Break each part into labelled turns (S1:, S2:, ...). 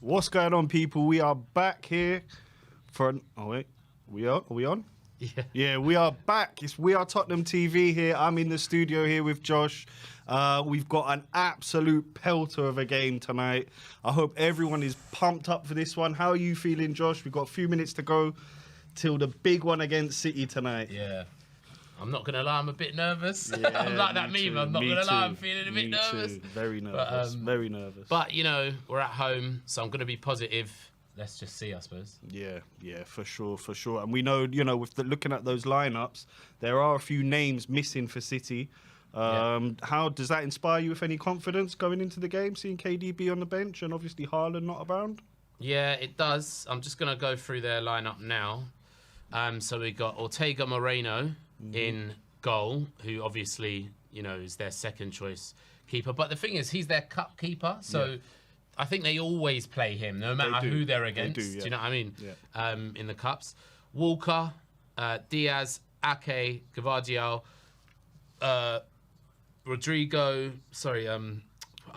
S1: What's going on, people? We are back here for an... Oh, wait. Are we on?
S2: Yeah.
S1: Yeah, we are back. It's We Are Tottenham TV here. I'm in the studio here with Josh. We've got an absolute pelter of a game tonight. I hope everyone is pumped up for this one. How are you feeling, Josh? We've got a few minutes to go till the big one against City tonight.
S2: Yeah. I'm not going to lie, I'm a bit nervous.
S1: Yeah,
S2: I'm like that
S1: me
S2: meme.
S1: too,
S2: I'm not
S1: me
S2: going to lie,
S1: too,
S2: I'm feeling a bit
S1: me
S2: nervous.
S1: too. Very nervous, very nervous.
S2: But, you know, we're at home, so I'm going to be positive. Let's just see, I suppose.
S1: Yeah, for sure. And we know, with looking at those lineups, there are a few names missing for City. How does that inspire you with any confidence going into the game, seeing KDB on the bench and obviously Haaland not around?
S2: Yeah, it does. I'm just going to go through their lineup now. So we got Ortega Moreno in goal, who obviously, is their second choice keeper. But the thing is, he's their cup keeper, so I think they always play him, no matter who they're against.
S1: They do, yeah.
S2: Do you know what I mean?
S1: Yeah.
S2: In the cups. Walker, Diaz, Ake, Gvardiol, Rodrigo, sorry, I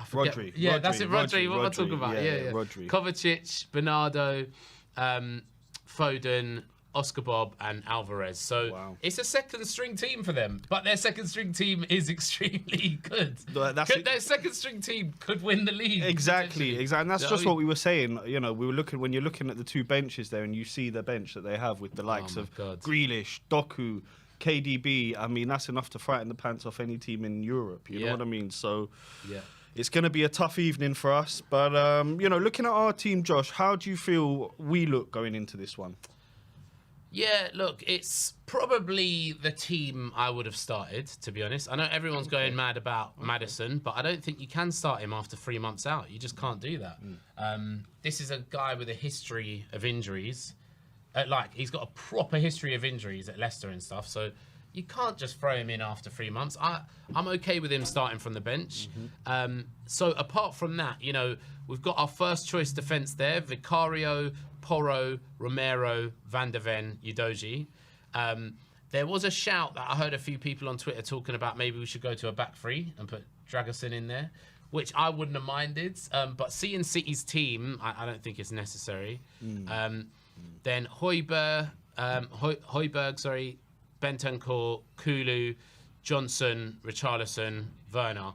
S2: forget.
S1: Rodri.
S2: Yeah,
S1: Rodri,
S2: that's it, Rodri. What am I talking about? Yeah.
S1: Rodri.
S2: Kovacic, Bernardo, Foden, Oscar Bob and Alvarez. So it's a second string team for them, but their second string team is extremely good. Their second string team could win the league.
S1: Exactly. And that's just what we were saying. We were looking, when you're looking at the two benches there and you see the bench that they have with the likes of Grealish, Doku, KDB. I mean, that's enough to frighten the pants off any team in Europe. You know what I mean? So it's going to be a tough evening for us. But, looking at our team, Josh, how do you feel we look going into this one?
S2: Yeah, look, it's probably the team I would have started, to be honest. I know everyone's going mad about Madison, but I don't think you can start him after 3 months out. You just can't do that. This is a guy with a history of injuries. He's got a proper history of injuries at Leicester and stuff, so you can't just throw him in after 3 months. I'm okay with him starting from the bench. So apart from that, we've got our first choice defence there, Vicario, Porro, Romero, Van der Ven, Udogie. There was a shout that I heard a few people on Twitter talking about maybe we should go to a back three and put Dragusin in there, which I wouldn't have minded. But seeing City's team, I don't think it's necessary. Then Højbjerg, Bentancur, Kulu, Johnson, Richarlison, Werner.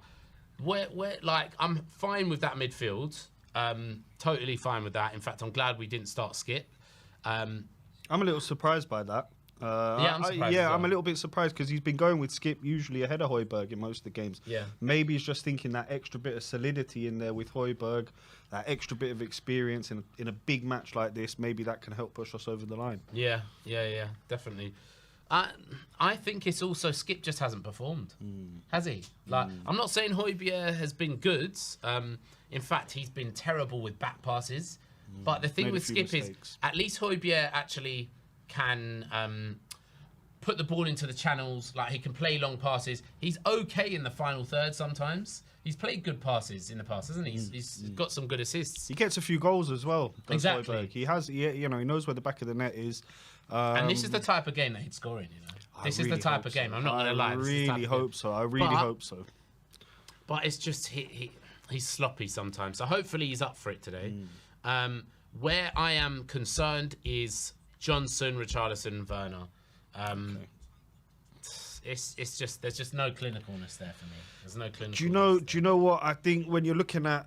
S2: I'm fine with that midfield. Totally fine with that. In fact, I'm glad we didn't start Skip.
S1: I'm a little surprised by that.
S2: I'm surprised.
S1: I'm a little bit surprised because he's been going with Skip usually ahead of Højbjerg in most of the games.
S2: Yeah.
S1: Maybe he's just thinking that extra bit of solidity in there with Højbjerg, that extra bit of experience in a big match like this. Maybe that can help push us over the line. Yeah,
S2: definitely. I think it's also Skip just hasn't performed, has he? I'm not saying Højbjerg has been good. In fact, he's been terrible with back passes. But the thing with Skip is, at least Højbjerg actually can put the ball into the channels. He can play long passes. He's okay in the final third sometimes. He's played good passes in the past, hasn't he? He's got some good assists.
S1: He gets a few goals as well.
S2: Exactly.
S1: Højbjerg. He has, he knows where the back of the net is.
S2: And this is the type of game that he'd score in, This is the type of game. I'm not going to lie.
S1: I really hope so.
S2: But it's just he's sloppy sometimes. So hopefully he's up for it today. Where I am concerned is Johnson, Richarlison, Werner. It's just there's just no clinicalness there for me. There's no clinicalness.
S1: Do you know what I think when you're looking at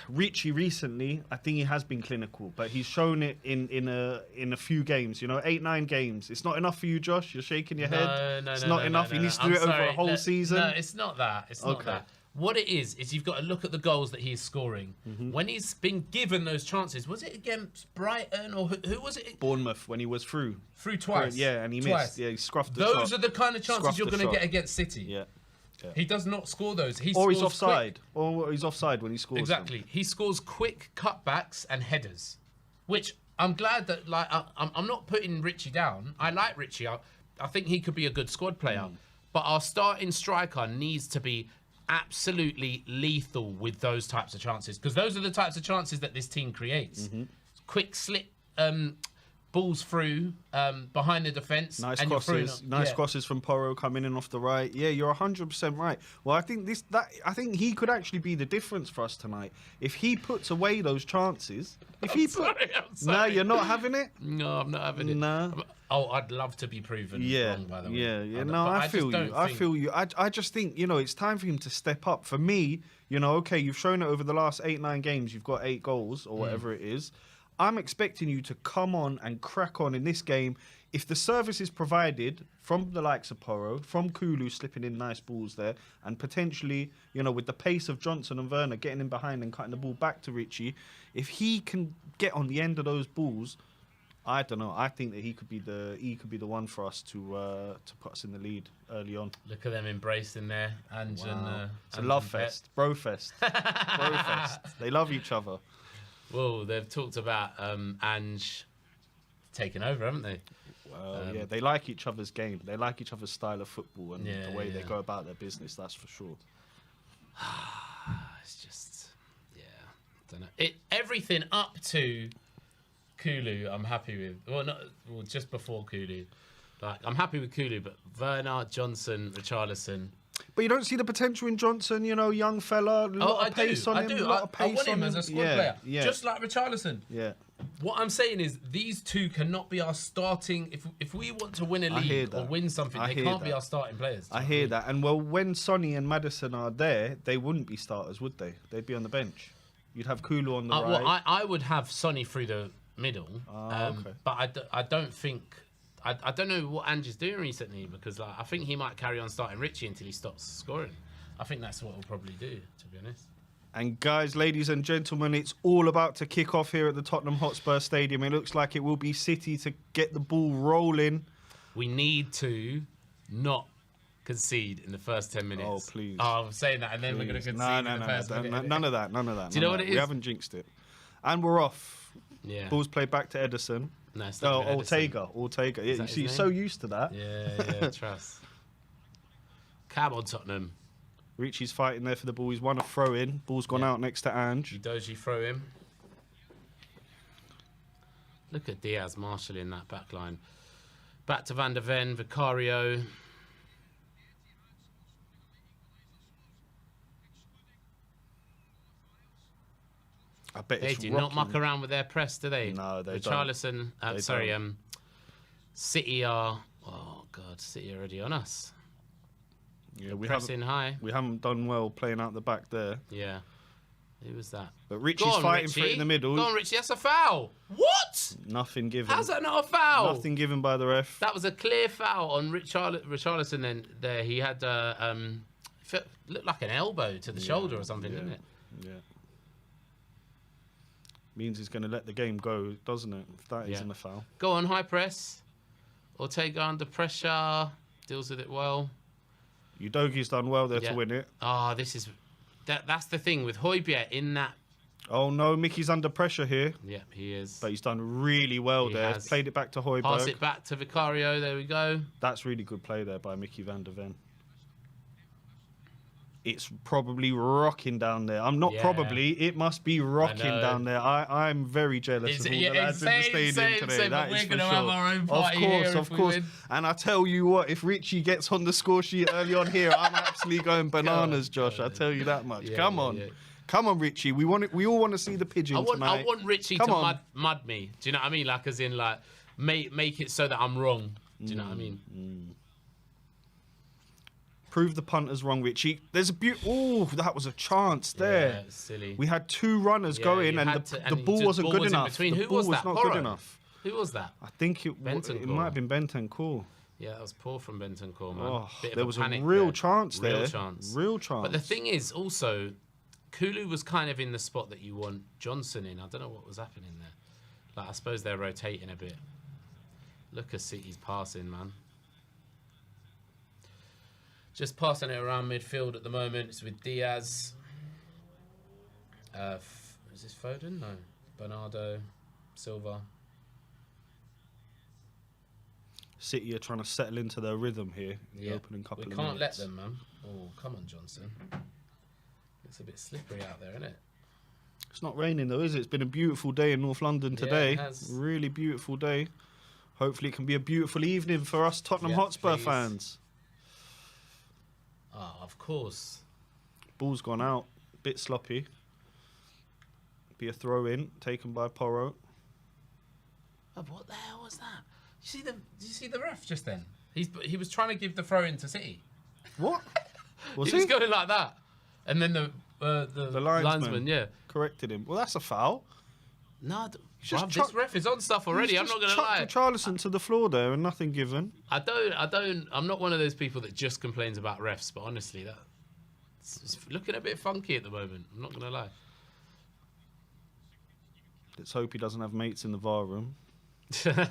S1: Richie recently? I think he has been clinical, but he's shown it in a few games. 8-9 games. It's not enough for you, Josh. You're shaking your head.
S2: No,
S1: it's not enough. He needs to do it over a whole season.
S2: No, it's not that. It's not that. What it is you've got to look at the goals that he's scoring. When he's been given those chances, was it against Brighton or who was it?
S1: Bournemouth, when he was through.
S2: Through twice.
S1: Yeah, and he missed. Yeah, he scruffed the
S2: Those
S1: shot.
S2: are the kind of chances you're going to get against City.
S1: Yeah.
S2: He does not score those. He's
S1: offside. Or he's offside when he scores.
S2: Exactly. He scores quick cutbacks and headers, which I'm glad that, I'm not putting Richie down. I like Richie. I think he could be a good squad player. But our starting striker needs to be absolutely lethal with those types of chances, because those are the types of chances that this team creates. Quick slip balls through behind the defence.
S1: Nice
S2: and
S1: crosses, crosses from Porro coming in off the right. Yeah, you're 100% right. Well, I think I think he could actually be the difference for us tonight if he puts away those chances.
S2: I'm sorry.
S1: No, you're not having it.
S2: No, I'm not having it.
S1: No.
S2: Oh, I'd love to be proven wrong, by the way.
S1: Yeah. No, I feel you. I feel you. I just think, it's time for him to step up. For me, okay, you've shown it over the last 8-9 games. You've got 8 goals or whatever it is. I'm expecting you to come on and crack on in this game. If the service is provided from the likes of Porro, from Kulu slipping in nice balls there, and potentially, with the pace of Johnson and Werner getting in behind and cutting the ball back to Richie, if he can get on the end of those balls, I don't know. I think that he could be the one for us to put us in the lead early on.
S2: Look at them embracing there, Ange and
S1: it's a love fest, bro fest, bro fest. They love each other.
S2: Well, they've talked about Ange taking over, haven't they?
S1: Well, yeah, they like each other's game. They like each other's style of football and the way they go about their business. That's for sure.
S2: It's just, I don't know. Everything up to Kulu, I'm happy with. Well, just before Kulu, I'm happy with Kulu, but Werner, Johnson, Richarlison.
S1: But you don't see the potential in Johnson, young fella, a lot of pace on him.
S2: I want him as a squad player, just like Richarlison.
S1: Yeah.
S2: What I'm saying is these two cannot be our starting. If we want to win a league or win something, they can't be our starting players.
S1: I hear that. And well, when Sonny and Madison are there, they wouldn't be starters, would they? They'd be on the bench. You'd have Kulu on the right.
S2: Well, I would have Sonny through the middle,
S1: okay.
S2: but I don't think. I don't know what Ange is doing recently because I think he might carry on starting Richie until he stops scoring. I think that's what he'll probably do, to be honest.
S1: And guys, ladies and gentlemen, it's all about to kick off here at the Tottenham Hotspur Stadium. It looks like it will be City to get the ball rolling.
S2: We need to not concede in the first 10 minutes.
S1: Oh, please.
S2: Oh, I'm saying that, and then we're going to concede in the first minute.
S1: None of that.
S2: Do you know what it is?
S1: We haven't jinxed it. And we're off.
S2: Yeah.
S1: Ball's played back to Edison.
S2: No, it's not
S1: Ortega. Yeah, you see, you're so used to that.
S2: Yeah, trust. Come on, Tottenham.
S1: Richie's fighting there for the ball. He's won a throw-in. Ball's gone out next to Ange.
S2: Udogie throw him. Look at Diaz marshalling that back line. Back to Van der Ven, Vicario.
S1: I bet
S2: they do not muck around with their press, do they?
S1: No, they
S2: Richarlison, City are... Oh, God, City are already on us.
S1: Yeah,
S2: pressing high.
S1: We haven't done well playing out the back there.
S2: Yeah. Who was that?
S1: But Richie's fighting for it in the middle.
S2: Go on, Richie. That's a foul. What?
S1: Nothing given.
S2: How's that not a foul?
S1: Nothing given by the ref.
S2: That was a clear foul on Richarlison. Then there he had looked like an elbow to the shoulder or something, didn't it?
S1: Yeah. Means he's going to let the game go, doesn't it? If that isn't a foul.
S2: Go on, high press. Ortega under pressure. Deals with it well.
S1: Udogie's done well there to win it.
S2: Oh, this is... That's the thing with Højbjerg in that...
S1: Oh, no, Mickey's under pressure here.
S2: Yeah, he is.
S1: But he's done really well there. He's played it back to Højbjerg.
S2: Pass it back to Vicario. There we go.
S1: That's really good play there by Mickey van der Ven. It's probably rocking down there. I'm not probably. It must be rocking down there. I'm very jealous of all the lads in the stadium today. That is for sure.
S2: Have our own party
S1: of course. And I tell you what, if Richie gets on the score sheet early on here, I'm actually going bananas, Josh. I tell you that much. Come on. Come on, Richie. We all want to see the pigeon tonight.
S2: I want Richie to mud me. Do you know what I mean? Like, as in, like, make it so that I'm wrong. Do you know what I mean?
S1: Prove the punters wrong, Richie. There's a Oh, that was a chance there.
S2: Yeah, silly.
S1: We had two runners going, and the ball wasn't good enough.
S2: The ball was not good enough. Who was that?
S1: I think it might have been Bentancur.
S2: Yeah, that was poor from Bentancur, man.
S1: Oh, there was a real chance there. Real chance.
S2: But the thing is, also, Kulu was kind of in the spot that you want Johnson in. I don't know what was happening there. Like, I suppose they're rotating a bit. Look at City's passing, man. Just passing it around midfield at the moment. It's with Diaz. Is this Foden? No. Bernardo. Silva.
S1: City are trying to settle into their rhythm here in the opening couple of minutes.
S2: We can't let them, man. Oh, come on, Johnson. It's a bit slippery out there, isn't it?
S1: It's not raining, though, is it? It's been a beautiful day in North London today.
S2: It has.
S1: Really beautiful day. Hopefully it can be a beautiful evening for us Tottenham Hotspur
S2: please.
S1: fans.
S2: Oh, of course.
S1: Ball's gone out. Bit sloppy. Be a throw-in taken by Porro.
S2: Oh, what the hell was that? Did you see the ref just then? He was trying to give the throw in to City.
S1: What?
S2: He was going like that, and then the linesman, yeah,
S1: corrected him. Well, that's a foul.
S2: No, this ref is on stuff already. I'm not going to lie.
S1: Richarlison to the floor there and nothing given.
S2: I'm not one of those people that just complains about refs, but honestly, it's looking a bit funky at the moment. I'm not going to lie.
S1: Let's hope he doesn't have mates in the VAR room.
S2: Yeah.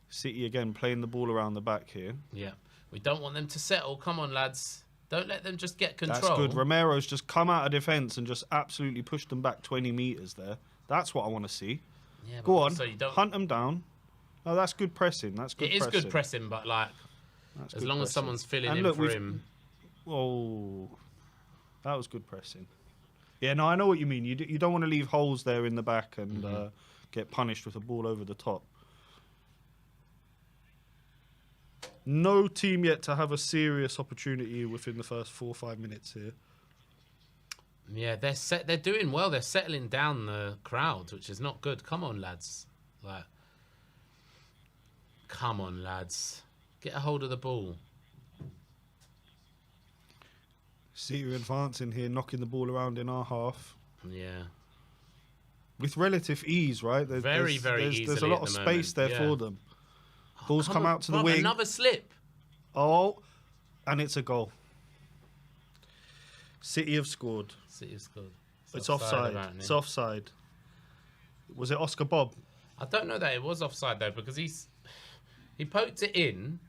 S1: City again playing the ball around the back here.
S2: Yeah. We don't want them to settle. Come on, lads. Don't let them just get control.
S1: That's good. Romero's just come out of defence and just absolutely pushed them back 20 metres there. That's what I want to see.
S2: Yeah,
S1: go on. Hunt them down. Oh, that's good pressing. That's good pressing.
S2: It is good pressing, but like, as long as someone's filling in for him.
S1: Oh, that was good pressing. Yeah, no, I know what you mean. You don't want to leave holes there in the back and get punished with a ball over the top. No team yet to have a serious opportunity within the first 4 or 5 minutes here.
S2: Yeah, they're doing well. They're settling down the crowd, which is not good. Come on, lads. Like, come on, lads. Get a hold of the ball.
S1: City advancing here, knocking the ball around in our half.
S2: Yeah.
S1: With relative ease, right?
S2: Very easily.
S1: There's a lot of space there for them. Balls come out to the wing.
S2: Another slip.
S1: Oh, and it's a goal. City have scored.
S2: City have scored.
S1: It's offside. It's offside. Was it Oscar Bob?
S2: I don't know that it was offside though, because he poked it in.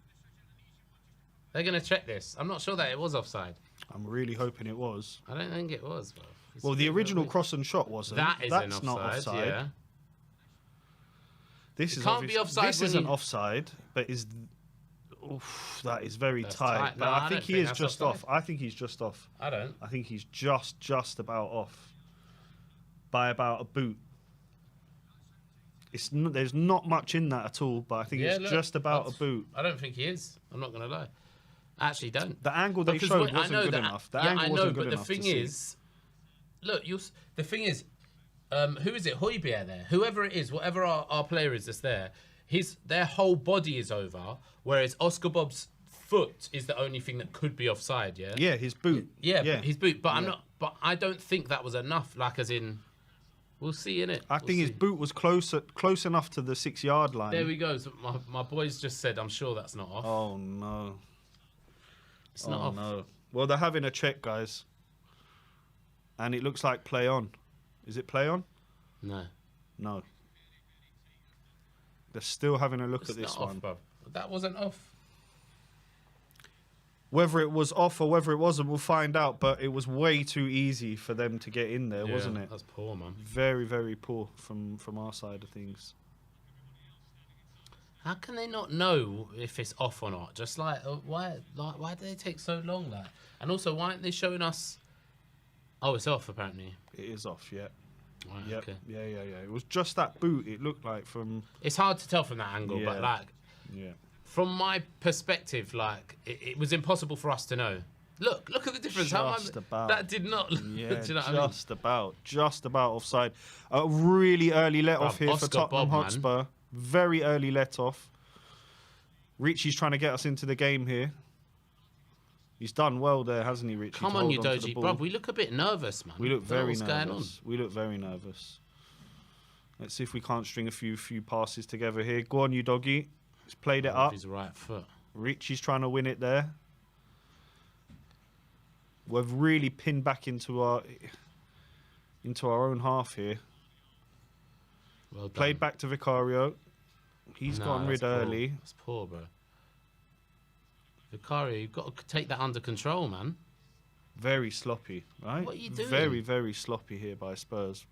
S2: They're going to check this. I'm not sure that it was offside.
S1: I'm really hoping it was.
S2: I don't think it was, bro.
S1: Well, the original cross and shot wasn't. That's not offside.
S2: Yeah.
S1: This can't be offside. This isn't offside, but is. Oof, that is very tight. No, I think he is just off. I think he's just off.
S2: I don't.
S1: I think he's just about off. By about a boot. There's not much in that at all, but I think it's just about a boot.
S2: I don't think he is. I'm not going to lie. I actually don't.
S1: The angle they showed wasn't good enough. The angle wasn't good enough.
S2: But the thing is, look, the thing is, who is it? Højbjerg there. Whoever it is, whatever our player is that's there, their whole body is over, whereas Oscar Bob's foot is the only thing that could be offside. Yeah.
S1: Yeah, his boot.
S2: Yeah, his boot. But I'm not. But I don't think that was enough. Like, as in, we'll see, innit?
S1: I think his boot was close enough to the 6-yard line.
S2: There we go. So my boys just said, I'm sure that's not off.
S1: Oh no.
S2: It's not off.
S1: No. Well, they're having a check, guys. And it looks like play on. Is it play on?
S2: No.
S1: No. They're still having a look at this
S2: one.
S1: Off,
S2: bro. That wasn't off.
S1: Whether it was off or whether it wasn't, we'll find out. But it was way too easy for them to get in there, wasn't it?
S2: That's poor, man.
S1: Very, very poor from our side of things.
S2: How can they not know if it's off or not? Just why do they take so long? Like, and also, why aren't they showing us? Oh, it's off apparently.
S1: It is off, yeah.
S2: Right,
S1: yep.
S2: Okay.
S1: Yeah. It was just that boot. It looked like from.
S2: It's hard to tell from that angle, but like, from my perspective, like it was impossible for us to know. Look at the difference. That did not.
S1: Yeah,
S2: do you know what I mean?
S1: just about offside. A really early let off here for Tottenham Hotspur. Very early let off. Richie's trying to get us into the game here. He's done well there, hasn't he, Richie?
S2: Come on, you Doji. Bro, we look a bit nervous, man.
S1: We look very nervous. We look very nervous. Let's see if we can't string a few passes together here. Go on, you doggy. He's played it up.
S2: His right foot.
S1: Richie's trying to win it there. We've really pinned back into our own half here.
S2: Well done.
S1: Played back to Vicario. He's gone rid early.
S2: That's poor, bro. Vicario, you've got to take that under control, man.
S1: Very sloppy, right?
S2: What are you doing?
S1: Very, very sloppy here by Spurs.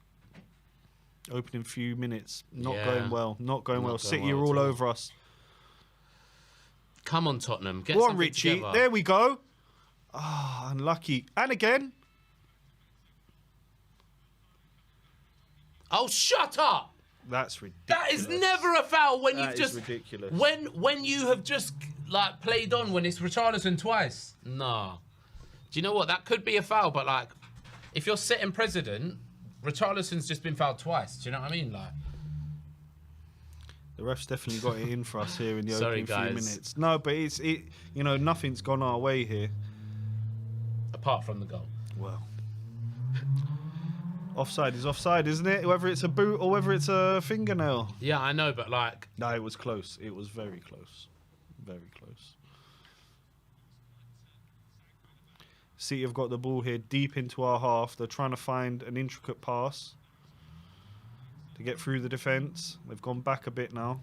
S1: Opening few minutes. Not going well. Not going well. City are all over us.
S2: Come on, Tottenham. Get
S1: Go on, Richie.
S2: Together.
S1: There we go. Ah, unlucky. And again.
S2: Oh, shut up!
S1: That's ridiculous.
S2: That is never a foul when you've just
S1: ridiculous.
S2: When you have just like played on when it's Richarlison twice. Nah. Do you know what? That could be a foul, but like, if you're sitting president, Richarlison's just been fouled twice. Do you know what I mean? Like,
S1: the ref's definitely got it in for us here in the opening
S2: guys.
S1: few minutes. No, but you know, nothing's gone our way here.
S2: Apart from the goal.
S1: Well, offside is offside, isn't it? Whether it's a boot or whether it's a fingernail.
S2: Yeah, I know, but like...
S1: No, it was close. It was very close. Very close. City have got the ball here deep into our half. They're trying to find an intricate pass to get through the defence. They've gone back a bit now.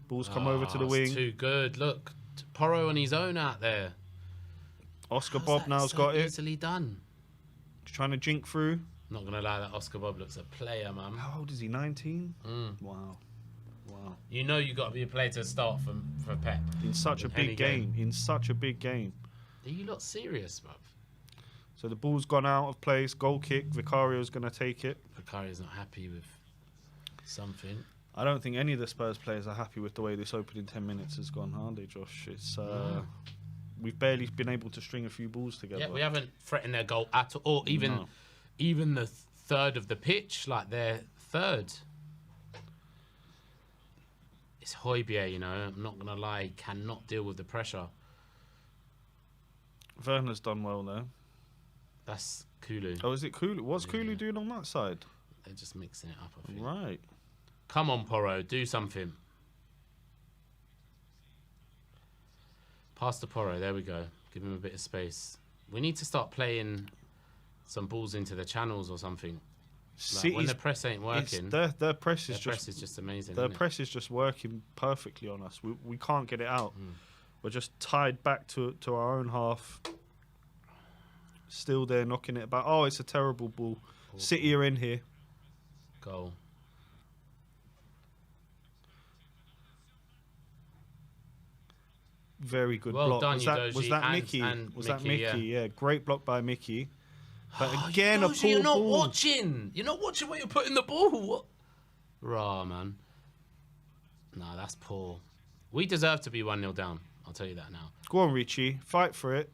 S1: Ball's come over to the wing.
S2: Too good. Look, Porro on his own out there.
S1: Oscar Bob now's got it.
S2: Easily done.
S1: Trying to jink through.
S2: Not gonna lie, that Oscar Bob looks a player, man.
S1: How old is he? 19. Wow. Wow.
S2: You know you got to be a player to start for Pep.
S1: In such a big game. In such a big game.
S2: Are you lot serious, bruv?
S1: So the ball's gone out of place. Goal kick. Vicario's going to take it.
S2: Vicario's not happy with something.
S1: I don't think any of the Spurs players are happy with the way this opening 10 minutes has gone, are they, Josh? It's we've barely been able to string a few balls together.
S2: Yeah, we haven't threatened their goal at all. Even the third of the pitch, like their third. It's Højbjerg, you know. I'm not going to lie. He cannot deal with the pressure.
S1: Werner's done well there.
S2: That's Kulu.
S1: Oh, is it Kulu? What's Kulu doing on that side?
S2: They're just mixing it up, I think.
S1: Right.
S2: Come on, Porro. Do something. Pass to Porro. There we go. Give him a bit of space. We need to start playing some balls into the channels or something. Like when the press ain't working.
S1: Their press is
S2: just amazing.
S1: Their press is just working perfectly on us. We can't get it out. We're just tied back to our own half. Still there, knocking it back. Oh, it's a terrible ball. City are in here.
S2: Goal.
S1: Very good
S2: well
S1: block.
S2: Done,
S1: Was that Mickey? Was that Mickey? Yeah, great block by Mickey. But again, a poor
S2: you're not
S1: ball.
S2: watching. You're not watching where you're putting the ball. What? Rah, man. Nah, that's poor. We deserve to be 1-0 down. I'll tell you that now.
S1: Go on, Richie. Fight for it.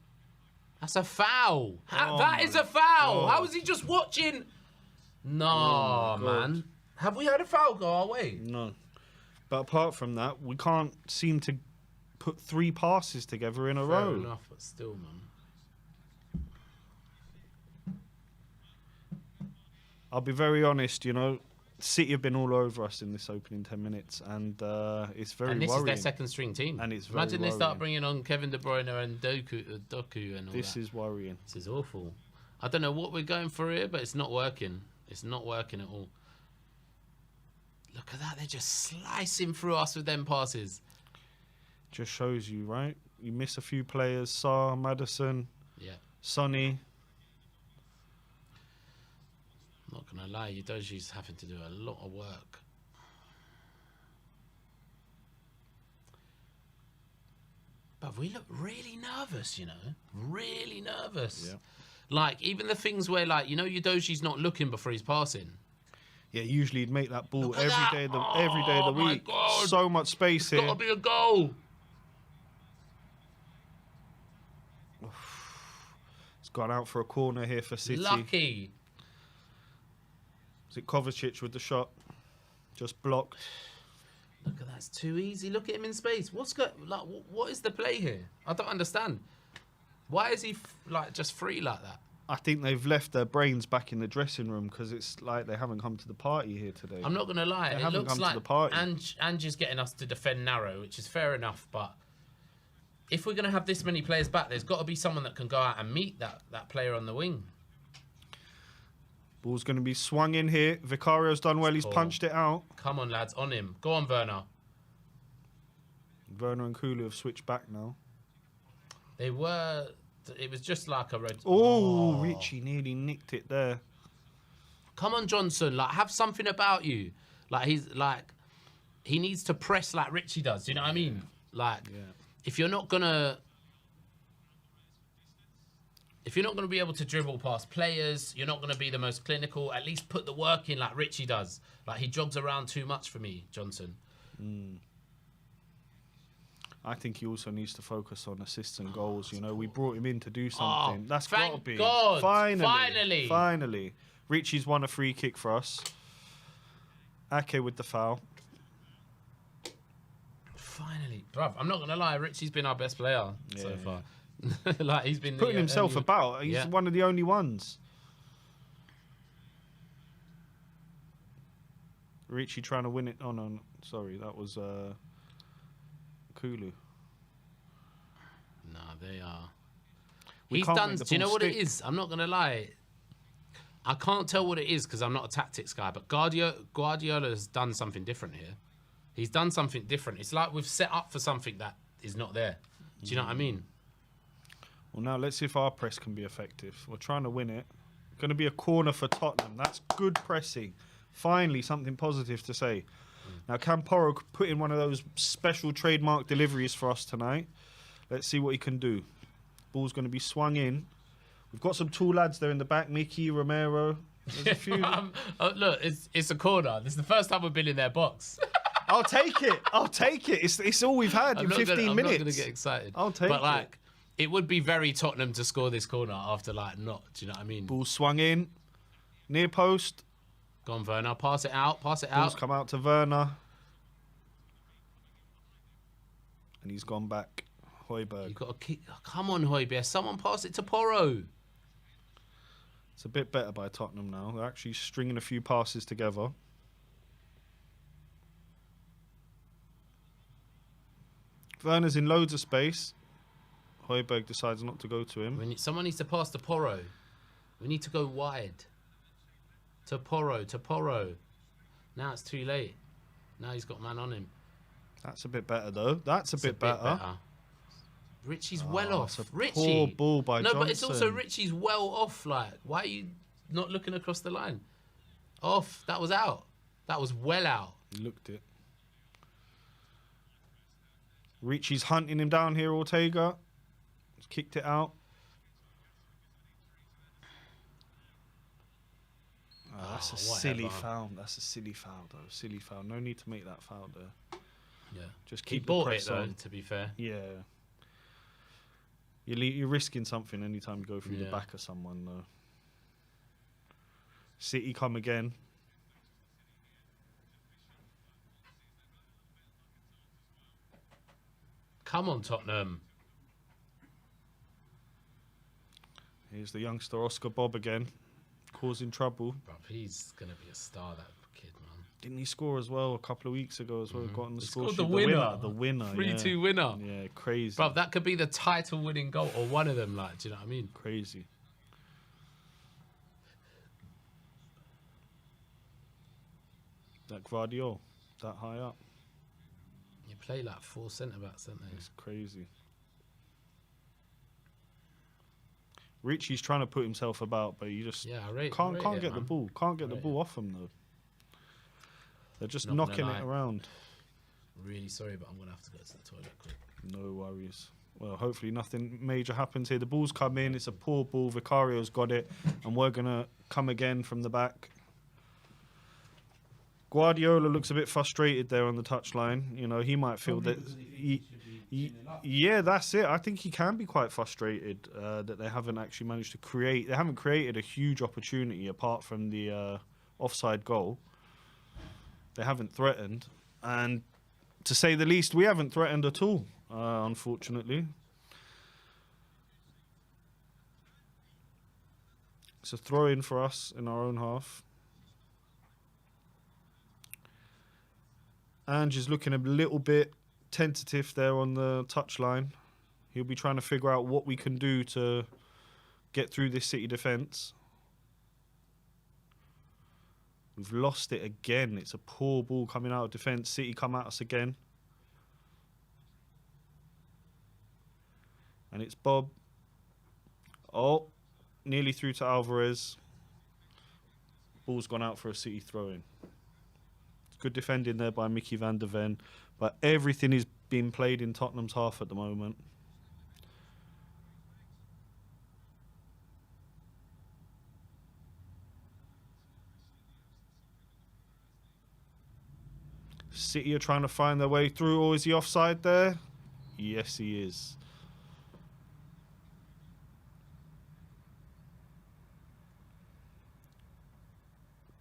S2: That's a foul.
S1: Oh
S2: that is a foul.
S1: God.
S2: How is he just watching? No, man. Have we had a foul go our way?
S1: No. But apart from that, we can't seem to put 3 passes together in a row.
S2: Fair enough, but still, man.
S1: I'll be very honest, you know, City have been all over us in this opening 10 minutes, and it's very worrying.
S2: And this is their second string team.
S1: And it's very
S2: Imagine they start
S1: worrying.
S2: bringing on Kevin De Bruyne and Doku and all
S1: This
S2: that.
S1: is worrying.
S2: This is awful. I don't know what we're going for here, but it's not working. It's not working at all. Look at that. They're just slicing through us with them passes.
S1: Just shows you, right? You miss a few players. Sarr, Madison,
S2: Yeah.
S1: Sonny.
S2: I'm not going to lie. Udoji's having to do a lot of work. But we look really nervous, you know. Really nervous.
S1: Yeah.
S2: Like, even the things where, like, you know, Udoji's not looking before he's passing.
S1: Yeah, usually he'd make that ball
S2: Look at
S1: every
S2: that.
S1: day of the
S2: my
S1: week.
S2: God.
S1: So much space
S2: It's
S1: here.
S2: got to be a goal.
S1: It's gone out for a corner here for City.
S2: Lucky.
S1: Is it Kovacic with the shot? Just blocked.
S2: Look at that. It's too easy. Look at him in space. What is the play here? I don't understand. Why is he just free like that?
S1: I think they've left their brains back in the dressing room because it's like they haven't come to the party here today.
S2: I'm not going to lie.
S1: They
S2: It
S1: haven't
S2: looks
S1: come to
S2: like
S1: the party.
S2: Ange is getting us to defend narrow, which is fair enough. But if we're going to have this many players back, there's got to be someone that can go out and meet that player on the wing.
S1: Ball's going to be swung in here. Vicario's done well. He's
S2: Cool.
S1: punched it out.
S2: Come on, lads. On him. Go on, Werner.
S1: Werner and Kulu have switched back now.
S2: They were... It was just like a red...
S1: Oh, Richie nearly nicked it there.
S2: Come on, Johnson. Like, have something about you. Like, he needs to press like Richie does. Do you know what I mean? Like, if you're not going to... if you're not going to be able to dribble past players, you're not going to be the most clinical, at least put the work in like Richie does. Like, he jogs around too much for me, Johnson.
S1: I think he also needs to focus on assists and goals. You know, we brought him in to do something. That's got to be.
S2: God.
S1: Finally. Richie's won a free kick for us. Ake with the foul.
S2: Finally. Bruv, I'm not going to lie, Richie's been our best player so far. Like, he's been
S1: putting himself about. He's one of the only ones. Richie trying to win it. Oh, no. Sorry, that was Kulu.
S2: No, they are. He's done. Do you know what it is? I'm not going to lie. I can't tell what it is because I'm not a tactics guy, but Guardiola has done something different here. He's done something different. It's like we've set up for something that is not there. Do you know what I mean?
S1: Well, now let's see if our press can be effective. We're trying to win it. Going to be a corner for Tottenham. That's good pressing. Finally, something positive to say. Now, Camporo put in one of those special trademark deliveries for us tonight. Let's see what he can do. Ball's going to be swung in. We've got some tall lads there in the back. Mickey, Romero. There's a few.
S2: Look, it's a corner. This is the first time we've been in their box.
S1: I'll take it. I'll take it. It's all we've had in 15 minutes. I'm not going to
S2: get excited.
S1: I'll take it.
S2: But, like, it would be very Tottenham to score this corner after, like, not. Do you know what I mean?
S1: Ball swung in. Near post.
S2: Go on, Werner. Pass it out. Pass it out.
S1: Ball's come out to Werner. And he's gone back. Højbjerg.
S2: You've got to kick. Oh, come on, Højbjerg. Someone pass it to Porro.
S1: It's a bit better by Tottenham now. They're actually stringing a few passes together. Werner's in loads of space. Højbjerg decides not to go to him.
S2: Someone needs to pass to Porro. We need to go wide. To Porro. Now it's too late. Now he's got man on him.
S1: That's a bit better, though. That's a bit better.
S2: Richie's well off. Richie.
S1: Poor ball by Johnson.
S2: No, but it's also Richie's well off. Like, why are you not looking across the line? Off. That was out. That was well out.
S1: He looked it. Richie's hunting him down here, Ortega. He's kicked it out. Oh, that's a silly foul. That's a silly foul, though. Silly foul. No need to make that foul there.
S2: Yeah.
S1: Just keep the press on.
S2: To be fair.
S1: Yeah. You're risking something anytime you go through the back of someone, though. City come again.
S2: Come on, Tottenham.
S1: Here's the youngster Oscar Bob again, causing trouble.
S2: Bro, he's going to be a star, that kid, man.
S1: Didn't he score as well a couple of weeks ago as well? Got on the score sheet.
S2: The winner.
S1: The winner.
S2: 3-2 winner.
S1: Yeah, crazy.
S2: Bro, that could be the title winning goal or one of them, like, do you know what I mean?
S1: Crazy. That Guardiola, that high up.
S2: You play like 4 centre-backs, don't they?
S1: It's crazy. Richie's trying to put himself about, but you just can't get the ball. Can't get the ball off him, though. They're just knocking it around.
S2: Really sorry, but I'm going to have to go to the toilet quick.
S1: No worries. Well, hopefully nothing major happens here. The ball's come in. It's a poor ball. Vicario's got it. And we're going to come again from the back. Guardiola looks a bit frustrated there on the touchline. You know, he might feel that... Yeah, that's it. I think he can be quite frustrated that they haven't actually managed to create... They haven't created a huge opportunity apart from the offside goal. They haven't threatened. And to say the least, we haven't threatened at all, unfortunately. It's a throw-in for us in our own half. Ange is looking a little bit tentative there on the touchline. He'll be trying to figure out what we can do to get through this City defence. We've lost it again. It's a poor ball coming out of defence. City come at us again. And it's Bob. Oh, nearly through to Alvarez. Ball's gone out for a City throw-in. Good defending there by Mickey van der Ven. But everything is being played in Tottenham's half at the moment. City are trying to find their way through. Or is he offside there? Yes, he is.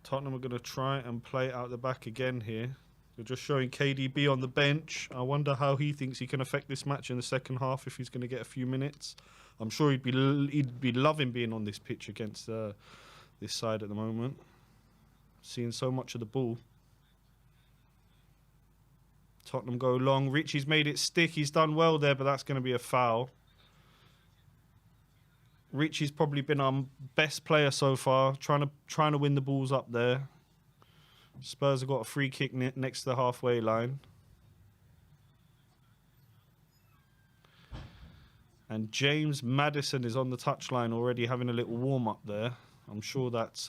S1: Tottenham are going to try and play out the back again here. They're just showing KDB on the bench. I wonder how he thinks he can affect this match in the second half if he's going to get a few minutes. I'm sure he'd be loving being on this pitch against this side at the moment. Seeing so much of the ball. Tottenham go long. Richie's made it stick. He's done well there, but that's going to be a foul. Richie's probably been our best player so far, trying to win the balls up there. Spurs have got a free kick next to the halfway line. And James Madison is on the touchline already having a little warm-up there. I'm sure that's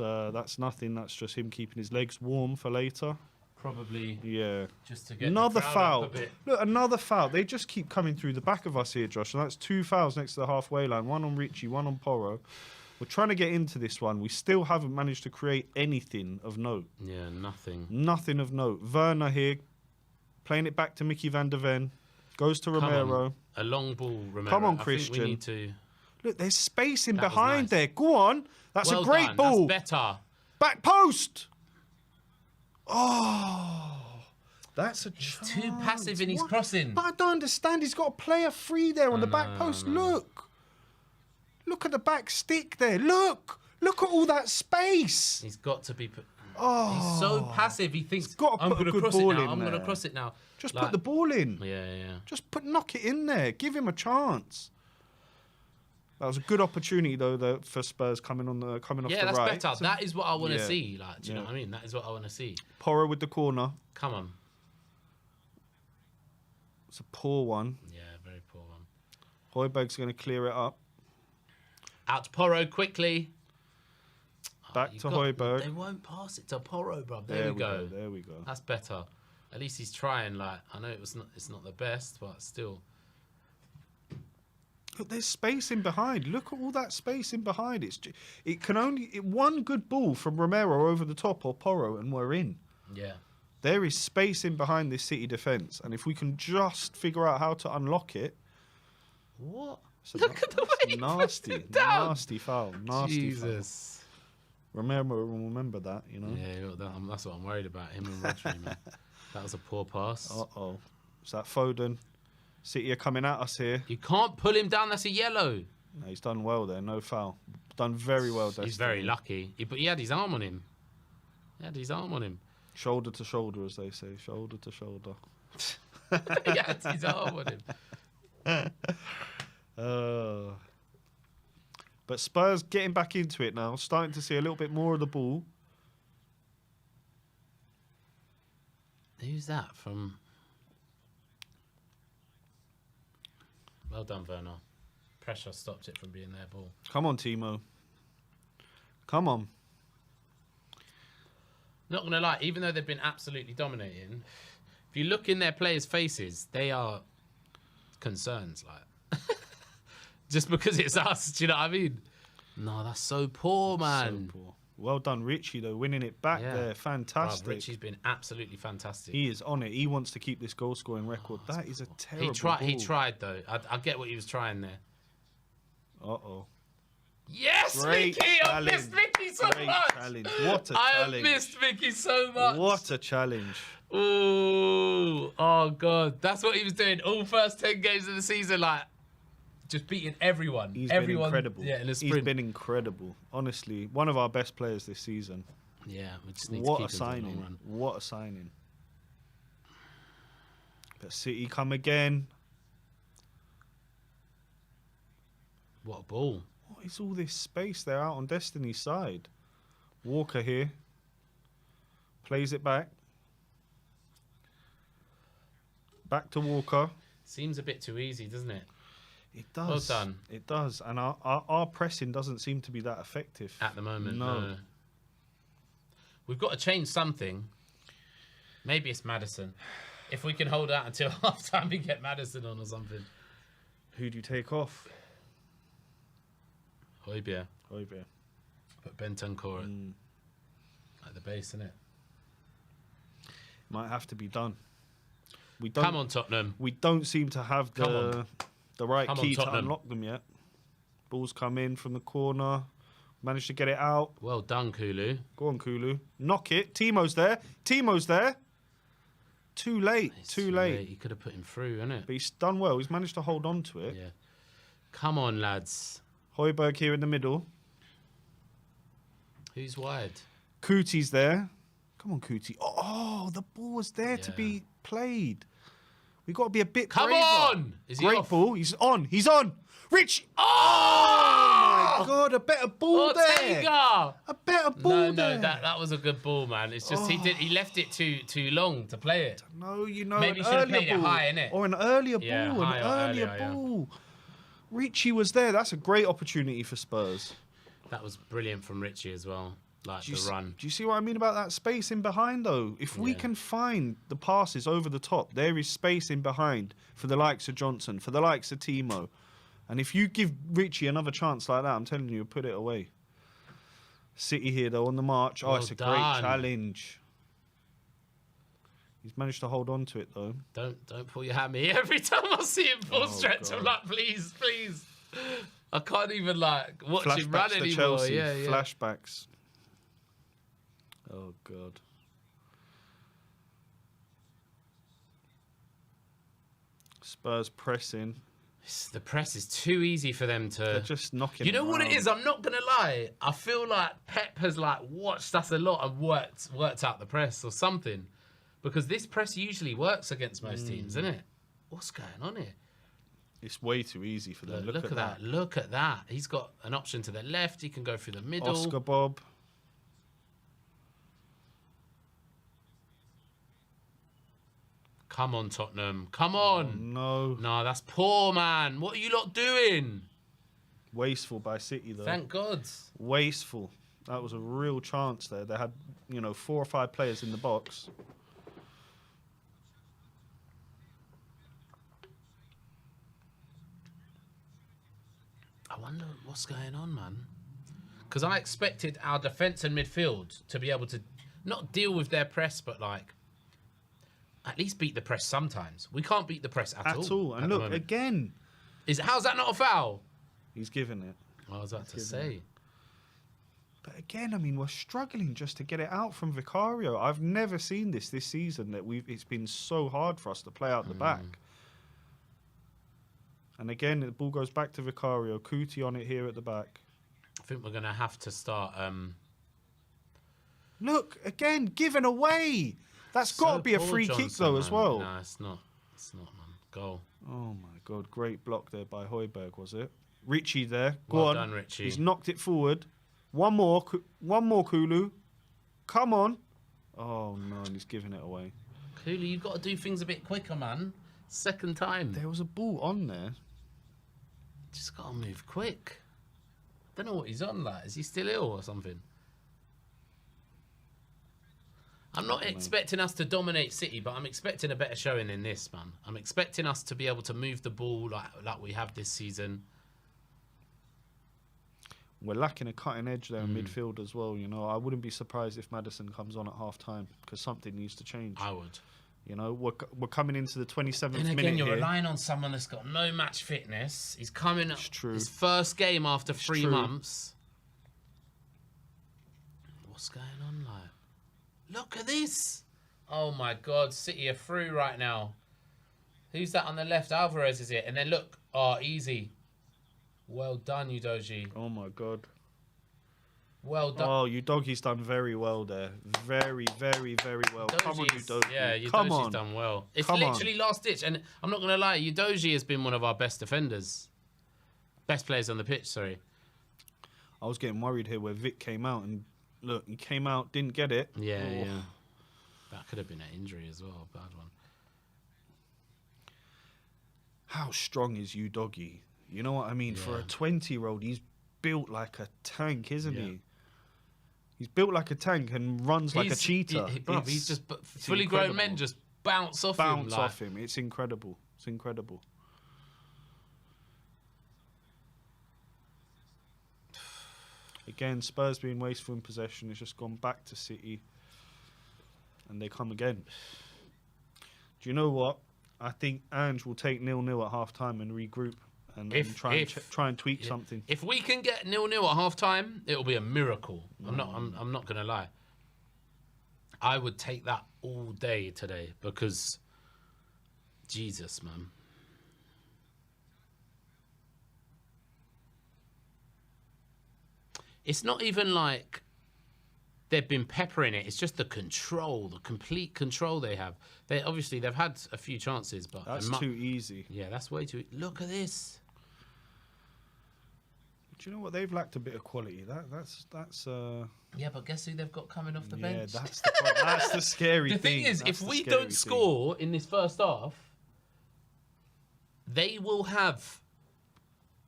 S1: nothing. That's just him keeping his legs warm for later.
S2: Probably.
S1: Yeah.
S2: Just to get
S1: another
S2: the crowd
S1: foul.
S2: up a bit.
S1: Look, another foul. They just keep coming through the back of us here, Josh. And that's 2 fouls next to the halfway line. One on Richie, one on Porro. We're trying to get into this one. We still haven't managed to create anything of note.
S2: Yeah, nothing.
S1: Nothing of note. Werner here, playing it back to Mickey van der Ven. Goes to Romero.
S2: A long ball, Romero.
S1: Come on,
S2: I
S1: Christian.
S2: think we need to...
S1: Look, there's space in
S2: That was
S1: behind
S2: nice.
S1: there. Go on. That's
S2: Well
S1: a great
S2: done.
S1: ball.
S2: That's better.
S1: Back post. Oh, that's a chance.
S2: Too passive in his crossing.
S1: But I don't understand. He's got a player free there on the back post. Look. Look at the back stick there. Look. Look at all that space.
S2: He's got to be...
S1: Oh,
S2: he's so passive. He thinks,
S1: got to
S2: I'm
S1: put a
S2: going to
S1: good
S2: cross it
S1: ball
S2: now.
S1: in
S2: I'm going to
S1: there.
S2: cross it now.
S1: just
S2: Like-
S1: put the ball in.
S2: Yeah.
S1: Just knock it in there. Give him a chance. That was a good opportunity though for Spurs coming off the right.
S2: Yeah, that's better.
S1: So-
S2: that is what I want to
S1: Yeah.
S2: see. Like, do you know
S1: Yeah.
S2: what I mean? That is what I want to see.
S1: Porro with the corner.
S2: Come on.
S1: It's a poor one.
S2: Yeah, very poor one.
S1: Højbjerg's going to clear it up.
S2: Out to Porro quickly.
S1: Back
S2: You've
S1: to
S2: got-
S1: Højbjerg.
S2: They won't pass it to Porro, bro. There we go.
S1: There we go.
S2: That's better. At least he's trying. Like, I know it's not the best, but still.
S1: Look, there's space in behind. Look at all that space in behind. It can only one good ball from Romero over the top or Porro and we're in.
S2: Yeah.
S1: There is space in behind this City defence, and if we can just figure out how to unlock it.
S2: What?
S1: So
S2: Look at the way he puts
S1: nasty,
S2: it down.
S1: nasty foul. Nasty
S2: Jesus.
S1: foul. Romero will remember that, you know.
S2: Yeah, that's what I'm worried about. Him and Rodri, man. That was a poor pass.
S1: Uh-oh. Is that Foden? City are coming at us here.
S2: You can't pull him down. That's a yellow.
S1: No, he's done well there. No foul. Done very well.
S2: He's
S1: Destiny.
S2: very lucky. But he had his arm on him.
S1: Shoulder to shoulder, as they say. Shoulder to shoulder.
S2: He had his arm on him.
S1: But Spurs getting back into it now. Starting to see a little bit more of the ball.
S2: Who's that from? Well done, Werner. Pressure stopped it from being their ball.
S1: Come on, Timo. Come on.
S2: Not going to lie, even though they've been absolutely dominating, if you look in their players' faces, they are concerns. Like, just because it's us, do you know what I mean? No, that's so poor, man.
S1: So poor. Well done, Richie, though, winning it back there. Fantastic.
S2: Bruv, Richie's been absolutely fantastic.
S1: He is on it. He wants to keep this goal-scoring record. That is a terrible
S2: He
S1: ball.
S2: tried, though. I get what he was trying there.
S1: Uh-oh.
S2: Yes,
S1: Great
S2: Mickey! I
S1: challenge.
S2: missed Mickey so
S1: Great
S2: much!
S1: challenge. What a
S2: I
S1: challenge.
S2: missed Mickey so much!
S1: What a challenge.
S2: Ooh, oh, God. That's what he was doing all first 10 games of the season, like, just beating everyone.
S1: He's
S2: everyone,
S1: been incredible.
S2: Yeah, in a sprint.
S1: He's been incredible. Honestly, one of our best players this season.
S2: Yeah, we just need
S1: What
S2: to
S1: a
S2: keep him for the long
S1: signing.
S2: run.
S1: What a signing. But City come again.
S2: What a ball.
S1: What is all this space there out on Destiny's side? Walker here. Plays it back. Back to Walker.
S2: Seems a bit too easy, doesn't it?
S1: It does.
S2: Well done.
S1: It does. And our pressing doesn't seem to be that effective.
S2: At the moment,
S1: No.
S2: no. We've got to change something. Maybe it's Madison. If we can hold out until half time and get Madison on or something.
S1: Who do you take off?
S2: Højbjerg.
S1: Højbjerg.
S2: Put Bentancur at the base, innit?
S1: Might have to be done. We don't.
S2: Come on, Tottenham.
S1: We don't seem to have the right key to
S2: Tottenham.
S1: unlock them yet. Ball's come in from the corner. Managed to get it out.
S2: Well done, Kulu.
S1: Go on, Kulu. Knock it. Timo's there. Timo's there. Too late. Too late.
S2: He could have put him through, innit?
S1: But he's done well. He's managed to hold on to it.
S2: Yeah. Come on, lads.
S1: Højbjerg here in the middle.
S2: Who's wide?
S1: Cooty's there. Come on, Cooty. Oh, the ball was there to be played. We got to be a bit
S2: Come
S1: braver.
S2: on! Is he
S1: Great
S2: off?
S1: ball. He's on. He's on. Rich. Oh, my God. A better ball there. A better ball there.
S2: No, that was a good ball, man. It's just he left it too long to play it.
S1: No,
S2: Maybe he should have played it high, innit?
S1: Or an earlier ball.
S2: Yeah,
S1: an earlier ball. Richie was there. That's a great opportunity for Spurs.
S2: That was brilliant from Richie as well. Like the run.
S1: Do you see what I mean about that space in behind, though? If we can find the passes over the top, there is space in behind for the likes of Johnson, for the likes of Timo. And if you give Richie another chance like that, I'm telling you, put it away. City here, though, on the march. Oh, it's a great challenge. He's managed to hold on to it, though.
S2: Don't pull your hat at me. Every time I see him full stretch, I'm like, please. I can't even, watch him run anymore.
S1: Chelsea.
S2: Yeah.
S1: Flashbacks. Oh, God. Spurs pressing.
S2: The press is too easy for them to...
S1: They're just knocking.
S2: You know what it is? I'm not going to lie. I feel like Pep has watched us a lot and worked out the press or something. Because this press usually works against most teams, isn't it? What's going on here?
S1: It's way too easy for them.
S2: Look at that. Look at that. He's got an option to the left. He can go through the middle.
S1: Oscar Bob.
S2: Come on, Tottenham. Come on.
S1: Oh, no.
S2: No, that's poor, man. What are you lot doing?
S1: Wasteful by City, though.
S2: Thank God.
S1: Wasteful. That was a real chance there. They had, 4 or 5 players in the box.
S2: I wonder what's going on, man. Because I expected our defence and midfield to be able to not deal with their press, but at least beat the press sometimes. We can't beat the press at all.
S1: And look, again.
S2: How's that not a foul?
S1: He's given it.
S2: I was about to say.
S1: But again, we're struggling just to get it out from Vicario. I've never seen this season that it's been so hard for us to play out the back. And again, the ball goes back to Vicario. Cooty on it here at the back.
S2: I think we're going to have to start...
S1: Look, again, given away. That's got to be a free kick, though, as well.
S2: No, it's not. It's not, man. Goal.
S1: Oh, my God. Great block there by Højbjerg, was it? Richie there.
S2: Well done, Richie.
S1: He's knocked it forward. One more, Kulu. Come on. Oh, no, and he's giving it away.
S2: Kulu, you've got to do things a bit quicker, man. Second time.
S1: There was a ball on there.
S2: Just got to move quick. Don't know what he's on, Is he still ill or something? I'm not expecting us to dominate City, but I'm expecting a better showing than this, man. I'm expecting us to be able to move the ball like we have this season.
S1: We're lacking a cutting edge there in midfield as well. I wouldn't be surprised if Madison comes on at half time because something needs to change.
S2: I would.
S1: We're coming into the 27th minute.
S2: And again, you're
S1: here.
S2: relying on someone that's got no match fitness. He's coming up his
S1: true.
S2: first game after 3 months. What's going on, Look at this. Oh, my God. City are through right now. Who's that on the left? Alvarez, is it? And then look. Oh, easy. Well done, Udogie.
S1: Oh, my God.
S2: Well done.
S1: Oh, Udogie's done very well there. Very, very, very well. Come on, Udogie.
S2: Yeah, Udogie's done well. It's literally last ditch. And I'm not going to lie, Udogie has been one of our best defenders. Best players on the pitch, sorry.
S1: I was getting worried here where Vic came out and... Look, he came out, didn't get it.
S2: Yeah. That could have been an injury as well, a bad one.
S1: How strong is Udogie? You know what I mean? Yeah. For a 20-year-old, he's built like a tank, isn't he? He's built like a tank and runs like a cheetah.
S2: He's just fully grown men just bounce off him.
S1: It's incredible. It's incredible. Again, Spurs being wasteful in possession. It's just gone back to City. and they come again. Do you know what? I think Ange will take 0-0 at half-time and regroup and try and tweak something.
S2: If we can get 0-0 at half-time, it'll be a miracle. I'm not going to lie. I would take that all day today because, Jesus, man. It's not even like they've been peppering it. It's just the control, the complete control they have. They've had a few chances, but
S1: that's too easy.
S2: Yeah, that's way too. Look at this.
S1: Do you know what? They've lacked a bit of quality. That's.
S2: Yeah, but guess who they've got coming off the bench?
S1: Yeah, that's the scary thing.
S2: The thing is, if we don't score in this first half, they will have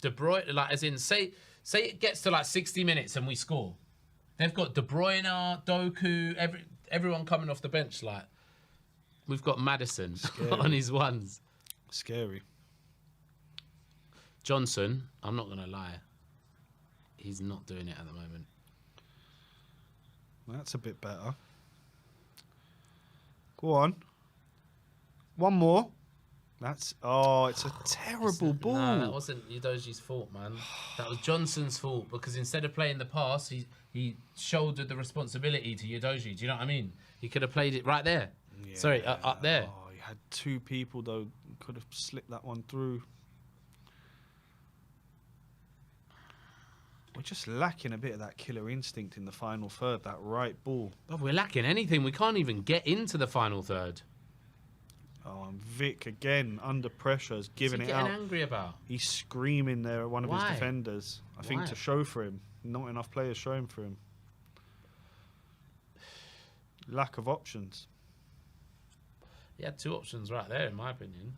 S2: De Bruyne. Like, as in, say it gets to like 60 minutes and we score. They've got De Bruyne, Doku, everyone coming off the bench. Like, we've got Madison on his ones.
S1: Scary.
S2: Johnson, I'm not going to lie. He's not doing it at the moment.
S1: That's a bit better. Go on. One more. It's a terrible ball.
S2: No, that wasn't Udoji's fault, man. That was Johnson's fault because instead of playing the pass, he shouldered the responsibility to Udoji. Do you know what I mean? He could have played it right there. Yeah. Sorry, up there.
S1: Oh, he had two people, though. Could have slipped that one through. We're just lacking a bit of that killer instinct in the final third, that right ball.
S2: Oh, we're lacking anything. We can't even get into the final third.
S1: Oh, and Vic again under pressure is giving it out.
S2: What's he getting angry about?
S1: He's screaming there at one of his defenders. I think to show for him. Not enough players showing for him. Lack of options.
S2: He had two options right there, in my opinion.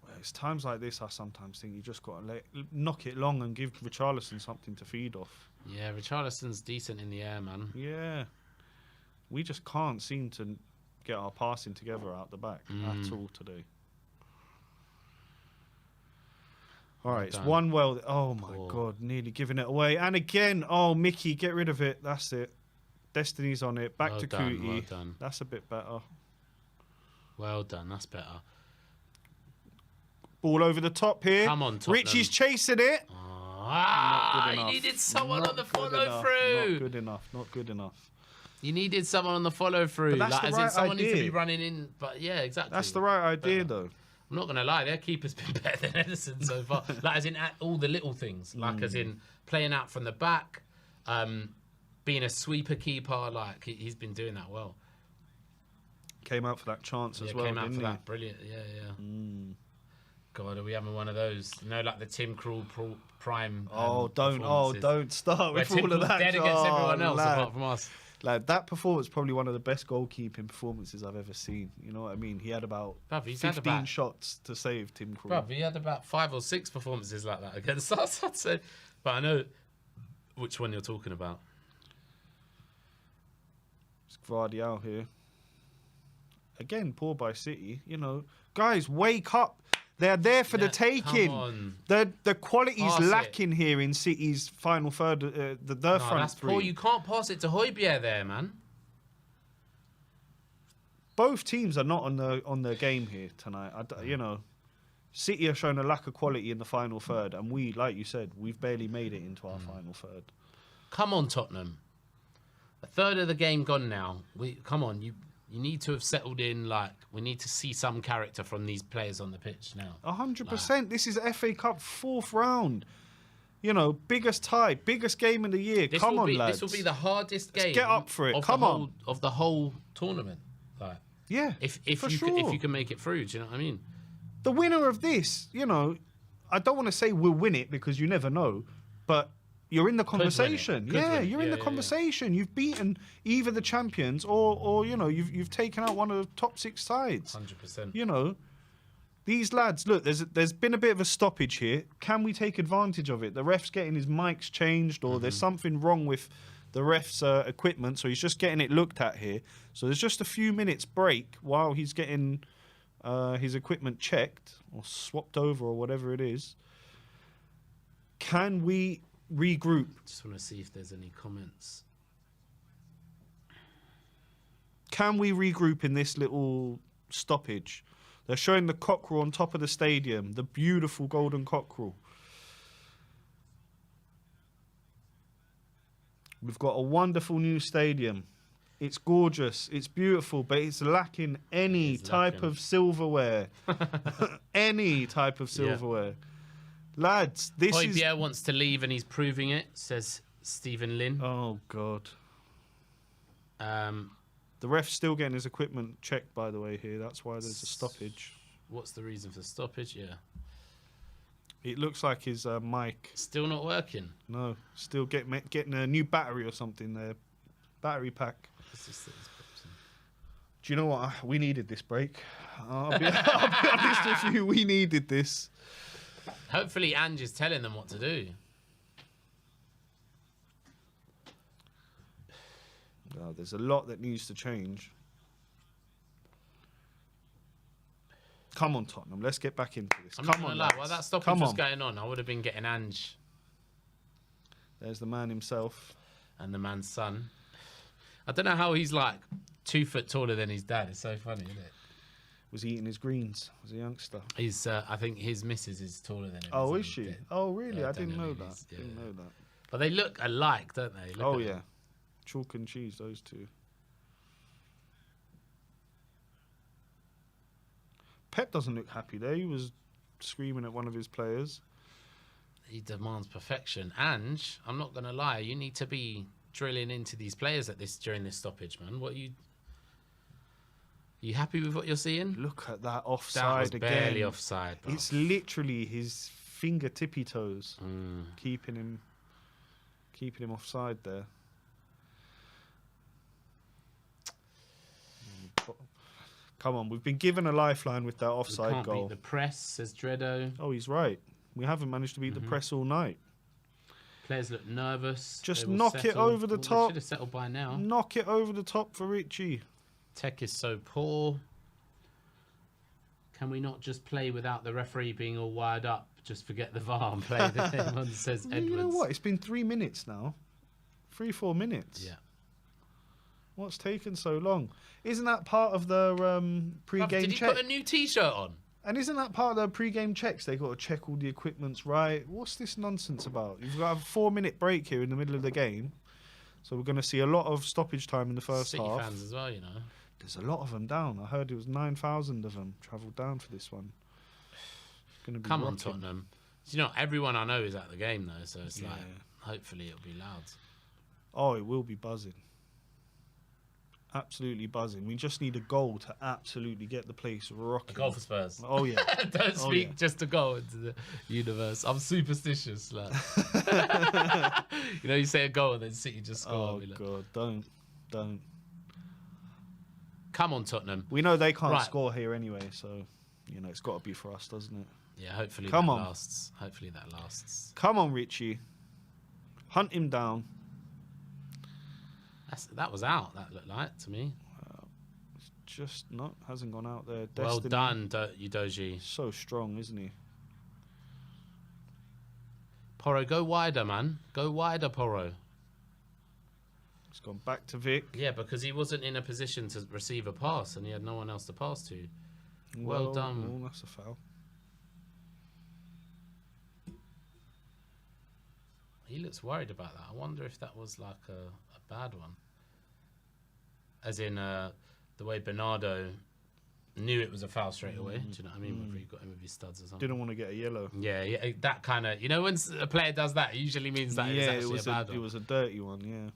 S1: Well, it's times like this I sometimes think you just got to knock it long and give Richarlison something to feed off.
S2: Yeah, Richarlison's decent in the air, man.
S1: Yeah. We just can't seem to get our passing together out the back at all today. All right, it's one well. Oh, my God, nearly giving it away. And again, Mickey, get rid of it. That's it. Destiny's on it. Back to Cootie.
S2: Well done.
S1: That's a bit better.
S2: Well done. That's better.
S1: Ball over the top here.
S2: Come on, Tottenham.
S1: Richie's chasing it.
S2: He needed someone on the follow-through.
S1: Not good enough. Not good enough.
S2: You needed someone on the follow-through.
S1: But that's the right
S2: someone
S1: idea.
S2: needs to be running in. But yeah, exactly.
S1: That's the right idea, though.
S2: I'm not going to lie. Their keeper's been better than Edison so far. Like, as in at all the little things. Like, as in playing out from the back, being a sweeper keeper. Like, he's been doing that well.
S1: Came out for that chance as well,
S2: came out
S1: didn't
S2: for
S1: he?
S2: that. Brilliant. Yeah. God, are we having one of those? You know, like the Tim Krul Prime.
S1: Don't start with all of that.
S2: Dead against everyone else apart from us.
S1: Like, that performance probably one of the best goalkeeping performances I've ever seen. You know what I mean? He had about 15 shots to save Tim Krul.
S2: Bruv, he had about 5 or 6 performances like that against us, I'd say. But I know which one you're talking about.
S1: It's Gvardiol here. Again, poor by City. You know, guys, wake up. They're there for the taking. The quality's lacking here in City's final third, the front three.
S2: Poor. You can't pass it to Højbjerg there, man.
S1: Both teams are not on their game here tonight. You know, City have shown a lack of quality in the final third, and we, like you said, we've barely made it into our final third.
S2: Come on, Tottenham. A third of the game gone now. Come on, you need to have settled in. Like, we need to see some character from these players on the pitch now.
S1: 100%. This is FA Cup 4th round. You know, biggest tie, biggest game of the year. Come on, lads.
S2: This will be the hardest game.
S1: Let's get up for it. Come on.
S2: Of the whole tournament. Like,
S1: yeah,
S2: if you can make it through, do you know what I mean?
S1: The winner of this, you know, I don't want to say we'll win it because you never know, but you're in the conversation. You're in the conversation. You've beaten either the champions or you know, you've taken out one of the top 6 sides.
S2: 100%.
S1: You know, these lads, look, there's been a bit of a stoppage here. Can we take advantage of it? The ref's getting his mics changed, or there's something wrong with the ref's equipment, so he's just getting it looked at here. So there's just a few minutes break while he's getting his equipment checked or swapped over or whatever it is. Can we regroup?
S2: Just want to see if there's any comments.
S1: Can we regroup in this little stoppage? They're showing the cockerel on top of the stadium, the beautiful golden cockerel. We've got a wonderful new stadium. It's gorgeous, it's beautiful, but it's lacking any type of silverware. Any type of silverware. Yeah. Lads, this is...
S2: Højbjerg wants to leave and he's proving it, says Stephen Lynn.
S1: Oh, God. The ref's still getting his equipment checked, by the way, here. That's why there's a stoppage.
S2: What's the reason for the stoppage? Yeah.
S1: It looks like his mic...
S2: Still not working?
S1: No. Still getting a new battery or something there. Battery pack. Do you know what? We needed this break. I'll be honest with you. We needed this.
S2: Hopefully Ange is telling them what to do.
S1: No, there's a lot that needs to change. Come on, Tottenham. Let's get back into this. Come on,
S2: lads. While that stoppage was going on, I would have been getting Ange.
S1: There's the man himself.
S2: And the man's son. I don't know how he's like 2 foot taller than his dad. It's so funny, isn't it?
S1: Was he eating his greens as a youngster?
S2: He's. I think his missus is taller than him.
S1: Oh, is she? Oh, really? I didn't know that. Didn't know that.
S2: But they look alike, don't they?
S1: Oh, yeah. Chalk and cheese, those two. Pep doesn't look happy there. He was screaming at one of his players.
S2: He demands perfection. Ange, I'm not going to lie, you need to be drilling into these players during this stoppage, man. What you happy with what you're seeing?
S1: Look at that offside
S2: that was
S1: again.
S2: Barely offside, bro.
S1: It's literally his finger tippy toes keeping him offside there. Come on, we've been given a lifeline with that offside
S2: we can't
S1: goal.
S2: Beat the press, says Dredo.
S1: Oh, he's right. We haven't managed to beat the press all night.
S2: Players look nervous.
S1: Just knock it over the top.
S2: Should have settled by now.
S1: Knock it over the top for Richie.
S2: Tech is so poor. Can we not just play without the referee being all wired up? Just forget the VAR and play the game on, says Edwards.
S1: You know what? It's been 3 minutes now. 3-4 minutes.
S2: Yeah.
S1: What's taken so long? Isn't that part of the pre-game check?
S2: Did he put a new T-shirt on?
S1: And isn't that part of the pre-game checks? They got to check all the equipment's right. What's this nonsense about? You've got a 4-minute break here in the middle of the game, so we're going to see a lot of stoppage time in the first
S2: City
S1: half.
S2: Fans as well, you know.
S1: There's a lot of them down. I heard it was 9,000 of them travelled down for this one. Gonna be
S2: Come on, Tottenham. You know, everyone I know is at the game though, so it's like hopefully it'll be loud.
S1: Oh, it will be buzzing. Absolutely buzzing. We just need a goal to absolutely get the place rocking.
S2: A goal for Spurs.
S1: Oh, yeah.
S2: Don't speak just a goal into the universe. I'm superstitious. Like. You know, you say a goal and then City just score.
S1: Oh, God. Don't.
S2: Come on, Tottenham.
S1: We know they can't score here anyway, so, you know, it's got to be for us, doesn't it?
S2: Yeah, hopefully lasts. Hopefully that lasts.
S1: Come on, Richie. Hunt him down.
S2: That was out, that looked like, to me.
S1: It's just hasn't gone out there.
S2: Well done, Udoji.
S1: So strong, isn't he?
S2: Porro, go wider, man. Go wider, Porro.
S1: It's gone back to Vic.
S2: Yeah, because he wasn't in a position to receive a pass and he had no one else to pass to. Well done.
S1: Oh, that's a foul.
S2: He looks worried about that. I wonder if that was like a bad one. As in the way Bernardo knew it was a foul straight away. Do you know what I mean? Whether he got him with his studs or something.
S1: Didn't want to get a yellow.
S2: Yeah, that kind of... You know, when a player does that, it usually means that it's actually a bad one.
S1: It was a dirty one, yeah.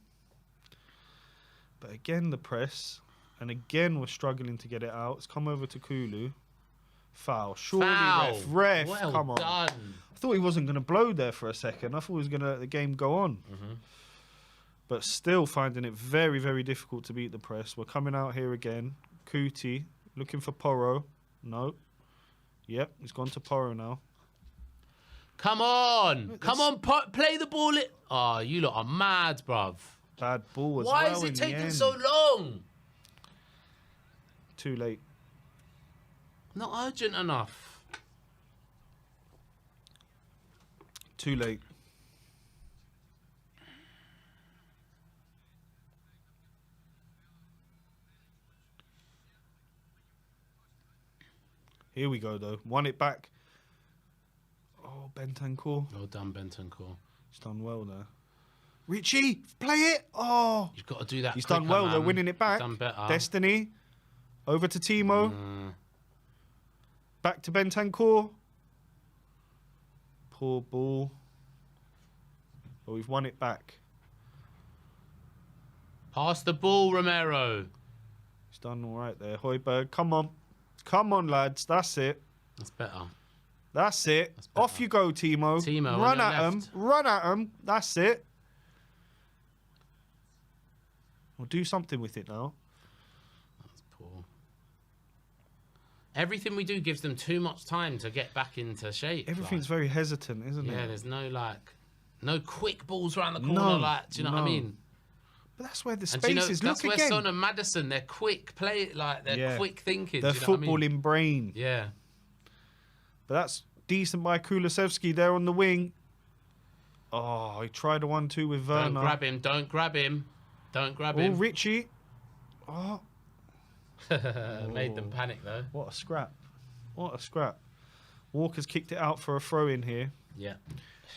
S1: But again, the press. And again, we're struggling to get it out. It's come over to Kulu. Foul. Surely, ref.
S2: Well
S1: come on.
S2: Done.
S1: I thought he wasn't going to blow there for a second. I thought he was going to let the game go on. But still finding it very, very difficult to beat the press. We're coming out here again. Kuti looking for Porro. No. Yep, he's gone to Porro now.
S2: Come on. Come on, play the ball. Oh, you lot are mad, bruv.
S1: Bad ball as well.
S2: Why is it taking so long?
S1: Too late.
S2: Not urgent enough.
S1: Too late. Here we go, though. Won it back. Oh, Bentancur.
S2: Well done, Bentancur.
S1: He's done well there. Richie, play it. Oh.
S2: You've got to do that.
S1: He's done well, though, winning it back.
S2: He's done better.
S1: Destiny. Over to Timo. Back to Bentancur. Poor ball. But we've won it back.
S2: Pass the ball, Romero.
S1: He's done all right there. Højbjerg, come on. Come on, lads. That's it.
S2: That's better.
S1: That's it. Off you go, Timo.
S2: Timo,
S1: run at him. Run at him. That's it. We'll do something with it now.
S2: That's poor. Everything we do gives them too much time to get back into shape.
S1: Everything's very hesitant, isn't it?
S2: Yeah, there's no quick balls around the corner. Do you know what I mean?
S1: But that's where the space is. Look again.
S2: That's where Son and Madison, they're quick play, they're quick thinking.
S1: They're
S2: do you know
S1: footballing brain.
S2: Yeah.
S1: But that's decent by Kulusevski there on the wing. Oh, he tried a 1-2 with Werner.
S2: Don't grab him. Don't grab him. Don't grab him.
S1: Oh, Richie. Oh.
S2: Made them panic, though.
S1: What a scrap. What a scrap. Walker's kicked it out for a throw in here.
S2: Yeah.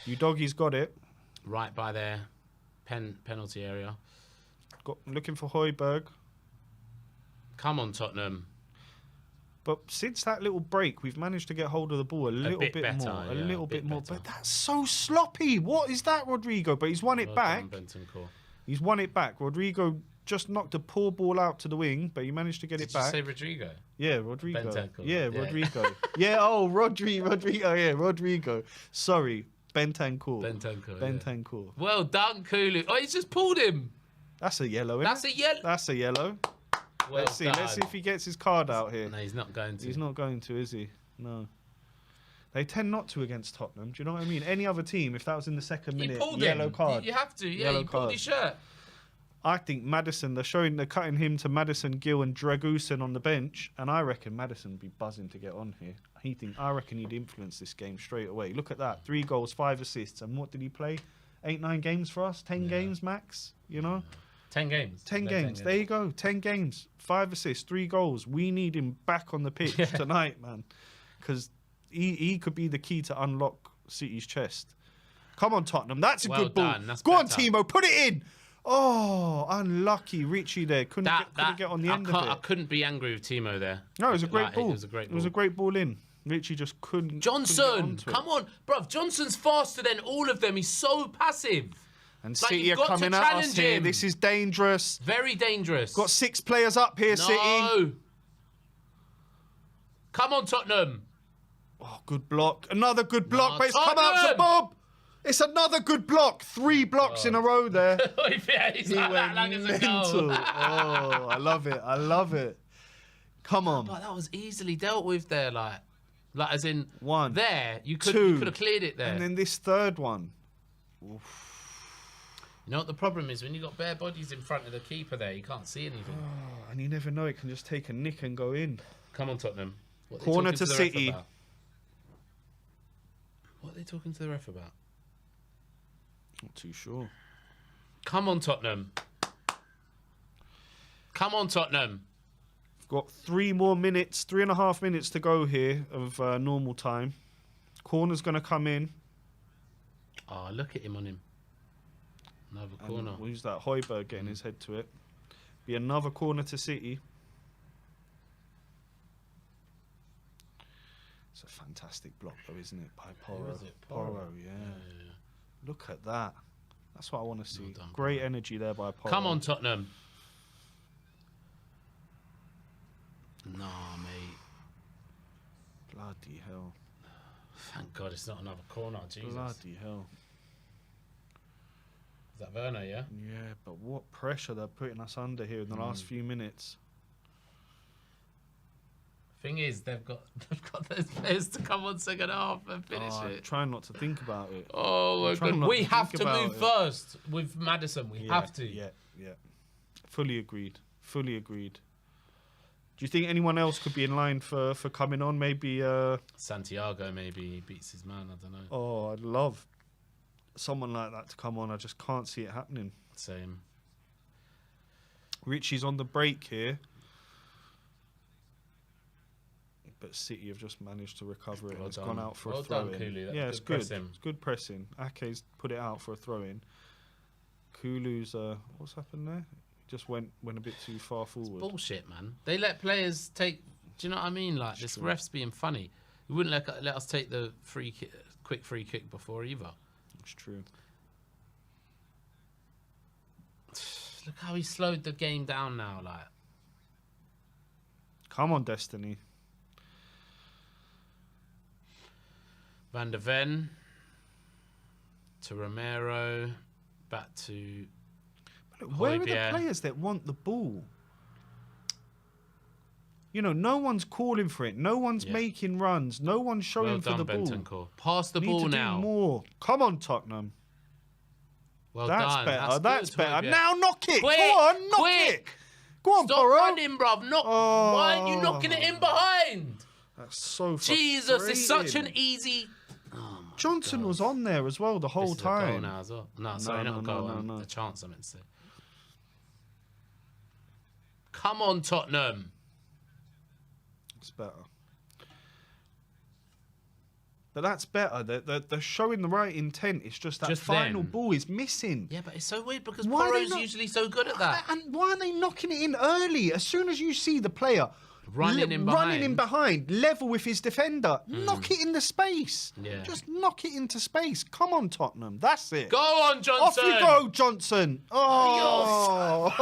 S1: You doggies got it.
S2: Right by their penalty area.
S1: Looking for Højbjerg.
S2: Come on, Tottenham.
S1: But since that little break, we've managed to get hold of the ball a little bit
S2: better,
S1: more.
S2: yeah,
S1: A little bit more.
S2: better.
S1: But that's so sloppy. What is that, Rodrigo? But he's won it back. He's won it back. Rodrigo just knocked a poor ball out to the wing, but he managed to get it back.
S2: Did you say Rodrigo?
S1: Yeah, Rodrigo.
S2: Bentancur.
S1: Yeah, Rodrigo. Yeah, oh, Rodrigo. Yeah, Rodrigo. Sorry, Bentancur. Bentancur.
S2: Yeah. Well done, Kulu. Oh, he's just pulled him.
S1: That's a yellow, isn't
S2: That's a yellow.
S1: That's a yellow.
S2: Well
S1: Let's see if he gets his card out here.
S2: No, he's not going to.
S1: He's not going to, is he? No. They tend not to against Tottenham. Do you know what I mean? Any other team, if that was in the second minute, yellow card.
S2: You have to, yeah.
S1: Yellow
S2: You pulled his shirt.
S1: I think Madison, they're cutting him to Madison, Gill and Dragusin on the bench, and I reckon Madison would be buzzing to get on here. I reckon he'd influence this game straight away. Look at that. 3 goals, 5 assists, and what did he play? 8, 9 games for us? 10 games max, you know?
S2: 10 games.
S1: 10 games. There you go. 10 games. 5 assists, 3 goals. We need him back on the pitch tonight, man. Because he could be the key to unlock City's chest. Come on, Tottenham. That's a good ball. Go on, Timo. Put it in. Oh, unlucky. Richie there. Couldn't get on the end of it.
S2: I couldn't be angry with Timo there.
S1: No, it was a great ball.
S2: It
S1: was a great ball in. Richie just couldn't.
S2: Johnson. Come on. Bruv, Johnson's faster than all of them. He's so passive.
S1: And City are coming at us here. This is dangerous.
S2: Very dangerous.
S1: Got 6 players up here, City.
S2: Come on, Tottenham.
S1: Oh, good block. Another good block, but it's come out to Bob. It's another good block. 3 blocks in a row there.
S2: Yeah, he's like that long as a goal.
S1: Oh, I love it. I love it. Come on.
S2: But that was easily dealt with there, like as in
S1: 1.
S2: There, you could have cleared it there.
S1: And then this third one. Oof.
S2: You know what the problem is? When you've got bare bodies in front of the keeper there, you can't see anything.
S1: Oh, and you never know. It can just take a nick and go in.
S2: Come on, Tottenham.
S1: Corner to City.
S2: What are they talking to the ref about?
S1: Not too sure.
S2: Come on, Tottenham. Come on, Tottenham.
S1: We've got 3 more minutes, 3.5 minutes to go here of normal time. Corner's going to come in.
S2: Oh, look at him on him. Another corner.
S1: We'll use that Højbjerg getting his head to it. Be another corner to City. It's a fantastic block, though, isn't it? By Porro. Porro, yeah. Look at that. That's what I want to see. Well done, great energy there by Porro.
S2: Come on, Tottenham. Nah, mate.
S1: Bloody hell.
S2: Thank God it's not another corner. Jesus.
S1: Bloody hell.
S2: Is that Werner, yeah?
S1: Yeah, but what pressure they're putting us under here in the last few minutes.
S2: Thing is, they've got those players to come on second half and finish it.
S1: Trying not to think about it.
S2: Oh my God, we have to move first with Madison. We have to.
S1: Yeah. Fully agreed. Fully agreed. Do you think anyone else could be in line for coming on? Maybe
S2: Santiago. Maybe he beats his man. I don't know.
S1: Oh, I'd love someone like that to come on. I just can't see it happening.
S2: Same.
S1: Richie's on the break here. But But City have just managed to recover it.
S2: Well
S1: It's
S2: done.
S1: gone out for
S2: Well
S1: a throw-in.
S2: done, Kulu. That
S1: Yeah,
S2: was
S1: it's
S2: good
S1: good.
S2: pressing.
S1: It's good pressing. Ake's put it out for a throw-in. Kulu's what's happened there? Just went a bit too far forward.
S2: Bullshit, man. They let players take. Do you know what I mean? Like this ref's being funny. He wouldn't let us take the quick free kick before either.
S1: It's true.
S2: Look how he slowed the game down now. Like,
S1: come on, Destiny.
S2: Van der Ven to Romero, back to.
S1: Look, where are the players that want the ball? You know, no one's calling for it. No one's making runs. No one's showing for the ball.
S2: Pass the ball now.
S1: Do more. Come on, Tottenham.
S2: Well
S1: that's
S2: done.
S1: better. That's better.
S2: Hojbjerg.
S1: Now knock it.
S2: Quick,
S1: Go on, knock it. Go on,
S2: Stop
S1: Porro.
S2: running, bruv. Why aren't you knocking it in behind?
S1: That's so
S2: Jesus, it's such an easy. Oh
S1: Johnson was on there as well the whole time.
S2: A goal now as well. No, sorry, not a goal. The chance I meant to say. Come on, Tottenham.
S1: It's better. But that's better. They're showing the right intent. It's just that final ball is missing.
S2: Yeah, but it's so weird because Porro's usually so good at that.
S1: And why are they knocking it in early? As soon as you see the player running in behind, level with his defender, knock it in the space.
S2: Yeah.
S1: Just knock it into space. Come on, Tottenham. That's it.
S2: Go on, Johnson.
S1: Off you go, Johnson. Oh.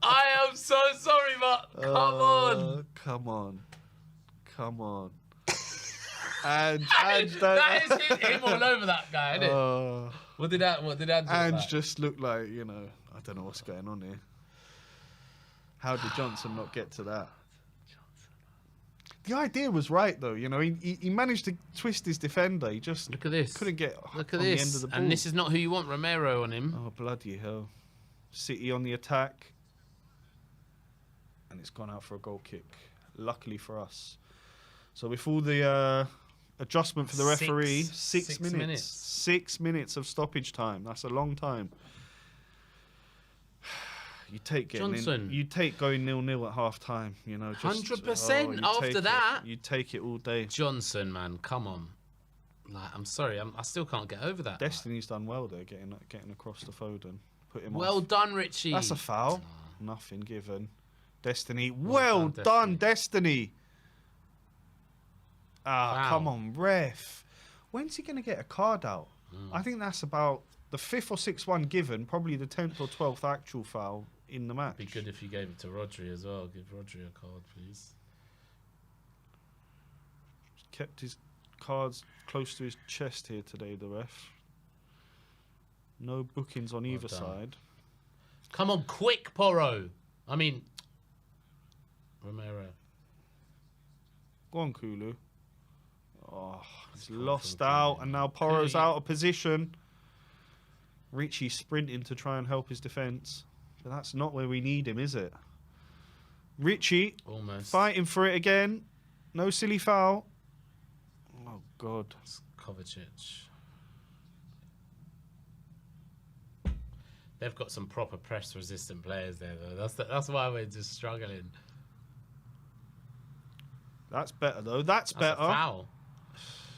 S2: I am so sorry, but come on.
S1: Come on. Come on. And
S2: that is him all over that guy, isn't it? What did that do?
S1: And just looked like, you know, I don't know what's going on here. How did Johnson not get to that? The idea was right, though. You know, he managed to twist his defender. He just
S2: look at this.
S1: Couldn't get
S2: look at
S1: on
S2: this.
S1: The end of the ball.
S2: And this is not who you want, Romero on him.
S1: Oh, bloody hell. City on the attack. And it's gone out for a goal kick. Luckily for us. So with all the adjustment for the referee, 6 minutes. 6 minutes of stoppage time. That's a long time. You take going 0-0 at half time, you know.
S2: 100% after that.
S1: You take it all day.
S2: Johnson, man, come on. Like, I'm sorry, I still can't get over that.
S1: Destiny's done well there, getting across the Foden. Put him
S2: well
S1: off.
S2: Done, Richie.
S1: That's a foul. Oh. Nothing given. Destiny. Well done, Destiny. Ah, come on, ref. When's he going to get a card out? I think that's about the 5th or 6th one given, probably the 10th or 12th actual foul in the match.
S2: It'd be good if you gave it to Rodri as well. Give Rodri a card, please.
S1: Kept his cards close to his chest here today, the ref. No bookings on either side.
S2: Come on, quick, Porro. I mean, Romero.
S1: Go on, Kulu. Oh, he's lost out, and now Porro's out of position. Richie sprinting to try and help his defence. But that's not where we need him, is it? Richie fighting for it again. No silly foul. Oh, God.
S2: It's Kovacic. They've got some proper press-resistant players there, though. That's why we're just struggling.
S1: That's better, though. That's better.
S2: A foul.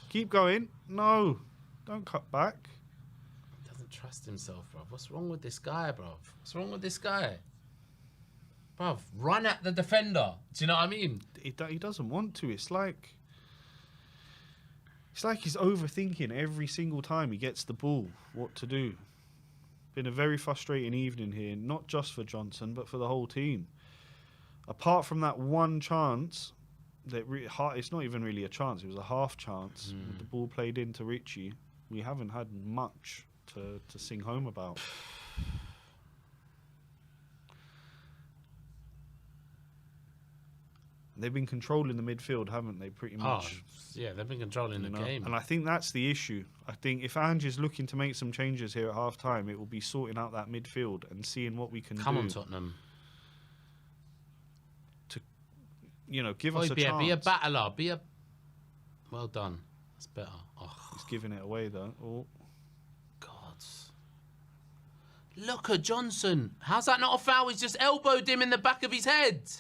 S1: Keep going. No. Don't cut back.
S2: He doesn't trust himself, bruv. What's wrong with this guy, bruv? What's wrong with this guy? Bruv, run at the defender. Do you know what I mean?
S1: He doesn't want to. It's like he's overthinking every single time he gets the ball what to do. Been a very frustrating evening here, not just for Johnson, but for the whole team. Apart from that one chance, it's not even really a chance, it was a half chance. With the ball played into Richie, we haven't had much to sing home about. They've been controlling the midfield, haven't they, pretty much?
S2: Yeah, they've been controlling the game.
S1: And I think that's the issue. I think if Ange is looking to make some changes here at half-time, it will be sorting out that midfield and seeing what we can do.
S2: Come on, Tottenham.
S1: To, give us a chance.
S2: Be a battler. Well done. That's better. Oh.
S1: He's giving it away, though. Oh.
S2: God. Look at Johnson. How's that not a foul? He's just elbowed him in the back of his head.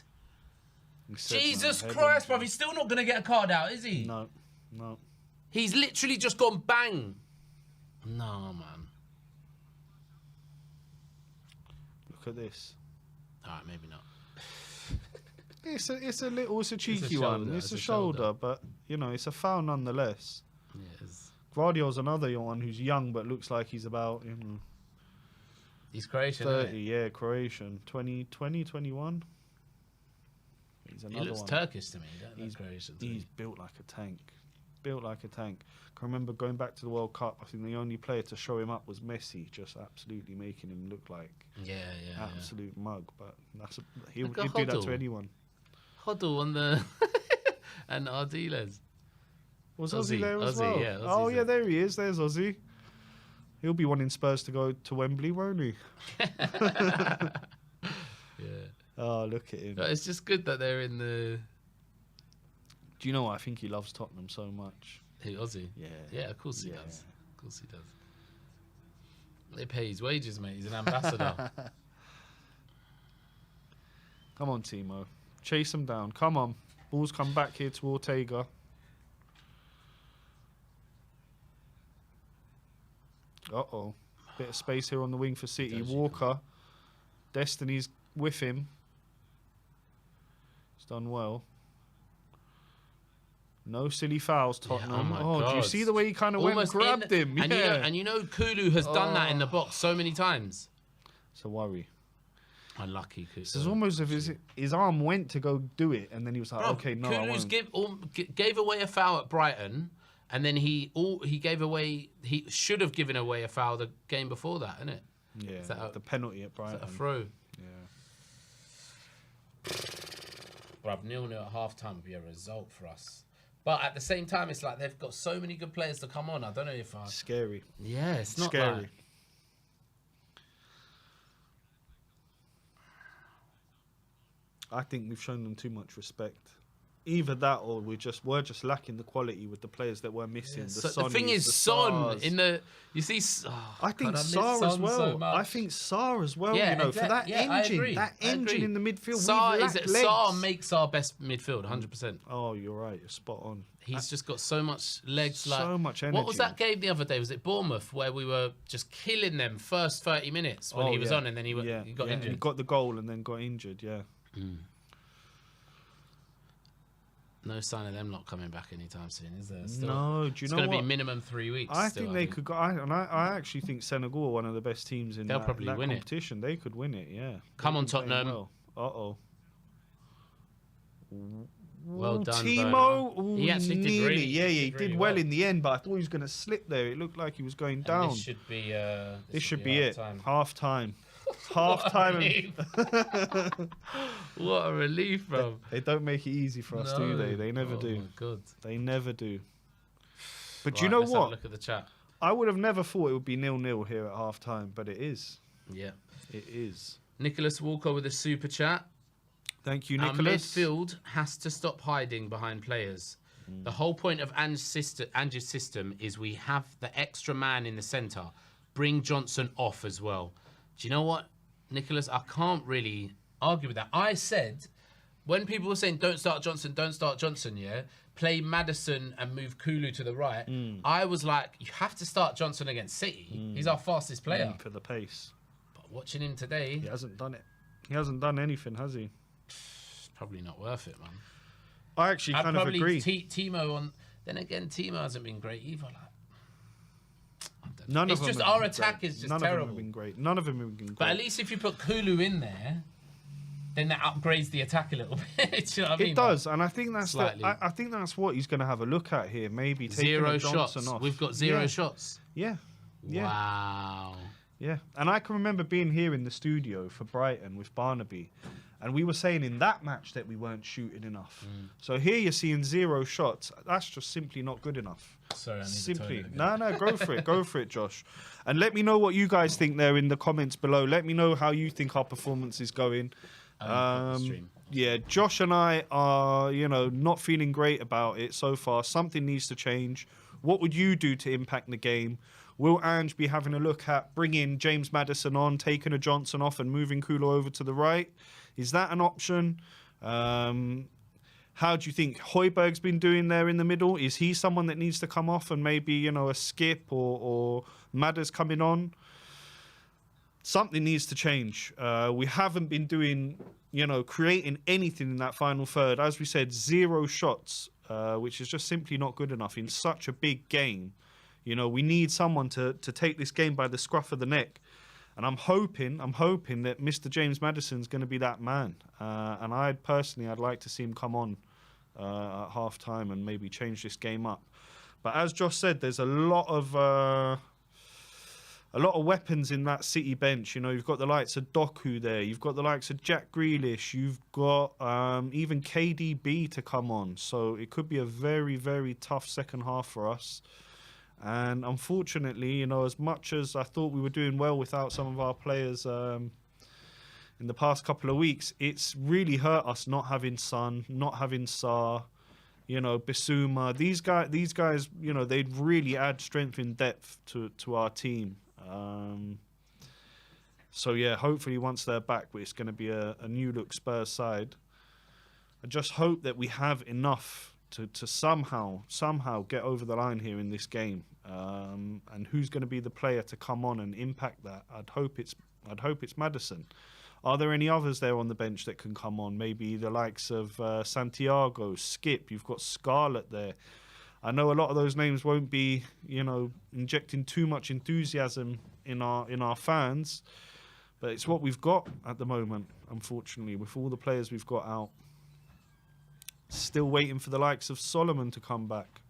S2: Jesus Christ, bruv. He's still not going to get a card out, is he?
S1: No, no.
S2: He's literally just gone bang. No, man.
S1: Look at this.
S2: All right, maybe not.
S1: It's a cheeky one. It's a shoulder, but, you know, it's a foul nonetheless.
S2: Yes.
S1: Guardiola's another one who's young, but looks like he's about, you know...
S2: He's Croatian,
S1: 30,
S2: isn't he?
S1: yeah, Croatian. 21.
S2: He looks Turkish to me. He's Croatian.
S1: He's built like a tank. Built like a tank. I can remember going back to the World Cup, I think the only player to show him up was Messi, just absolutely making him look like absolute mug. But he'll do that to anyone.
S2: Hoddle on the... and Ardiles.
S1: Was Ozzy there as well?
S2: Yeah,
S1: oh, yeah, there he is. There's Ozzy. He'll be wanting Spurs to go to Wembley, won't he?
S2: Yeah.
S1: Oh, look at him.
S2: But it's just good that they're in the...
S1: Do you know what? I think he loves Tottenham so much.
S2: Who, Ozzy?
S1: Yeah.
S2: Yeah, of course he does. Of course he does. They pay his wages, mate. He's an ambassador.
S1: Come on, Timo. Chase him down. Come on. Ball's come back here to Ortega. Uh-oh. Bit of space here on the wing for City. Walker. Destiny's with him. He's done well. No silly fouls, Tottenham.
S2: Yeah, oh, my God.
S1: Do you see the way he kind of went and grabbed him?
S2: And, you know Kulu has done that in the box so many times.
S1: It's a worry.
S2: Unlucky Kulu.
S1: It's almost as if his arm went to go do it, and then he was like, okay, no, I won't.
S2: Gave away a foul at Brighton, and then he should have given away a foul the game before that, isn't it?
S1: Yeah, the penalty at Brighton.
S2: Is that a throw?
S1: Yeah.
S2: Bruv, 0-0 at half-time would be a result for us. But at the same time, it's like they've got so many good players to come on. I don't know if I...
S1: Scary.
S2: Yeah, it's not
S1: scary.
S2: Like...
S1: I think we've shown them too much respect. Either that, or we're just lacking the quality with the players that we're missing.
S2: Yeah.
S1: The
S2: thing is, Son in the you see.
S1: I think Sarr as well. So I think Sarr as well.
S2: Yeah,
S1: you know, for that engine in the midfield.
S2: Sarr makes our best midfield, 100%.
S1: Oh, you're right. You're spot on.
S2: He's just got so much legs,
S1: so much energy.
S2: What was that game the other day? Was it Bournemouth where we were just killing them first 30 minutes when he was on, and then he got injured.
S1: He got the goal and then got injured. Yeah.
S2: Mm. No sign of them not coming back anytime soon, is there?
S1: No, do you know what?
S2: It's going to be minimum 3 weeks.
S1: I think they could go. I actually think Senegal are one of the best teams in that competition. They could win it, yeah.
S2: Come on, Tottenham.
S1: Well. Uh-oh.
S2: Well done,
S1: Timo.
S2: Ooh, he actually did really.
S1: Yeah, he did well in the end, but I thought he was going to slip there. It looked like he was going down.
S2: This should be.
S1: This should be it. Half time. Half time.
S2: What a relief, bro.
S1: They don't make it easy for us, do they? They never do.
S2: Oh my God.
S1: They never do. But you know what?
S2: Have a look at the chat.
S1: I would have never thought it would be 0-0 here at half time, but it is.
S2: Yeah.
S1: It is.
S2: Nicholas Walker with a super chat.
S1: Thank you, Nicholas.
S2: Our midfield has to stop hiding behind players. The whole point of Ange's system is we have the extra man in the centre. Bring Johnson off as well. Do you know what, Nicholas? I can't really argue with that. I said, when people were saying don't start Johnson, yeah, play Madison and move Kulu to the right, I was like, you have to start Johnson against City. He's our fastest player.
S1: For the pace.
S2: But watching him today...
S1: He hasn't done it. He hasn't done anything, has he?
S2: It's probably not worth it, man.
S1: I actually kind of agree.
S2: Timo on... Then again, Timo hasn't been great either.
S1: None of them.
S2: It's just our attack is just terrible.
S1: None of them have been great. None of them have been great.
S2: But at least if you put Kulu in there, then that upgrades the attack a little bit. Do you know what I mean?
S1: It does, and I think that's I think that's what he's going to have a look at here. Maybe taking
S2: zero
S1: Johnson
S2: shots.
S1: Off.
S2: We've got zero shots.
S1: Yeah.
S2: Wow.
S1: Yeah, and I can remember being here in the studio for Brighton with Barnaby, and we were saying in that match that we weren't shooting enough. So here you're seeing 0 shots. That's just simply not good enough.
S2: Sorry, I need
S1: simply.
S2: to
S1: No, go for it. Go for it, Josh. And let me know what you guys think there in the comments below. Let me know how you think our performance is going. Yeah, Josh and I are, not feeling great about it so far. Something needs to change. What would you do to impact the game? Will Ange be having a look at bringing James Madison on, taking a Johnson off and moving Kulu over to the right? Is that an option? How do you think Højbjerg's been doing there in the middle? Is he someone that needs to come off and maybe, you know, a Skip or Madders coming on? Something needs to change. We haven't been doing, you know, creating anything in that final third. As we said, 0 shots, which is just simply not good enough in such a big game. You know, we need someone to take this game by the scruff of the neck. And I'm hoping that Mr. James Madison's going to be that man. And I'd like to see him come on at half time and maybe change this game up. But as Josh said, there's a lot of weapons in that City bench. You know, you've got the likes of Doku there. You've got the likes of Jack Grealish. You've got even KDB to come on. So it could be a very, very tough second half for us. And unfortunately, you know, as much as I thought we were doing well without some of our players in the past couple of weeks, it's really hurt us not having Son, not having Sarr, you know, Bissouma. These guys, you know, they'd really add strength and depth to our team. So yeah, hopefully once they're back, it's going to be a new look Spurs side. I just hope that we have enough to somehow get over the line here in this game, and who's going to be the player to come on and impact that? I'd hope it's Madison. Are there any others there on the bench that can come on? Maybe the likes of Santiago, Skip. You've got Scarlett there. I know a lot of those names won't be, you know, injecting too much enthusiasm in our fans, but it's what we've got at the moment. Unfortunately, with all the players we've got out. Still waiting for the likes of Solomon to come back.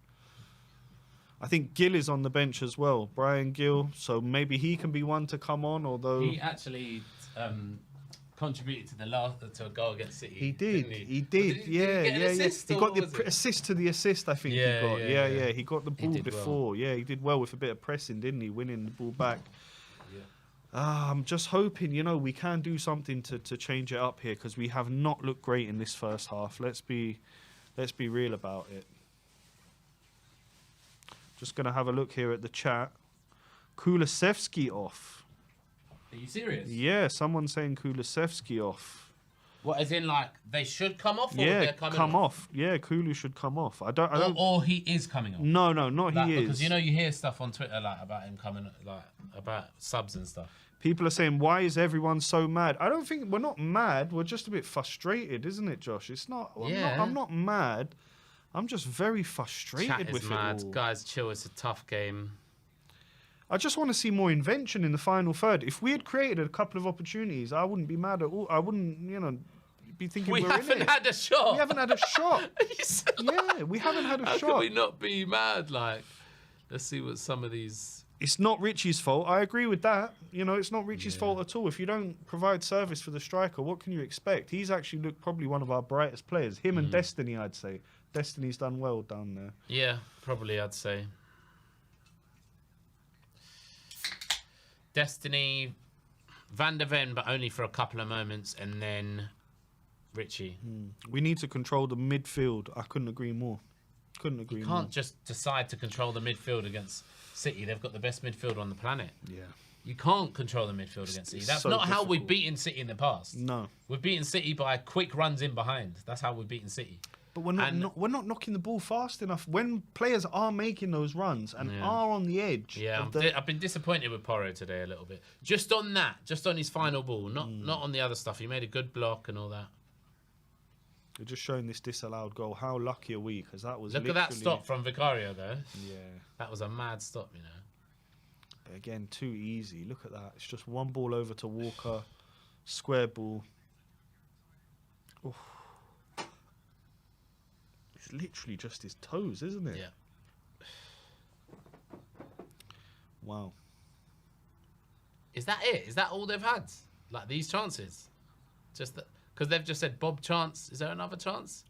S1: I think Gill is on the bench as well, Brian Gill. So maybe he can be one to come on. Although
S2: he actually contributed to a goal against City.
S1: He did.
S2: He
S1: did. Yeah. He got the assist to the assist. I think he got. Yeah. He got the ball before. Well. Yeah, he did well with a bit of pressing, didn't he? Winning the ball back. I'm just hoping, you know, we can do something to change it up here, because we have not looked great in this first half. Let's be real about it. Just going to have a look here at the chat. Kulusevski off.
S2: Are you serious?
S1: Yeah, someone's saying Kulusevski off.
S2: What, as in like they should come off? Or
S1: Yeah,
S2: they're coming
S1: come off. Yeah, Kulu should come off. I don't.
S2: Or he is coming off.
S1: No, not
S2: like,
S1: he is.
S2: Because you know you hear stuff on Twitter like about him coming, like about subs and stuff.
S1: People are saying, why is everyone so mad? I don't think we're not mad. We're just a bit frustrated, isn't it, Josh? It's not. I'm not mad. I'm just very frustrated with
S2: mad.
S1: it all.
S2: Guys, chill. It's a tough game.
S1: I just want to see more invention in the final third. If we had created a couple of opportunities, I wouldn't be mad at all. I wouldn't, you know, be thinking
S2: we
S1: we're
S2: haven't
S1: in it.
S2: had a shot.
S1: We haven't had a shot. Yeah, we haven't had a shot.
S2: How can we not be mad? Like, let's see what some of these...
S1: It's not Richie's fault. I agree with that. You know, it's not Richie's fault at all. If you don't provide service for the striker, what can you expect? He's actually looked probably one of our brightest players. Him and Destiny, I'd say. Destiny's done well down there.
S2: Yeah, probably, I'd say. Destiny, Van der Ven, but only for a couple of moments, and then Richie.
S1: We need to control the midfield. I couldn't agree more. You
S2: can't just decide to control the midfield against City. They've got the best midfield on the planet. Yeah. You can't control the midfield against City. That's so not difficult. How we've beaten City in the past.
S1: No.
S2: We've beaten City by quick runs in behind. That's how we've beaten City.
S1: But we're not knocking the ball fast enough. When players are making those runs and are on the edge.
S2: Yeah, I've been disappointed with Porro today a little bit. Just on that. Just on his final ball. Not on the other stuff. He made a good block and all that.
S1: We're just showing this disallowed goal. How lucky are we? Because that was
S2: Look at that stop from Vicario, though.
S1: Yeah.
S2: That was a mad stop, you know.
S1: But again, too easy. Look at that. It's just one ball over to Walker. Square ball. Oof. It's literally just his toes, isn't it?
S2: Yeah.
S1: Wow.
S2: Is that it? Is that all they've had? Like, these chances? Just that... Because they've just said Bob chance. Is there another chance?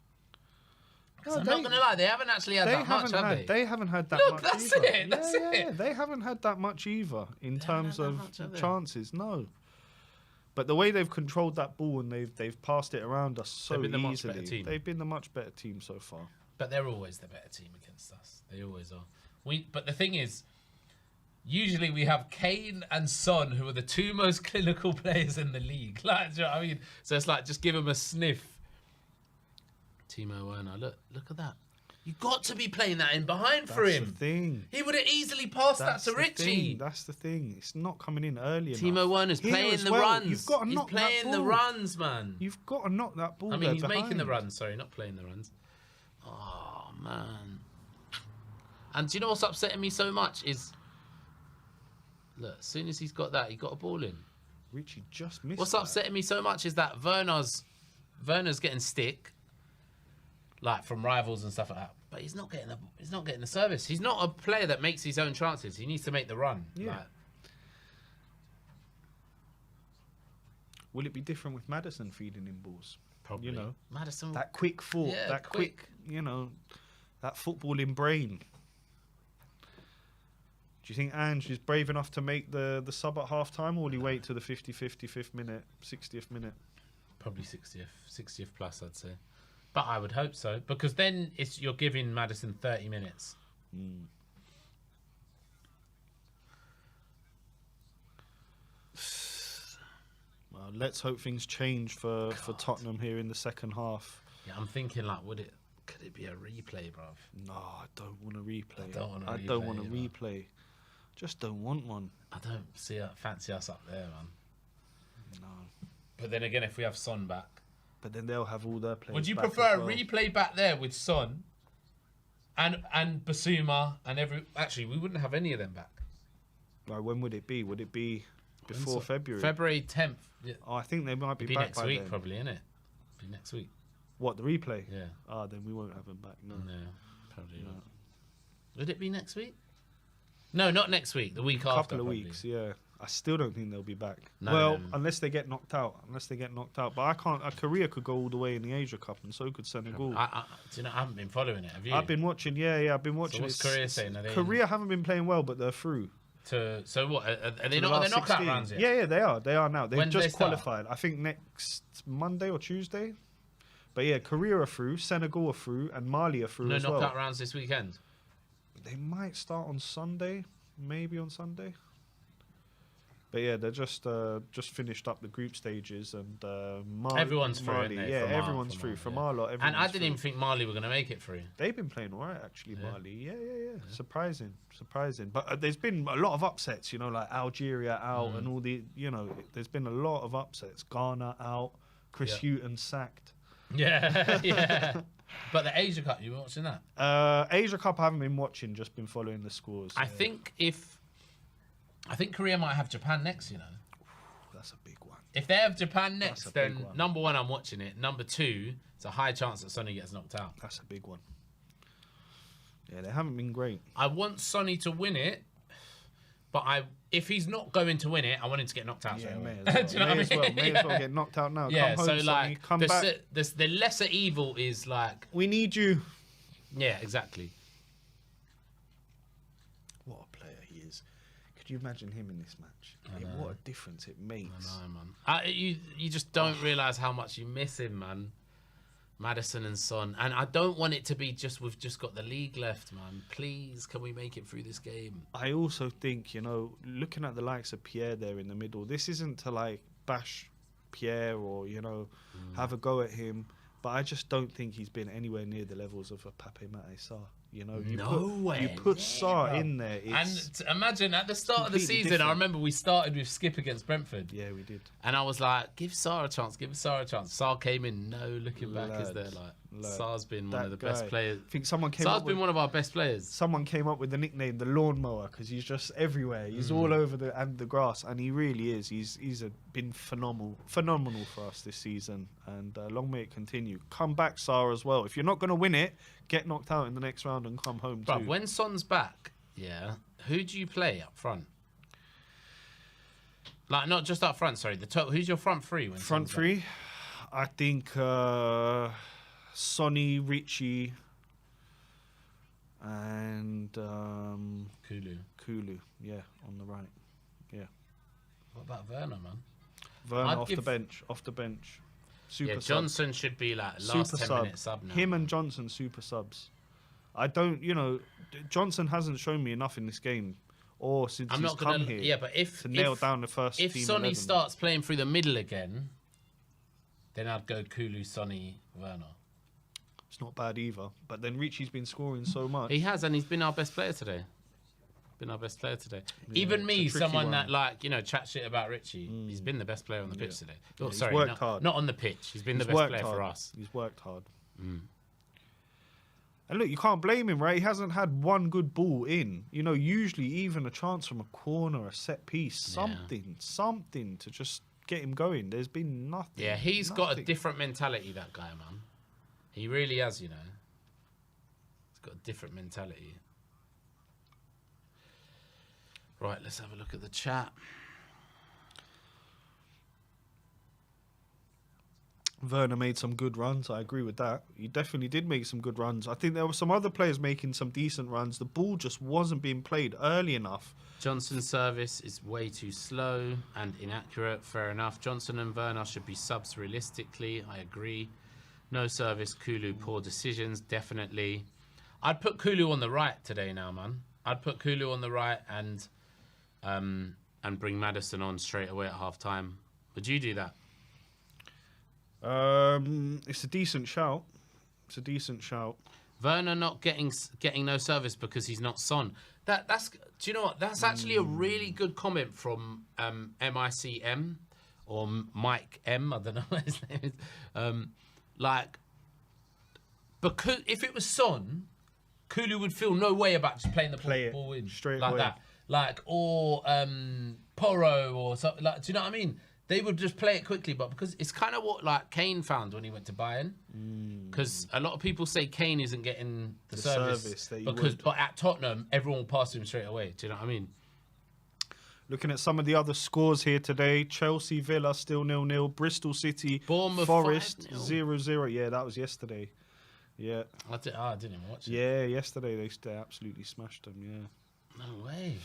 S2: No, I'm not going to lie. They haven't actually had that much, have they?
S1: They haven't had that much
S2: that's
S1: either.
S2: it. That's it.
S1: They haven't had that much either in terms of chances. No. But the way they've controlled that ball and they've passed it around us so easily. They've been the much better team so far.
S2: But they're always the better team against us. They always are. But the thing is, usually we have Kane and Son, who are the two most clinical players in the league. Like, do you know what I mean? So it's like, just give them a sniff. Timo Werner, look at that. You got to be playing that in behind for him.
S1: That's the thing.
S2: He would have easily passed that to Richie.
S1: That's the thing. It's not coming in early enough.
S2: Timo Werner's playing the runs.
S1: You've got to knock that ball.
S2: He's playing the runs, man.
S1: You've got to knock that ball.
S2: I mean, he's making the runs. Sorry, not playing the runs. Oh man. And do you know what's upsetting me so much is, look, as soon as he's got that, he got a ball in.
S1: Richie just missed.
S2: What's upsetting me so much is that Werner's getting stick, like from rivals and stuff like that. But he's not getting the service. He's not a player that makes his own chances. He needs to make the run.
S1: Yeah.
S2: Like,
S1: will it be different with Madison feeding in balls?
S2: probably.
S1: You know,
S2: Madison.
S1: that quick thought,
S2: Yeah,
S1: that quick, you know, that footballing brain. Do you think Ange is brave enough to make the sub at half time, or will he wait to the 55th minute, 60th minute?
S2: Probably 60th plus, I'd say. But I would hope so, because then you're giving Madison 30 minutes.
S1: Well, let's hope things change for Tottenham here in the second half.
S2: Yeah, I'm thinking like, could it be a replay, bruv?
S1: No, I don't want a replay.
S2: I don't want a replay.
S1: Just don't want one.
S2: I don't fancy us up there, man.
S1: No.
S2: But then again, if we have Son back,
S1: but then they'll have all their players.
S2: would you
S1: back
S2: prefer
S1: as well.
S2: a replay back there with Son and Basuma and Actually, we wouldn't have any of them back.
S1: Like, when would it be? Would it be before February?
S2: February 10th. Yeah.
S1: Oh, I think they might be
S2: It'd be
S1: back
S2: next
S1: by
S2: week,
S1: then.
S2: probably, innit? Be next week.
S1: What, the replay?
S2: Yeah.
S1: Ah, then we won't have them back. No.
S2: No, probably not. Would it be next week? No, not next week. The week after.
S1: Couple of
S2: probably.
S1: weeks, yeah. I still don't think they'll be back.
S2: No,
S1: well,
S2: no.
S1: unless they get knocked out. But I can't. Korea could go all the way in the Asia Cup, and so could Senegal.
S2: Do you know? I haven't been following it. Have you?
S1: I've been watching. Yeah, I've been watching.
S2: So what's Korea saying?
S1: Korea haven't been playing well, but they're through.
S2: So what? Are they
S1: To the
S2: not? Are
S1: last
S2: they knockout
S1: 16.
S2: rounds yet?
S1: Yeah, they are. They are now. They've
S2: When do
S1: just
S2: they start?
S1: qualified. I think next Monday or Tuesday. But yeah, Korea are through, Senegal are through, and Mali are through
S2: No
S1: as well.
S2: knockout rounds this weekend.
S1: They might start on Sunday, maybe on Sunday. But yeah, they're just finished up the group stages, and
S2: Everyone's through,
S1: Mali,
S2: isn't it?
S1: yeah,
S2: From our-
S1: everyone's
S2: from
S1: through.
S2: our-
S1: From
S2: yeah.
S1: our lot,
S2: And I
S1: everyone's
S2: didn't
S1: through.
S2: even think Mali were going to make it through.
S1: They've been playing all right, actually,
S2: Yeah.
S1: Mali. Yeah. Surprising. But there's been a lot of upsets, you know, like Algeria out and all the, you know, there's been a lot of upsets. Ghana out, Chris Hughton sacked.
S2: Yeah, yeah. But the Asia Cup, you were watching that?
S1: Asia Cup I haven't been watching, just been following the scores.
S2: I think Korea might have Japan next, you know.
S1: That's a big one.
S2: If they have Japan next,
S1: That's a
S2: then
S1: big one.
S2: number one, I'm watching it. Number two, it's a high chance that Sonny gets knocked out.
S1: That's a big one. Yeah, they haven't been great.
S2: I want Sonny to win it, but if he's not going to win it, I want him to get knocked out.
S1: Yeah,
S2: straight away.
S1: may as well.
S2: Do you know what I mean?
S1: May as well get knocked out now.
S2: Yeah,
S1: come home,
S2: so
S1: Sonny,
S2: like
S1: come back.
S2: the lesser evil is like,
S1: We need you.
S2: yeah, exactly.
S1: What a player he is. Could you imagine him in this match? What a difference it makes.
S2: I know, man. You just don't realise how much you miss him, man. Madison and Son. And I don't want it to be we've just got the league left, man. Please, can we make it through this game?
S1: I also think, you know, looking at the likes of Pierre there in the middle, this isn't to like bash Pierre or, you know, have a go at him. But I just don't think he's been anywhere near the levels of a Pape Mate Sarr. You know, you put Sarr in there. It's
S2: imagine at the start of the
S1: completely
S2: season,
S1: different.
S2: I remember we started with Skip against Brentford.
S1: Yeah, we did.
S2: And I was like, give Sarr a chance, give Sarr a chance. Sarr came in, no looking back, is there? Sarr's been one of the best players.
S1: I think someone came
S2: Sarr's
S1: up
S2: been one of our best players.
S1: Someone came up with the nickname the lawnmower because he's just everywhere. He's all over the grass, and he really is. He's been phenomenal for us this season, and long may it continue. Come back, Sarr, as well. If you're not going to win it, get knocked out in the next round and come home too.
S2: When Son's back, who do you play up front? Like, not just up front, sorry. Who's your front three? When
S1: Front
S2: Son's
S1: three,
S2: back?
S1: I think Sonny, Richie, and Kulu. Yeah, on the right. Yeah.
S2: What about Werner, man?
S1: Werner off the bench. Super sub.
S2: Johnson should be like last 10 minute sub now.
S1: Him and Johnson super subs. I don't, you know, Johnson hasn't shown me enough in this game or since he's come here.
S2: Yeah, but to
S1: nail down the first
S2: if
S1: team
S2: Sonny
S1: 11.
S2: starts playing through the middle again, then I'd go Kulu, Sonny, Werner.
S1: It's not bad either. But then Richie's been scoring so much.
S2: He has, and he's been our best player today. Yeah, even me, someone that chats shit about Richie, he's been the best player on the pitch today. Oh, sorry,
S1: worked hard.
S2: Not on the pitch. He's been the best player for us.
S1: He's worked hard. And look, you can't blame him, right? He hasn't had one good ball in. Usually even a chance from a corner, a set piece, something to just get him going. There's been nothing.
S2: Yeah, he's got a different mentality, that guy, man. He really has, He's got a different mentality. Right, let's have a look at the chat.
S1: Werner made some good runs. I agree with that. He definitely did make some good runs. I think there were some other players making some decent runs. The ball just wasn't being played early enough.
S2: Johnson's service is way too slow and inaccurate. Fair enough. Johnson and Werner should be subs realistically. I agree. No service. Kulu, poor decisions. Definitely. I'd put Kulu on the right today now, man. I'd put Kulu on the right and bring Madison on straight away at half time. Would you do that?
S1: It's a decent shout.
S2: Werner not getting no service because he's not Son. That's do you know what? That's actually a really good comment from MICM or Mike M. I don't know what his name is. Because if it was Son, Kulu would feel no way about just playing the ball in
S1: straight
S2: like
S1: away.
S2: that. Or Porro or something like. Do you know what I mean? They would just play it quickly, but because it's kind of what Kane found when he went to Bayern. Because a lot of people say Kane isn't getting the service that but at Tottenham everyone will pass to him straight away. Do you know what I mean?
S1: Looking at some of the other scores here today: Chelsea, Villa still 0-0. Bristol City,
S2: Bournemouth,
S1: Forest
S2: 5-0.
S1: 0-0. Yeah, that was yesterday. Yeah.
S2: I didn't even watch it.
S1: Yeah, yesterday they absolutely smashed them. Yeah.
S2: No way.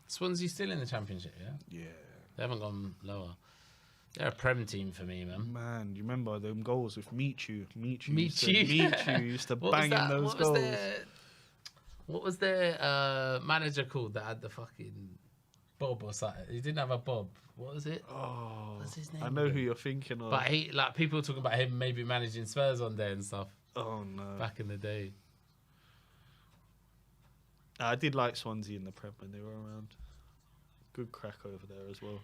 S2: Swansea still in the Championship, yeah?
S1: Yeah.
S2: They haven't gone lower. They're a Prem team for me, man.
S1: Man, do you remember them goals with Michu? Michu used to
S2: What
S1: bang in those goals.
S2: What was their manager called that had the fucking bob or something? He didn't have a bob. What was it?
S1: Oh,
S2: what's his name?
S1: I know who you're thinking of.
S2: But people were talking about him maybe managing Spurs one day and stuff.
S1: Oh no!
S2: Back in the day.
S1: I did like Swansea in the Prem when they were around. Good crack over there as well.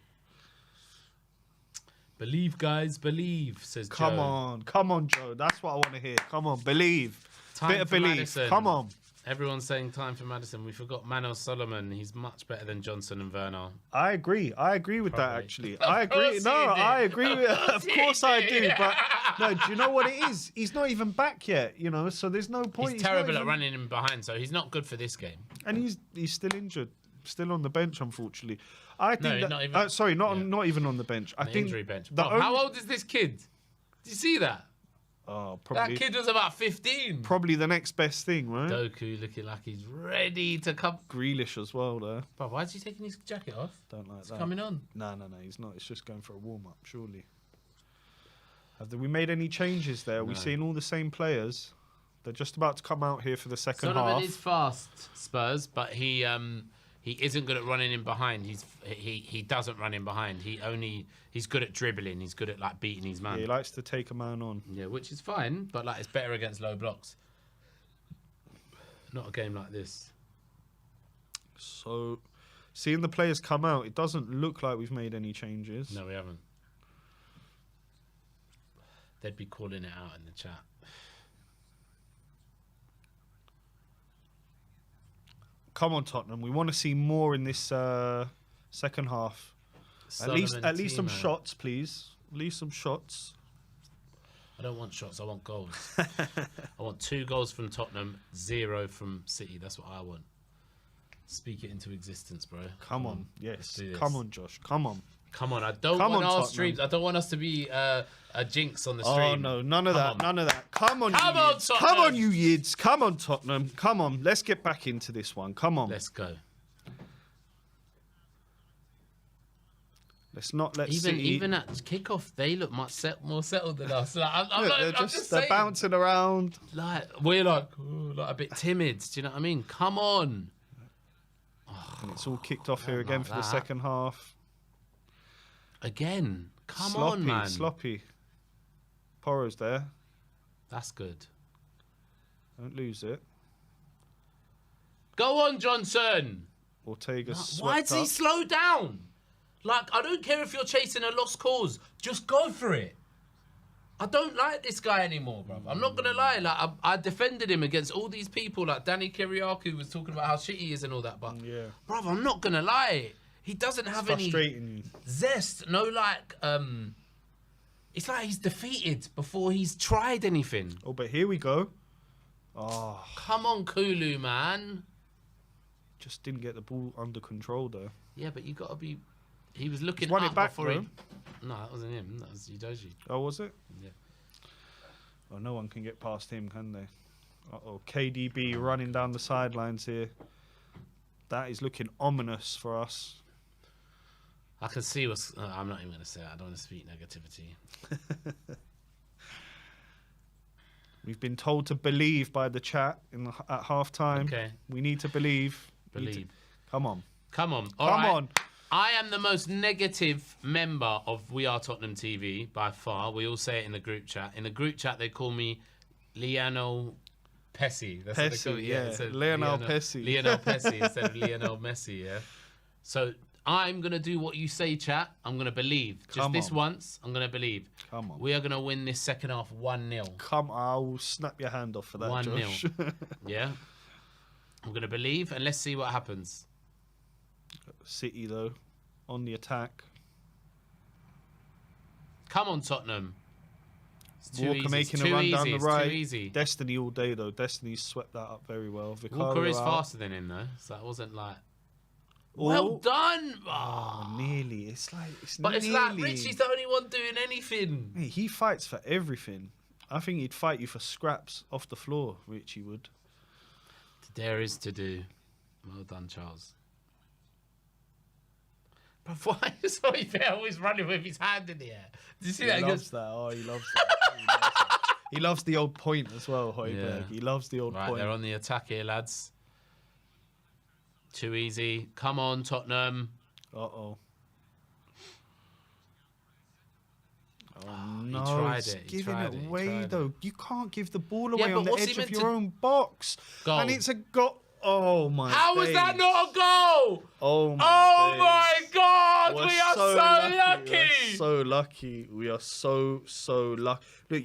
S2: Believe, guys, believe, says
S1: Come
S2: Joe.
S1: on, Joe. That's what I want to hear. Come on, believe. Bit of believe.
S2: Madison.
S1: Come on.
S2: Everyone's saying time for Madison. We forgot Manuel Solomon. He's much better than Johnson and Werner.
S1: I agree with that, actually. I agree.
S2: No,
S1: I agree with Of course I do. But no, do you know what it is? He's not even back yet, so there's no point.
S2: He's terrible at running in behind, so he's not good for this game.
S1: And he's still injured. Still on the bench, unfortunately. I think
S2: not even.
S1: not even on the bench. I think
S2: injury bench. How old is this kid? Did you see that?
S1: Oh, probably.
S2: That kid was about 15.
S1: Probably the next best thing, right?
S2: Doku looking like he's ready to come.
S1: Grealish as well, there.
S2: Bro, why is he taking his jacket off?
S1: Don't like that.
S2: It's coming on.
S1: No, he's not. It's just going for a warm-up, surely. Have we made any changes there? Are we seeing all the same players? They're just about to come out here for the second half.
S2: Solomon is fast, Spurs, but he isn't good at running in behind. He doesn't run in behind. He's good at dribbling. He's good at beating his man.
S1: Yeah, he likes to take a man on.
S2: Yeah, which is fine, but it's better against low blocks. Not a game like this.
S1: So, seeing the players come out, it doesn't look like we've made any changes.
S2: No, we haven't. They'd be calling it out in the chat.
S1: Come on, Tottenham. We want to see more in this second half. At least some shots, please. At least some shots.
S2: I don't want shots. I want goals. I want 2 goals from Tottenham, 0 from City. That's what I want. Speak it into existence, bro.
S1: Come on. Yes. Come on, Josh. Come on.
S2: Come on. I don't want our streams. I don't want us to be a jinx on the stream.
S1: Oh, no. None of that. Come on, Yids. Come on, you Yids. Come on, Tottenham. Come on. Let's get back into this one. Come on.
S2: Let's go.
S1: Let's not let
S2: even at kickoff, they look much more settled than us.
S1: They're bouncing around.
S2: We're a bit timid. Do you know what I mean? Come on.
S1: And it's all kicked off here again for the second half.
S2: Again. Come on, man.
S1: Sloppy. Porro's there.
S2: That's good.
S1: Don't lose it.
S2: Go on, Johnson.
S1: Ortega
S2: Why does he slow down? Like, I don't care if you're chasing a lost cause. Just go for it. I don't like this guy anymore, bruv. I'm not going to lie. Like, I defended him against all these people. Like, Danny Kiriakou was talking about how shit he is and all that. But, bruv, I'm not going to lie. He doesn't have any zest. No, like, it's like he's defeated before he's tried anything.
S1: Oh, but here we go. Oh.
S2: Come on, Kulu, man.
S1: Just didn't get the ball under control, though.
S2: Yeah, but you got to be... He was looking
S1: won
S2: up
S1: it back,
S2: before
S1: bro.
S2: No, that wasn't him. That was Udoji.
S1: Oh, was it?
S2: Yeah.
S1: Oh, no one can get past him, can they? Uh-oh. KDB running down the sidelines here. That is looking ominous for us.
S2: I can see what's... I'm not even going to say it. I don't want to speak negativity.
S1: We've been told to believe by the chat at half-time.
S2: Okay.
S1: We need to believe.
S2: Believe.
S1: Come on.
S2: Come on.
S1: Come on.
S2: I am the most negative member of We Are Tottenham TV by far. We all say it in the group chat. In the group chat, they call me Lionel Pessi. That's what they call me.
S1: Yeah. Lionel Pessi.
S2: Lionel Pessi instead of Lionel Messi, yeah. So I'm going to do what you say, chat. I'm going to believe. Just this once, I'm going to believe.
S1: Come on.
S2: We are going to win this second half 1-0.
S1: Come on. I'll snap your hand off for that,
S2: 1-0.
S1: Josh.
S2: Yeah. I'm going to believe, and let's see what happens.
S1: City, though, on the attack.
S2: Come on, Tottenham. It's
S1: Walker
S2: easy.
S1: making a run down the right.
S2: Too easy.
S1: Destiny all day, though. Destiny swept that up very well. Vicario
S2: Walker is
S1: out.
S2: faster than him, though. So that wasn't like... Well done!
S1: Oh, nearly. It's like...
S2: But it's like Richie's the only one doing anything.
S1: Hey, he fights for everything. I think he'd fight you for scraps off the floor, Richie would.
S2: There is to do. Well done, Charles. But why is Højbjerg always running with his hand in the air? Did you see that?
S1: He loves that. Oh, he loves that. He loves the old point as well, Højbjerg. Yeah. He loves the old point.
S2: Right, they're on the attack here, lads. Too easy. Come on, Tottenham.
S1: Uh-oh. Oh, no.
S2: He tried it.
S1: Giving it away, though. You can't give the ball away on the edge of your own box.
S2: Goal.
S1: And it's a goal. Oh, my
S2: How was that not a goal?
S1: Oh,
S2: my God. We are so lucky.
S1: We are so lucky. We are so lucky. Look,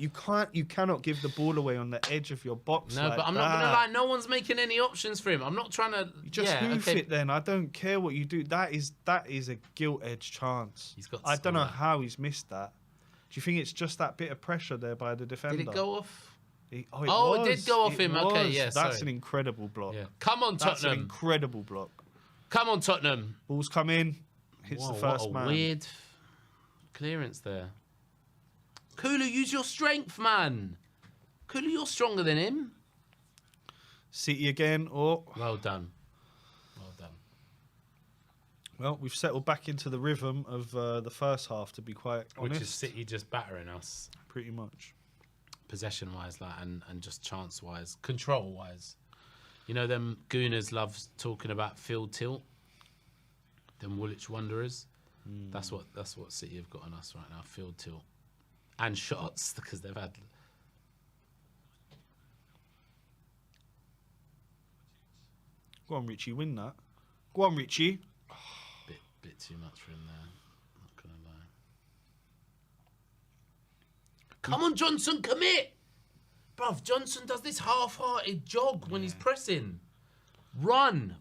S1: you cannot give the ball away on the edge of your box.
S2: No, but I'm not going to lie. No one's making any options for him. I'm not trying to...
S1: Just hoof it then. I don't care what you do. That is a gilt-edged chance.
S2: He's got
S1: I don't know how he's missed that. Do you think it's just that bit of pressure there by the defender?
S2: Did it go off?
S1: It
S2: did go off him. Okay, yeah,
S1: That's an incredible block.
S2: Yeah. Come on, Tottenham.
S1: That's an incredible block.
S2: Come on, Tottenham.
S1: Ball's come in. Hits the first man.
S2: Weird clearance there. Kulu, use your strength, man. Kulu, you're stronger than him.
S1: City again. Oh.
S2: Well done. Well done.
S1: Well, we've settled back into the rhythm of the first half, to be quite honest.
S2: Which is City just battering us.
S1: Pretty much.
S2: Possession-wise, like, and just chance-wise. Control-wise. You know, them Gooners love talking about field tilt. Them Woolwich Wanderers. That's what City have got on us right now. Field tilt. And shots, because they've had...
S1: Go on, Richie, win that. Go on, Richie.
S2: Bit too much for him there. Not gonna lie. Come on, Johnson, commit! Bruv, Johnson does this half-hearted jog when he's pressing. Run.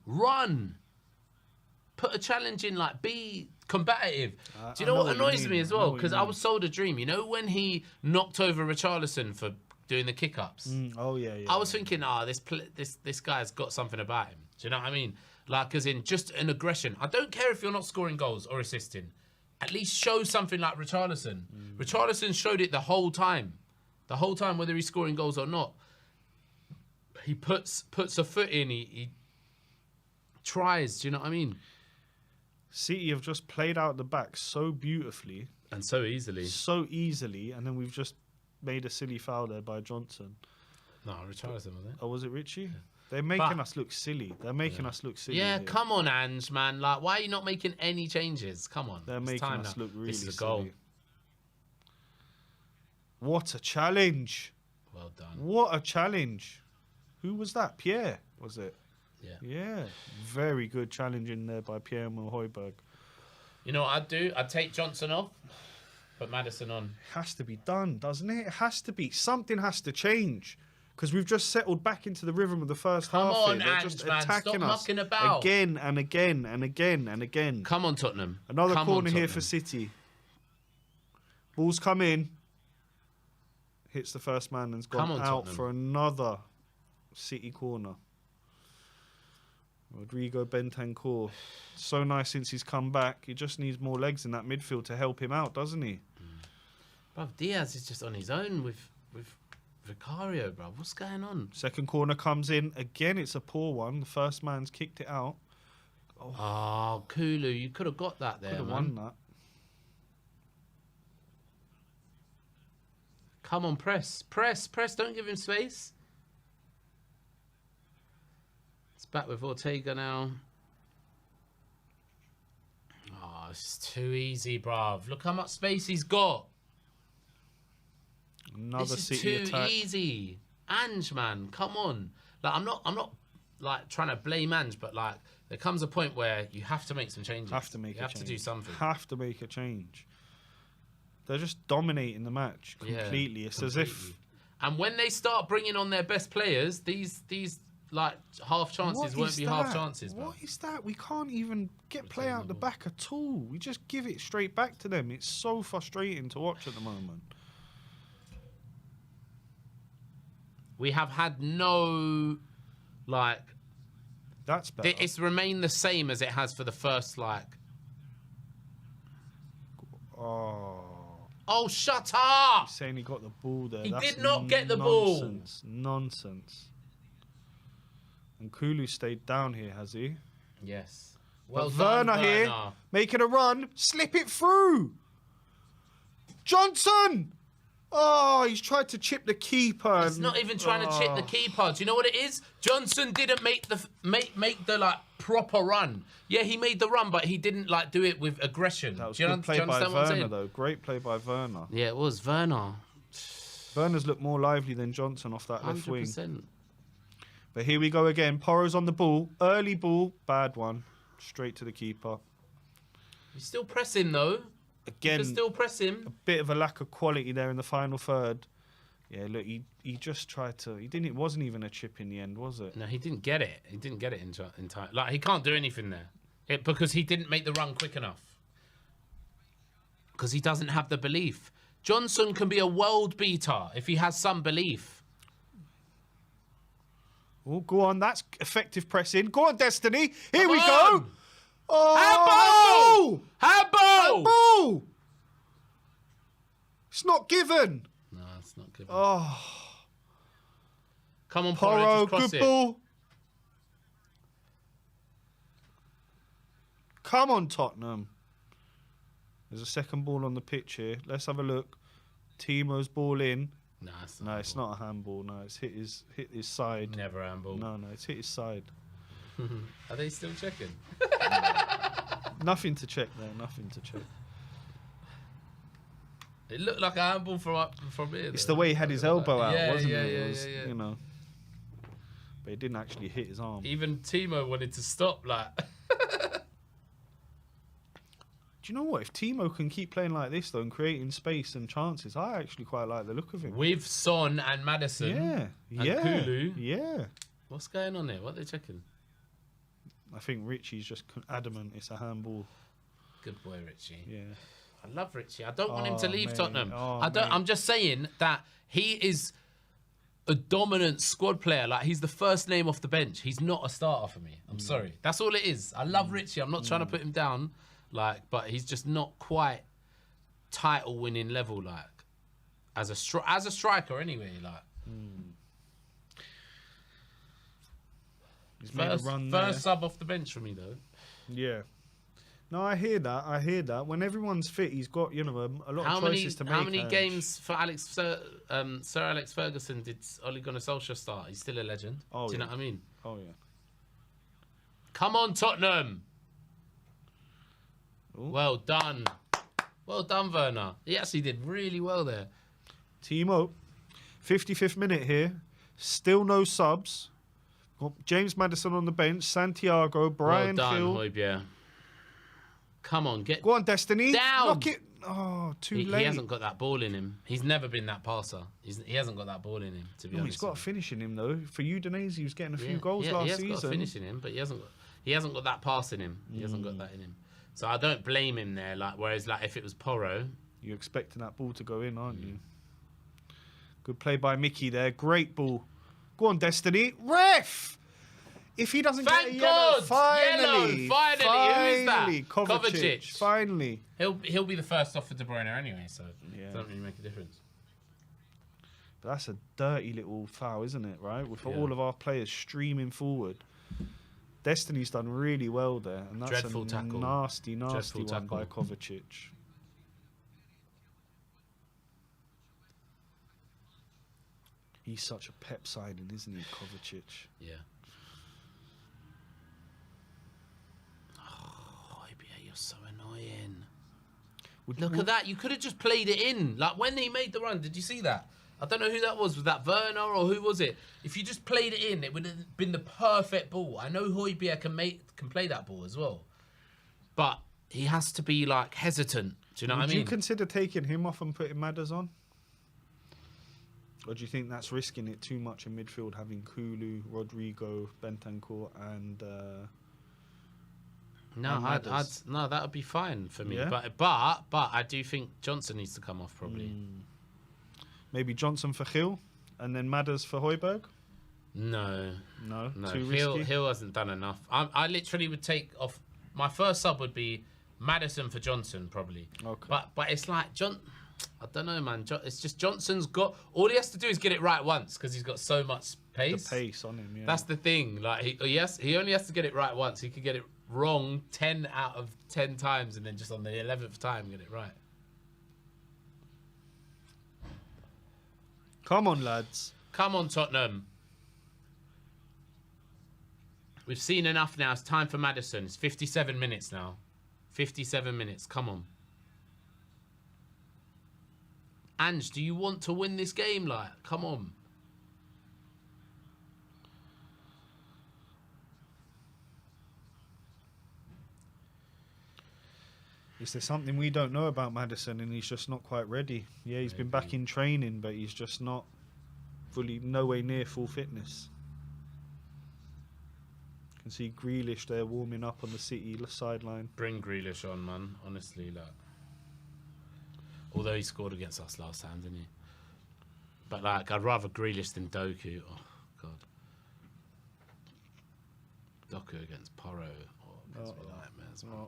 S2: Put a challenge in, like, be combative. Do you know what annoys me as well? Because I was sold a dream. You know when he knocked over Richarlison for doing the kick-ups?
S1: Oh, yeah.
S2: I was thinking, this guy's got something about him. Do you know what I mean? Like, as in, just an aggression. I don't care if you're not scoring goals or assisting. At least show something like Richarlison. Richarlison showed it the whole time. The whole time, whether he's scoring goals or not. He puts a foot in. He tries. Do you know what I mean?
S1: City have just played out the back so beautifully.
S2: And so easily.
S1: And then we've just made a silly foul there by Johnson.
S2: No, Richarlison, was it?
S1: Oh, was it Richie? Yeah. They're making us look silly.
S2: Yeah, come on, Ange, man. Like, why are you not making any changes? Come on.
S1: They're making us look really silly.
S2: This is a goal.
S1: What a challenge.
S2: Well done.
S1: What a challenge. Who was that? Pierre, was it?
S2: Yeah.
S1: Yeah. Very good challenge in there by Pierre-Emile Højbjerg.
S2: You know what I'd do? I'd take Johnson off, put Madison on.
S1: It has to be done, doesn't it? It has to be. Something has to change. Because we've just settled back into the rhythm of the first half.
S2: Come on,
S1: They're
S2: Ange,
S1: just
S2: man.
S1: attacking
S2: Stop
S1: us
S2: mucking about.
S1: again and again and again and again.
S2: Come on, Tottenham.
S1: Another
S2: Come
S1: corner
S2: on,
S1: here
S2: Tottenham.
S1: for City. Ball's come in. Hits the first man and's gone
S2: Come on,
S1: out
S2: Tottenham.
S1: for another City corner. Rodrigo Bentancur. So nice since he's come back. He just needs more legs in that midfield to help him out, doesn't he?
S2: Bruv, Diaz is just on his own with Vicario, bruv. What's going on?
S1: Second corner comes in. Again, it's a poor one. The first man's kicked it out.
S2: Oh, Kulu, you could have got that there,
S1: Could have
S2: man.
S1: won that.
S2: Come on, press. Press. Don't give him space. It's back with Ortega now. Oh, it's too easy, bruv. Look how much space he's got.
S1: Another
S2: This is
S1: City
S2: too
S1: attack.
S2: easy. Ange, man, come on. Like I'm not like trying to blame Ange, but like there comes a point where you have to make some changes.
S1: Have to make
S2: you
S1: a
S2: have
S1: change.
S2: to do something.
S1: Have to make a change. They're just dominating the match completely.
S2: Yeah,
S1: It's as if...
S2: And when they start bringing on their best players, these like half chances won't be half chances, bro.
S1: What is that? We can't even get play out the back at all. We just give it straight back to them. It's so frustrating to watch at the moment.
S2: We have had no, like...
S1: That's better.
S2: It's remained the same as it has for the first, like... Oh, shut up!
S1: He's saying he got the ball there.
S2: He
S1: That's
S2: did not get the ball.
S1: Nonsense. Nonsense. And Kulu stayed down here, has he?
S2: Yes.
S1: Well,
S2: done,
S1: Werner here, making a run. Slip it through. Johnson! Oh, he's tried to chip the keeper.
S2: It's not even trying to chip the keeper. Do you know what it is? Johnson didn't make the like proper run. Yeah, he made the run, but he didn't like do it with aggression.
S1: That was
S2: do you
S1: good play by
S2: understand what I'm
S1: Werner,
S2: saying?
S1: though. Great play by Werner.
S2: Yeah, it was Werner.
S1: Werner's looked more lively than Johnson off that left wing.
S2: 100%.
S1: But here we go again. Porro's on the ball. Early ball. Bad one. Straight to the keeper.
S2: He's still pressing, though.
S1: Again,
S2: You can still press him.
S1: a bit of a lack of quality there in the final third. Yeah, look, he just tried to... It wasn't even a chip in the end, was it?
S2: No, he didn't get it. He didn't get it in time. Like, he can't do anything there. Because he didn't make the run quick enough. Because he doesn't have the belief. Johnson can be a world beater if he has some belief.
S1: Oh, go on. That's effective pressing. Go on, Destiny. Here
S2: Come
S1: we
S2: on.
S1: go. Oh!
S2: Handball!
S1: Handball! It's not given.
S2: No, it's not good.
S1: Oh,
S2: Come on,
S1: Porro,
S2: just cross
S1: good
S2: it.
S1: ball. Come on, Tottenham. There's a second ball on the pitch here. Let's have a look. Timo's ball in.
S2: Nah,
S1: No, it's not a handball. No, it's hit his side.
S2: Never handball.
S1: No, it's hit his side.
S2: Are they still checking?
S1: Nothing to check there. Nothing to check.
S2: It looked like a handball from here.
S1: It's the way he had his elbow out, wasn't it?
S2: Yeah,
S1: It was,
S2: yeah.
S1: You know. But it didn't actually hit his arm.
S2: Even Timo wanted to stop, like.
S1: Do you know what? If Timo can keep playing like this, though, and creating space and chances, I actually quite like the look of him.
S2: With Son and Madison.
S1: Yeah.
S2: And Kulu.
S1: Yeah.
S2: What's going on here? What are they checking?
S1: I think Richie's just adamant it's a handball.
S2: Good boy, Richie.
S1: Yeah.
S2: I love Richie. I don't want him to leave
S1: mate.
S2: Tottenham.
S1: Oh,
S2: I don't.
S1: mate.
S2: I'm just saying that he is a dominant squad player. Like, he's the first name off the bench. He's not a starter for me. I'm sorry. That's all it is. I love Richie. I'm not trying to put him down, like, but he's just not quite title-winning level, like, as a striker anyway, like.
S1: He's made a run there.
S2: First sub off the bench for me, though.
S1: Yeah. No, I hear that. When everyone's fit, he's got, a lot of choices to make.
S2: How many games for Sir Alex Ferguson did Ole Gunnar Solskjaer start? He's still a legend.
S1: Oh,
S2: Do you
S1: yeah.
S2: know what I mean?
S1: Oh, yeah.
S2: Come on, Tottenham.
S1: Ooh.
S2: Well done. Well done, Werner. He actually did really well there.
S1: Timo. 55th minute here. Still no subs. Got James Madison on the bench. Santiago, Brian
S2: well done,
S1: Hill.
S2: Højbjerg. Come on, get
S1: Go on, Destiny.
S2: down.
S1: Knock it. Oh, too late.
S2: He hasn't got that ball in him. He's never been that passer. He hasn't got that ball in him, to be honest.
S1: He's got a finish in him, though. For Udinese, he was getting a few goals last season.
S2: He has got a finish in him, but he hasn't got that pass in him. He hasn't got that in him. So I don't blame him there. Like, whereas, like, if it was Porro...
S1: You're expecting that ball to go in, aren't you? Good play by Mickey there. Great ball. Go on, Destiny. Ref! If he doesn't get a yellow, finally.
S2: Who is that?
S1: Kovacic. Finally.
S2: He'll be the first off for De Bruyne anyway, so it doesn't really make a difference.
S1: But that's a dirty little foul, isn't it, right? With all of our players streaming forward. Destiny's done really well there. And that's
S2: Dreadful
S1: a
S2: tackle.
S1: nasty
S2: Dreadful
S1: one
S2: tackle.
S1: by Kovacic. He's such a pep signing, isn't he, Kovacic?
S2: Yeah. Oh, you're so annoying. Look at that. You could have just played it in. Like, when he made the run, did you see that? I don't know who that was. Was that Werner or who was it? If you just played it in, it would have been the perfect ball. I know Højbjerg can play that ball as well. But he has to be, like, hesitant. Do you know what I mean?
S1: Would you consider taking him off and putting Madders on? Or do you think that's risking it too much in midfield, having Kulu, Rodrigo, Bentancur, and
S2: no, that would be fine for me.
S1: Yeah?
S2: But I do think Johnson needs to come off probably.
S1: Maybe Johnson for Hill, and then Madders for Højbjerg?
S2: No,
S1: too risky.
S2: Hill hasn't done enough. I literally would take off. My first sub would be Madison for Johnson probably.
S1: Okay.
S2: But it's like I don't know, man. It's just Johnson's got... All he has to do is get it right once because he's got so much pace.
S1: The pace on him, yeah.
S2: That's the thing. Like, he only has to get it right once. He could get it wrong 10 out of 10 times and then just on the 11th time get it right.
S1: Come on, lads.
S2: Come on, Tottenham. We've seen enough now. It's time for Madison. It's 57 minutes now. 57 minutes. Come on. Ange, do you want to win this game? Like, come on.
S1: Is there something we don't know about Madison and he's just not quite ready? Yeah, he's been back in training, but he's just not fully, nowhere near full fitness. You can see Grealish there warming up on the City sideline.
S2: Bring Grealish on, man. Honestly, like. Although he scored against us last time, didn't he? But, like, I'd rather Grealish than Doku. Oh, God. Doku against Porro. Oh, gives me nightmares, man.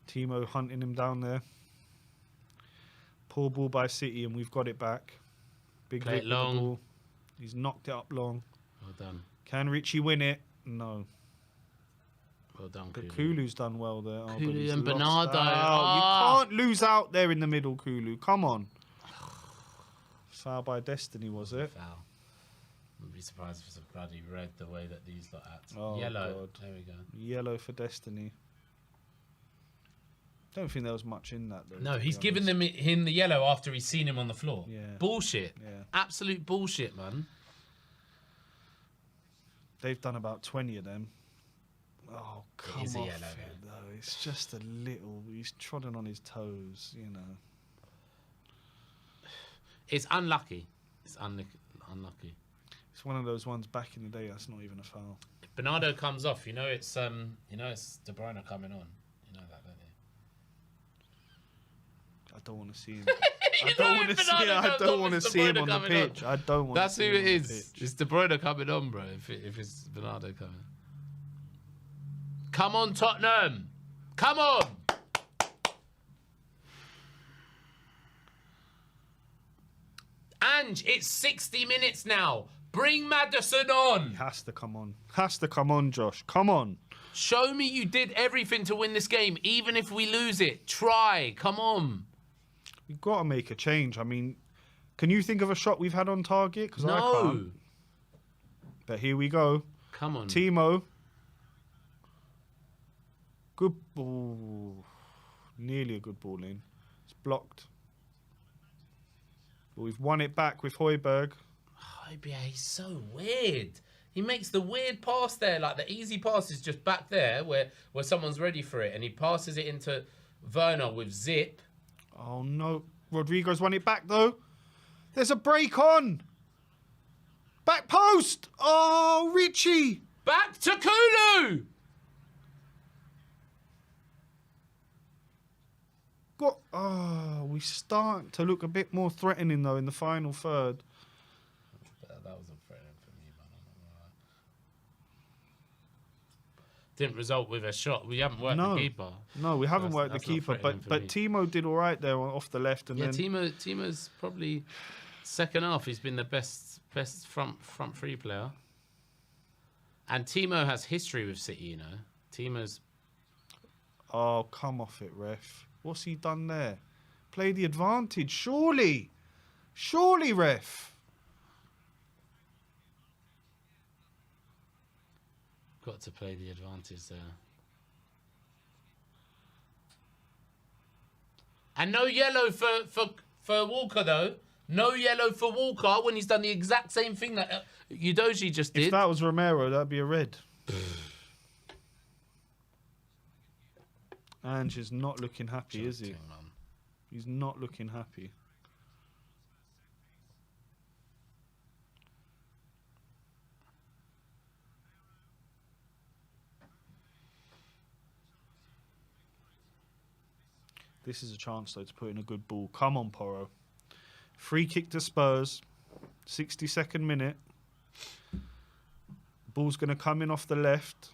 S1: Timo hunting him down there. Poor ball by City, and we've got it back. Big
S2: Play it long.
S1: ball. He's knocked it up long.
S2: Well done.
S1: Can Richie win it? No.
S2: Well done,
S1: But
S2: Kulu.
S1: Kulu's done well there. Oh,
S2: Kulu
S1: but he's
S2: and
S1: lost
S2: Bernardo.
S1: out. You can't lose out there in the middle, Kulu. Come on. Foul by Destiny, was it?
S2: Foul. Wouldn't be surprised if it's a bloody red the way that these lot act.
S1: Oh,
S2: Yellow.
S1: God.
S2: There we go.
S1: Yellow for Destiny. Don't think there was much in that, though.
S2: No, he's given him the yellow after he's seen him on the floor.
S1: Yeah.
S2: Bullshit.
S1: Yeah.
S2: Absolute bullshit, man.
S1: They've done about 20 of them. Oh, come
S2: is a
S1: off
S2: yellow,
S1: it, though. It's just a little... He's trodden on his toes, you know.
S2: It's unlucky. It's unlucky.
S1: It's one of those ones back in the day that's not even a foul.
S2: If Bernardo comes off, you know it's De Bruyne coming on. You know that, don't you?
S1: I don't want to see him. I don't want to see him on the pitch. I don't want to see him on the pitch.
S2: That's who it is. It's De Bruyne coming on, bro, if it's Bernardo coming. Come on, Tottenham. Come on. Ange, it's 60 minutes now. Bring Madison on.
S1: He has to come on. Has to come on, Josh. Come on.
S2: Show me you did everything to win this game, even if we lose it. Try. Come on.
S1: We've got to make a change. I mean, can you think of a shot we've had on target? Because I can't. But here we go.
S2: Come on.
S1: Timo. Good ball. Nearly a good ball in. It's blocked. But we've won it back with Højbjerg.
S2: Højbjerg, he's so weird. He makes the weird pass there, like the easy pass is just back there where someone's ready for it, and he passes it into Werner with zip.
S1: Oh no, Rodrigo's won it back though. There's a break on. Back post. Oh, Richie.
S2: Back to Kulu.
S1: What? Oh, we start to look a bit more threatening though in the final third.
S2: That wasn't threatening for me, man. Didn't result with a shot. We haven't worked the keeper.
S1: No, we haven't worked the keeper. But Timo did all right there off the left, and then
S2: Timo's probably second half. He's been the best front three player. And Timo has history with City, you know. Timo's.
S1: Oh, come off it, ref. What's he done there? Play the advantage, surely. Surely, ref.
S2: Got to play the advantage there. And no yellow for Walker, though. No yellow for Walker when he's done the exact same thing that Udogie just did.
S1: If that was Romero, that'd be a red. Ange is not looking happy, is he? Man. He's not looking happy. This is a chance, though, to put in a good ball. Come on, Porro. Free kick to Spurs. 62nd minute. Ball's going to come in off the left.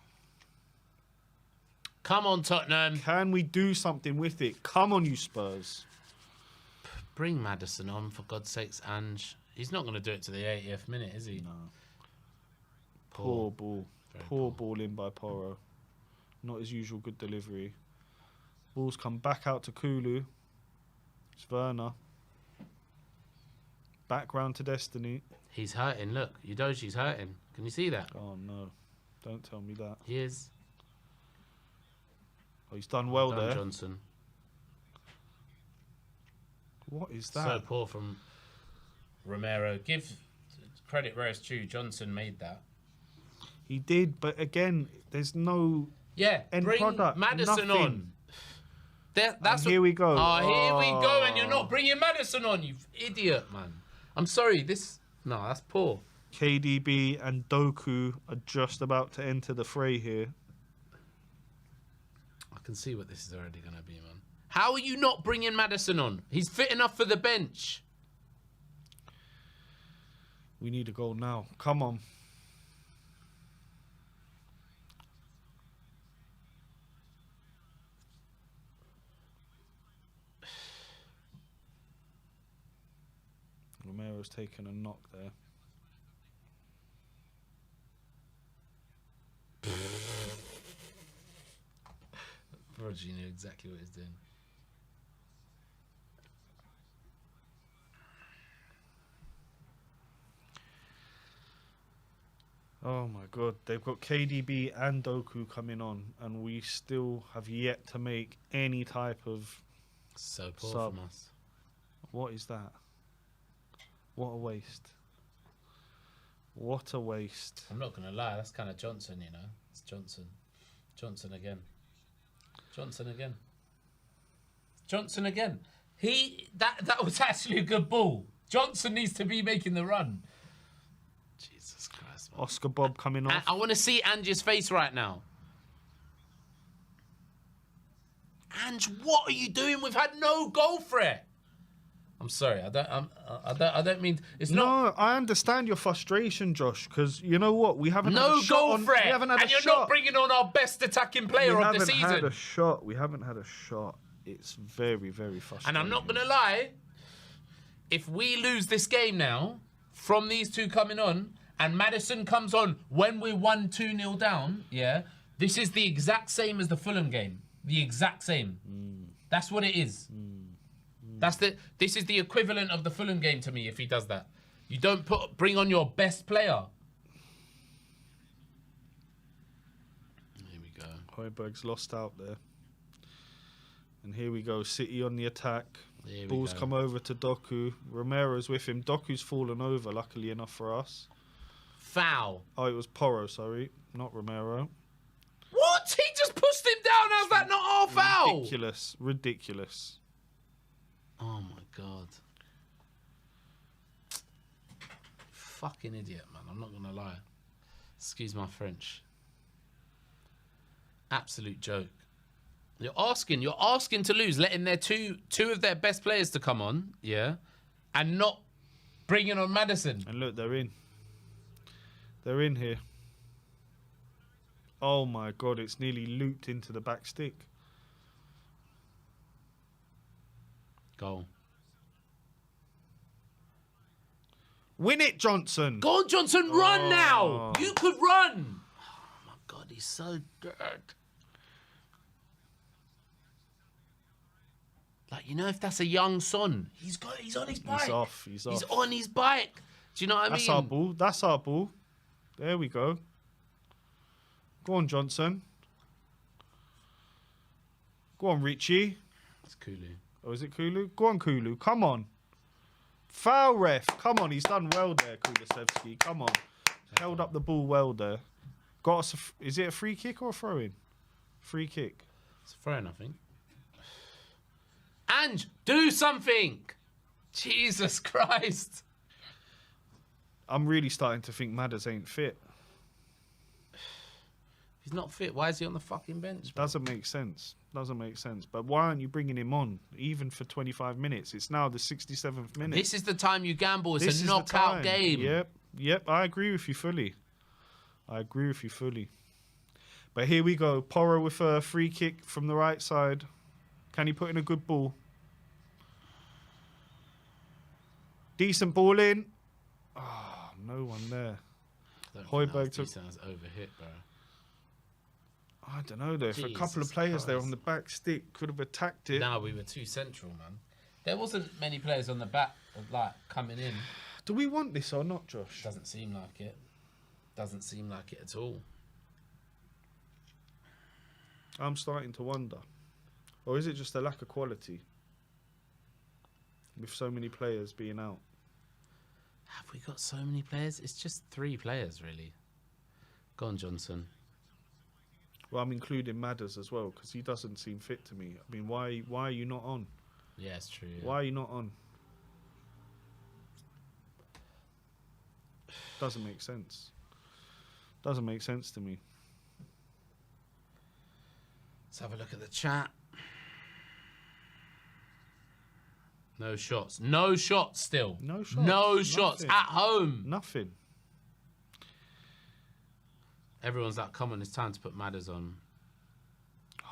S2: Come on, Tottenham.
S1: Can we do something with it? Come on, you Spurs.
S2: Bring Madison on, for God's sakes, Ange. He's not going to do it to the 80th minute, is he?
S1: No. Poor ball. Poor ball in by Porro. Not his usual good delivery. Ball's come back out to Kulu. It's Werner. Back round to Destiny.
S2: He's hurting. Look, Udogie's hurting. Can you see that?
S1: Oh, no. Don't tell me that.
S2: He is.
S1: Oh, he's done well there.
S2: Johnson.
S1: What is that?
S2: So poor from Romero. Give credit where it's due. Johnson made that.
S1: He did, but again, there's no end
S2: bring
S1: product.
S2: Madison
S1: nothing.
S2: on. That's
S1: here we go.
S2: Oh, here we go, and you're not bringing Madison on, you idiot, man. I'm sorry. No, that's poor.
S1: KDB and Doku are just about to enter the fray here.
S2: I can see what this is already going to be, man. How are you not bringing Madison on? He's fit enough for the bench.
S1: We need a goal now. Come on. Romero's taken a knock there.
S2: Roger knew exactly what he's doing.
S1: Oh my God, they've got KDB and Doku coming on, and we still have yet to make any type of
S2: so poor
S1: sub.
S2: from us.
S1: What is that? What a waste. What a waste.
S2: I'm not going to lie, that's kind of Johnson, you know. It's Johnson. Johnson again. Johnson again. Johnson again. That was actually a good ball. Johnson needs to be making the run. Jesus Christ, man.
S1: Oscar Bob coming off.
S2: I want to see Ange's face right now. Ange, what are you doing? We've had no goal threat. I'm sorry. I don't mean. It's not.
S1: No, I understand your frustration, Josh. Because you know what, we haven't had a shot
S2: goal
S1: on,
S2: threat,
S1: we haven't had
S2: and
S1: a
S2: you're
S1: shot.
S2: not bringing on our best attacking player of the season.
S1: We haven't had a shot. We haven't had a shot. It's very, very frustrating.
S2: And I'm not going to lie. If we lose this game now, from these two coming on, and Madison comes on when we're 1-2-0 down, yeah, this is the exact same as the Fulham game. The exact same. That's what it is. This is the equivalent of the Fulham game to me if he does that. You don't bring on your best player. Here we go.
S1: Højbjerg's lost out there. And here we go. City on the attack. Balls
S2: go.
S1: come over to Doku. Romero's with him. Doku's fallen over, luckily enough for us.
S2: Foul.
S1: Oh, it was Porro, sorry. Not Romero.
S2: What? He just pushed him down. How's that not our foul?
S1: Ridiculous. Ridiculous.
S2: Oh, my God. Fucking idiot, man. I'm not going to lie. Excuse my French. Absolute joke. You're asking to lose, letting their two of their best players to come on, yeah, and not bringing on Madison.
S1: And look, they're in. They're in here. Oh my God, it's nearly looped into the back stick.
S2: Goal.
S1: Win it, Johnson.
S2: Go on, Johnson, run now. You could run. Oh my God, he's so dead. Like, you know, if that's a young son, he's on his bike.
S1: He's off. He's
S2: on his bike. Do you know what I mean?
S1: That's our ball. That's our ball. There we go. Go on, Johnson. Go on, Richie.
S2: It's Kulu.
S1: Oh, is it Kulu? Go on, Kulu. Come on. Foul, ref. Come on, he's done well there, Kulusevski. Come on. Held up the ball well there. Got us. Is it a free kick or a throw-in? Free kick.
S2: It's a throw-in, I think. Ange, do something! Jesus Christ.
S1: I'm really starting to think Madders ain't fit.
S2: He's not fit. Why is he on the fucking bench? Bro?
S1: Doesn't make sense. Doesn't make sense. But why aren't you bringing him on, even for 25 minutes? It's now the 67th minute.
S2: This is the time you gamble. It's a knockout game.
S1: Yep. I agree with you fully. But here we go. Porro with a free kick from the right side. Can he put in a good ball? Decent ball in. Oh, no one there. Højbjerg took...
S2: Sounds overhit, bro.
S1: I don't know, though. If a couple of players there on the back stick could have attacked it.
S2: No, we were too central, man. There wasn't many players on the back, like, coming in.
S1: Do we want this or not, Josh?
S2: Doesn't seem like it. Doesn't seem like it at all.
S1: I'm starting to wonder. Or is it just a lack of quality? With so many players being out.
S2: Have we got so many players? It's just 3 players, really. Go on, Johnson.
S1: Well, I'm including Madders as well, because he doesn't seem fit to me. I mean, why are you not on?
S2: Yeah, it's true. Yeah.
S1: Why are you not on? Doesn't make sense. Doesn't make sense to me.
S2: Let's have a look at the chat. No shots. No shots still.
S1: No shots.
S2: No shots.
S1: Nothing.
S2: At home.
S1: Nothing.
S2: Everyone's like, come on, it's time to put Madders on.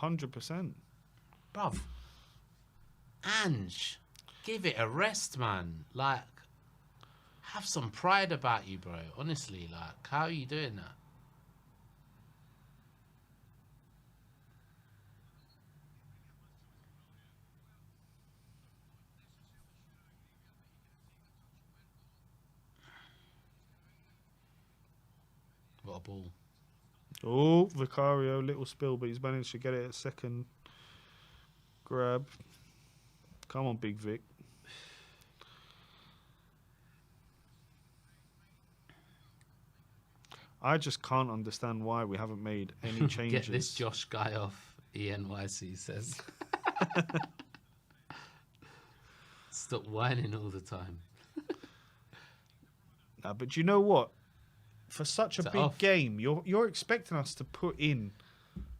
S1: 100%.
S2: Bruv. Ange, give it a rest, man. Like, have some pride about you, bro. Honestly, like, how are you doing that? What a ball.
S1: Oh, Vicario, little spill, but he's managed to get it at second grab. Come on, Big Vic. I just can't understand why we haven't made any changes.
S2: Get this Josh guy off, ENYC says. Stop whining all the time.
S1: Nah, but you know what? For such a big game, you're expecting us to put in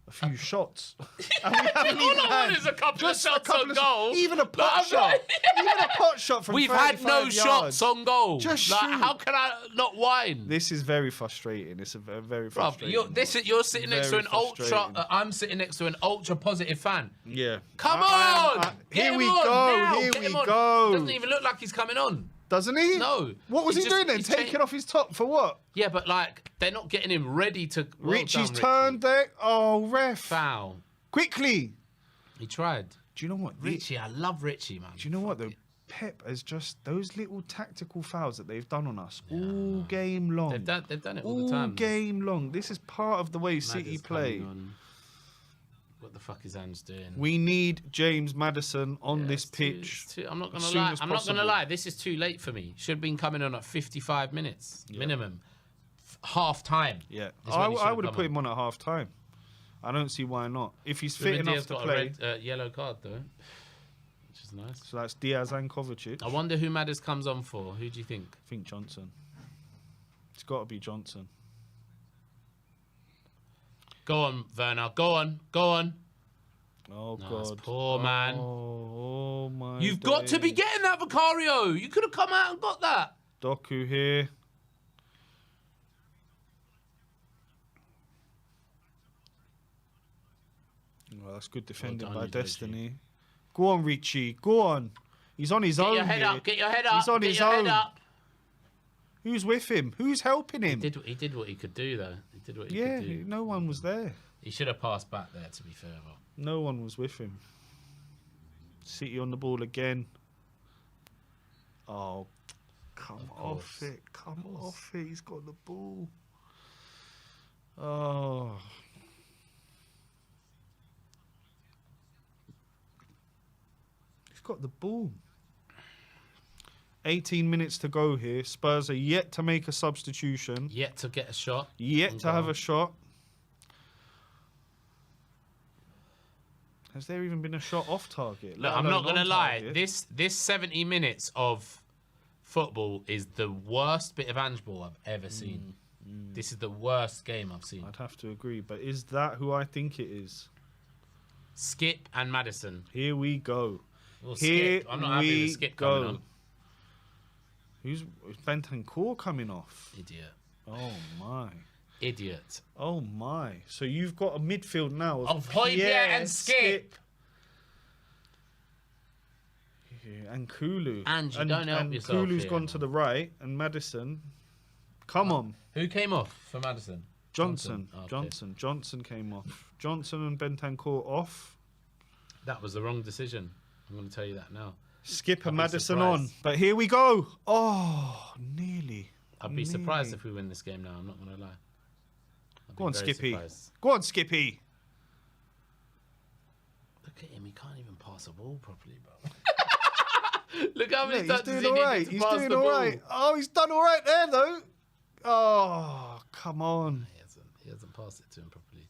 S1: a few shots. And we haven't
S2: all I want is a couple of shots on goal.
S1: Even a pot shot. Even a pot shot from 35 yards.
S2: We've had no shots on goal.
S1: Just
S2: like,
S1: shoot.
S2: how can I not whine?
S1: This is very frustrating. It's a very frustrating.
S2: You're sitting next to an ultra. I'm sitting next to an ultra positive fan.
S1: Yeah.
S2: Come on.
S1: Here we go. Here we go.
S2: Doesn't even look like he's coming on.
S1: Doesn't he?
S2: No.
S1: What was he doing then? Taking off his top for what?
S2: Yeah, but like they're not getting him ready to.
S1: Richie's turned there. Oh, ref.
S2: Foul.
S1: Quickly.
S2: He tried.
S1: Do you know what?
S2: Richie, I love Richie, man.
S1: Do you know what though? Pep has just those little tactical fouls that they've done on us all game long.
S2: They've done it all the time.
S1: All game long. This is part of the way City play.
S2: What the fuck is Ange doing?
S1: We need James Madison on this pitch.
S2: I'm not gonna lie. I'm not gonna lie. This is too late for me. Should have been coming on at 55 minutes minimum, half time.
S1: Yeah, I would have put him on at half time. I don't see why not. If he's fit enough to play.
S2: Got a red, yellow card though, which is nice.
S1: So that's Diaz and Kovacic.
S2: I wonder who Madders comes on for. Who do you think?
S1: I think Johnson. It's got to be Johnson.
S2: Go on, Werner. Go on. Go on.
S1: Oh, God.
S2: Poor man.
S1: Oh, my
S2: You've got to be getting that, Vicario. You could have come out and got that.
S1: Doku here. Well, that's good defending by Destiny. Richie. Go on, Richie. Go on. He's on his own.
S2: Get your head up. Get your head up.
S1: He's on his own. Who's with him? Who's helping him?
S2: He did what he could do, though. He did what he could do.
S1: Yeah, no one was there.
S2: He should have passed back there, to be fair.
S1: No one was with him. City on the ball again. Oh, come off it. Come off it. He's got the ball. Oh. He's got the ball. 18 minutes to go here. Spurs are yet to make a substitution.
S2: Yet to get a shot.
S1: Yet to have a shot. Has there even been a shot off target?
S2: Look, I'm not going to lie. This 70 minutes of football is the worst bit of handball I've ever seen. This is the worst game I've seen.
S1: I'd have to agree. But is that who I think it is?
S2: Skip and Madison.
S1: Here we go.
S2: Well, Skip. I'm not happy with Skip coming on.
S1: Who's Bentancur coming off?
S2: Idiot.
S1: Oh, my.
S2: Idiot.
S1: Oh, my. So you've got a midfield now
S2: of Højbjerg and Skip.
S1: Yeah, and Kulu.
S2: And you don't help yourself.
S1: Kulu's gone to the right, and Madison. Come on.
S2: Who came off for Madison?
S1: Johnson. Johnson came off. Johnson and Bentancur off.
S2: That was the wrong decision. I'm going to tell you that now.
S1: Skip and Madison on. But here we go. Oh, nearly.
S2: I'd be surprised if we win this game now. I'm not going to lie.
S1: Go on, Skippy. Go on, Skippy.
S2: Look at him. He can't even pass a ball properly, bro. Look how many times
S1: he's doing all right. He's doing all right. Oh, he's done all right there, though. Oh, come on.
S2: He hasn't passed it to him properly.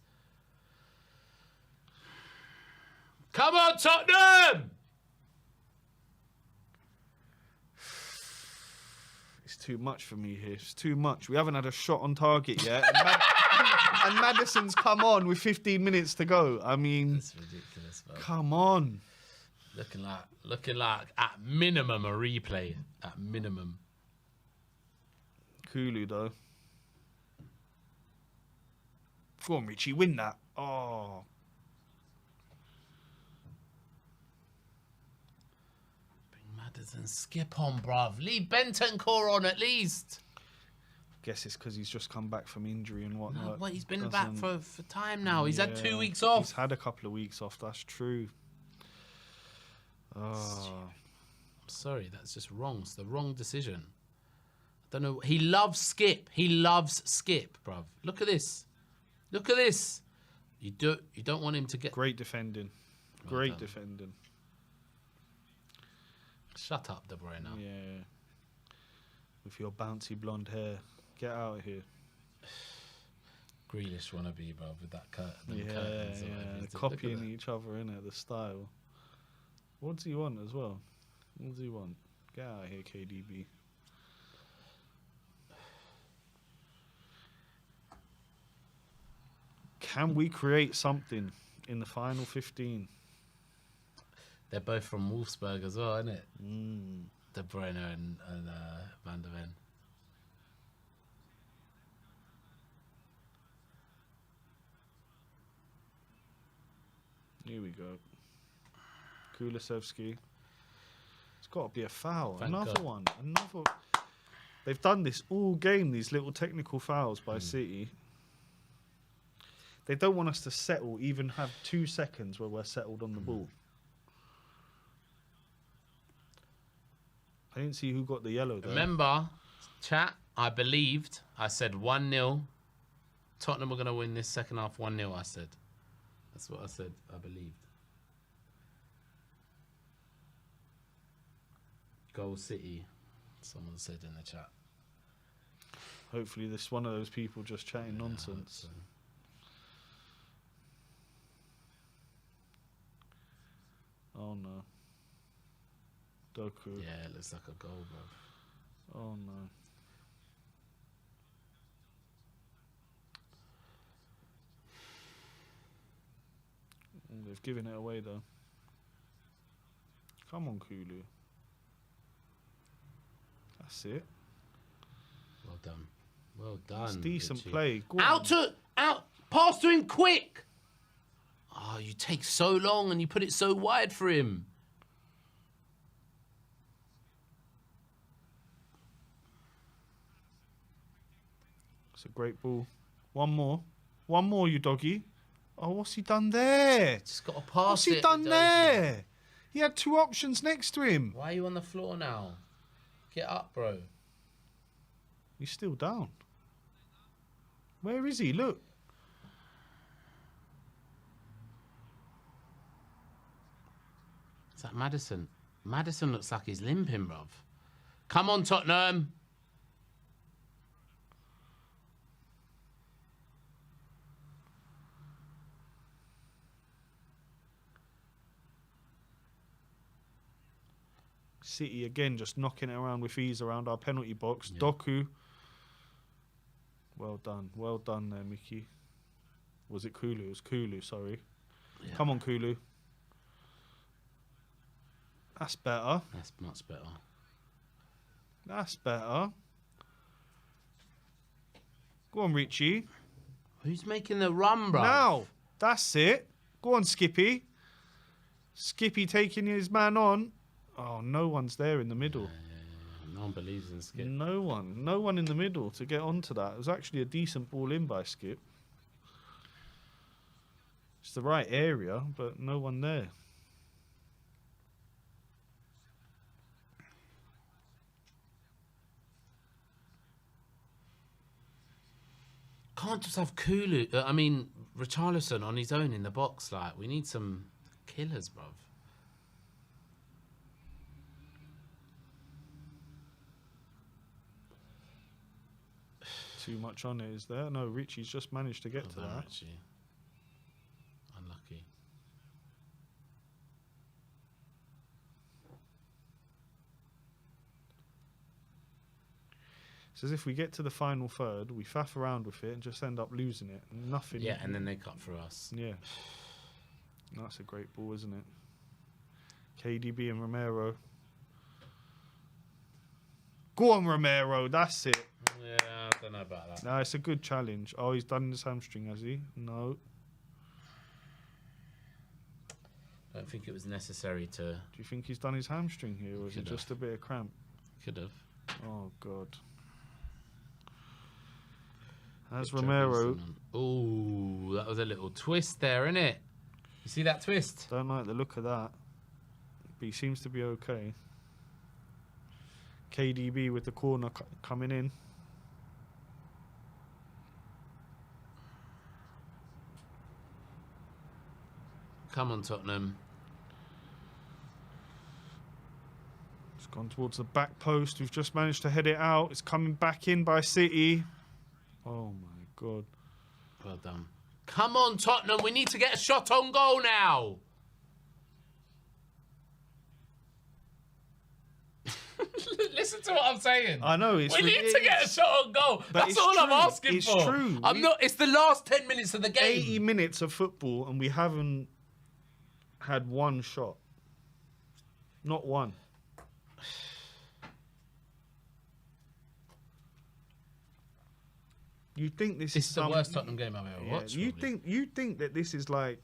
S2: Come on, Tottenham!
S1: It's too much for me here. It's too much. We haven't had a shot on target yet. And Madison's come on with 15 minutes to go. I mean,
S2: that's ridiculous, man.
S1: Come on.
S2: Looking like at minimum a replay. At minimum.
S1: Kulu though. Go on, Richie, win that. Oh.
S2: Bring Madison, skip on, bruv. Leave Bentancur on at least.
S1: Guess it's because he's just come back from injury and whatnot.
S2: No, well, he's been back for time now. He's had 2 weeks off.
S1: He's had a couple of weeks off, that's true. Oh.
S2: I'm sorry, that's just wrong. It's the wrong decision. I don't know. He loves Skip. He loves Skip, bruv. Look at this. Look at this. You don't want him to get...
S1: Great defending. Great defending.
S2: Shut up, De Bruyne.
S1: Yeah. With your bouncy blonde hair. Get out of here.
S2: Grealish wannabe, bro, with that curtain.
S1: Yeah. Copying each other, innit? The style. What does he want as well? What does he want? Get out of here, KDB. Can we create something in the final 15?
S2: They're both from Wolfsburg as well, isn't it? De Bruyne and Van der Ven.
S1: Here we go. Kulusevski. It's got to be a foul.
S2: Thank
S1: Another
S2: God.
S1: one. Another. They've done this all game, these little technical fouls by City. They don't want us to settle, even have 2 seconds where we're settled on the ball. I didn't see who got the yellow there.
S2: Remember, chat, I said 1-0. Tottenham are going to win this second half 1-0, I said. That's what I said. I believed. Goal City. Someone said in the chat.
S1: Hopefully, this one of those people just chatting nonsense. Oh no. Doku.
S2: Yeah, it looks like a goal, bro.
S1: Oh no. They've given it away though. Come on, Kulu. That's it.
S2: Well done. Well done.
S1: It's decent
S2: Richie.
S1: play. Go
S2: Out. Pass to him quick. Oh, you take so long and you put it so wide for him.
S1: It's a great ball. One more. One more, you doggy. Oh, what's he done there?
S2: Just got to pass
S1: What's he done there? He had two options next to him.
S2: Why are you on the floor now? Get up, bro.
S1: He's still down. Where is he? Look.
S2: Is that Madison? Madison looks like he's limping, bruv. Come on, Tottenham.
S1: City again just knocking it around with ease around our penalty box.
S2: Yeah.
S1: Doku. Well done. Well done there, Mickey. Was it Kulu? It was Kulu, sorry.
S2: Yeah.
S1: Come on, Kulu. That's better.
S2: That's much better.
S1: That's better. Go on, Richie.
S2: Who's making the run, bruv?
S1: Now. That's it. Go on, Skippy. Skippy taking his man on. Oh, no one's there in the middle.
S2: Yeah. No one believes in Skip.
S1: No one. No one in the middle to get onto that. It was actually a decent ball in by Skip. It's the right area, but no one there.
S2: Can't just have Richarlison on his own in the box. Like, we need some killers, bruv.
S1: Too much on it, is there? No, Richie's just managed to get to that.
S2: Richie. Unlucky.
S1: It's as if we get to the final third, we faff around with it and just end up losing it. Nothing.
S2: Yeah, and then they cut through us.
S1: Yeah. That's a great ball, isn't it? KDB and Romero. Go on, Romero. That's it.
S2: Yeah, I don't know about that.
S1: No, it's a good challenge. Oh, he's done his hamstring, has he? No.
S2: I don't think it was necessary to...
S1: Do you think he's done his hamstring here, or is it just a bit of cramp?
S2: Could have.
S1: Oh, God. As Romero...
S2: Oh, that was a little twist there, isn't it? You see that twist?
S1: Don't like the look of that. But he seems to be okay. KDB with the corner coming in.
S2: Come on, Tottenham.
S1: It's gone towards the back post. We've just managed to head it out. It's coming back in by City. Oh, my God.
S2: Well done. Come on, Tottenham. We need to get a shot on goal now. Listen to what I'm saying.
S1: I know.
S2: We need to get a shot on goal. That's all I'm asking for.
S1: It's true.
S2: It's the last 10 minutes of the game.
S1: 80 minutes of football and we haven't had one shot. Not one. You think this is
S2: the worst Tottenham game I've ever watched?
S1: You think that this is like,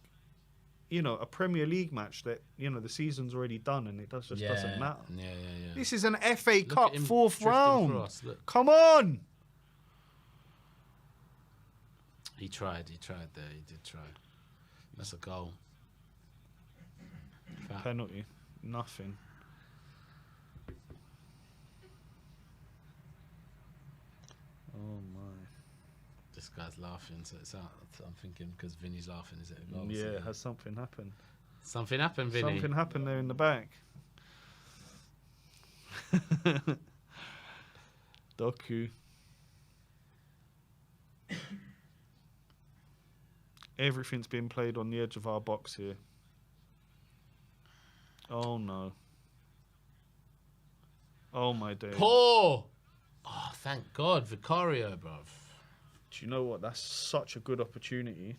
S1: a Premier League match that, the season's already done and it doesn't matter.
S2: Yeah.
S1: This is an FA Cup fourth round. Come on.
S2: He tried there. He did try. That's a goal.
S1: Penalty. Nothing. Oh my.
S2: This guy's laughing, so it's out. I'm thinking because Vinny's laughing, is it a goal?
S1: Yeah, has something happened?
S2: Something happened, Vinny.
S1: Something happened there in the back. Doku. Everything's been played on the edge of our box here. Oh no. Oh my days.
S2: Poor! Oh, thank God. Vicario, bruv.
S1: Do you know what? That's such a good opportunity.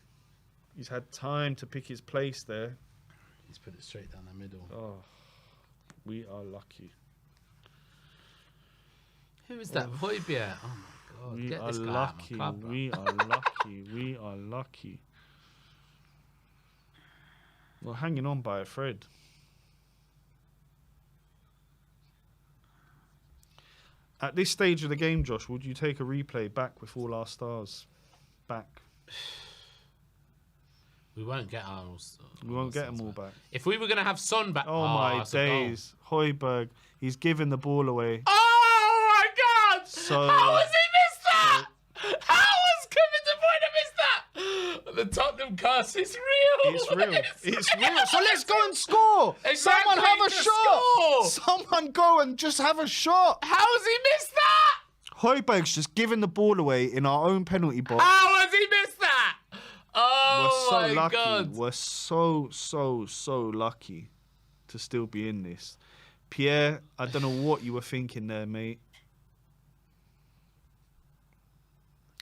S1: He's had time to pick his place there.
S2: He's put it straight down the middle.
S1: Oh, we are lucky.
S2: Who is that? Højbjerg. Oh my God. Get this guy out of my club, bro.
S1: We are lucky. We are lucky. We're hanging on by a thread. At this stage of the game, Josh, would you take a replay back with all our stars back?
S2: We won't get our.
S1: We won't get them all back.
S2: If we were going to have Son back.
S1: Oh my days. Højbjerg, he's giving the ball away.
S2: Oh my God!
S1: So,
S2: how has he missed that? How has Kevin De Bruyne missed that? The Tottenham curse is real.
S1: It's real. It's real. So let's go and score.
S2: Exactly,
S1: Someone have a shot.
S2: score.
S1: Someone go and just have a shot.
S2: How has he missed that?
S1: Højbjerg's just giving the ball away in our own penalty box.
S2: How has he missed that? Oh
S1: We're so
S2: my
S1: lucky.
S2: God.
S1: We're so lucky to still be in this. Pierre, I don't know what you were thinking there, mate.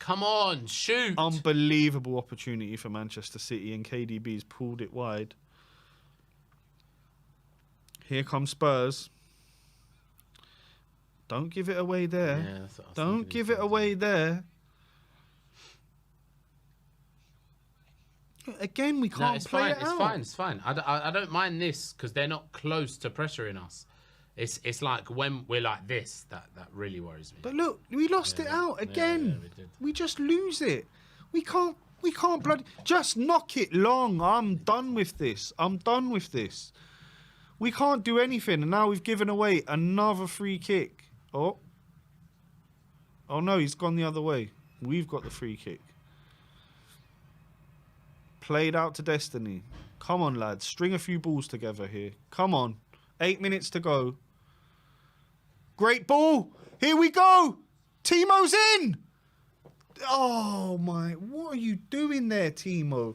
S2: Come on, shoot.
S1: Unbelievable opportunity for Manchester City, and KDB's pulled it wide. Here comes Spurs. Don't give it away there.
S2: Yeah, that's what I was
S1: Don't
S2: thinking
S1: give
S2: he
S1: it away there. Again, we can't
S2: it's
S1: play
S2: fine.
S1: it
S2: It's
S1: out.
S2: fine. It's fine. I don't mind this because they're not close to pressuring us. It's like when we're like this that really worries me.
S1: But look, we lost it out again.
S2: Yeah, we did.
S1: We just lose it. We can't bloody just knock it long. I'm done with this. I'm done with this. We can't do anything, and now we've given away another free kick. Oh no, he's gone the other way. We've got the free kick. Played out to destiny. Come on, lads. String a few balls together here. Come on. 8 minutes to go. Great ball. Here we go. Timo's in. Oh, my. What are you doing there, Timo?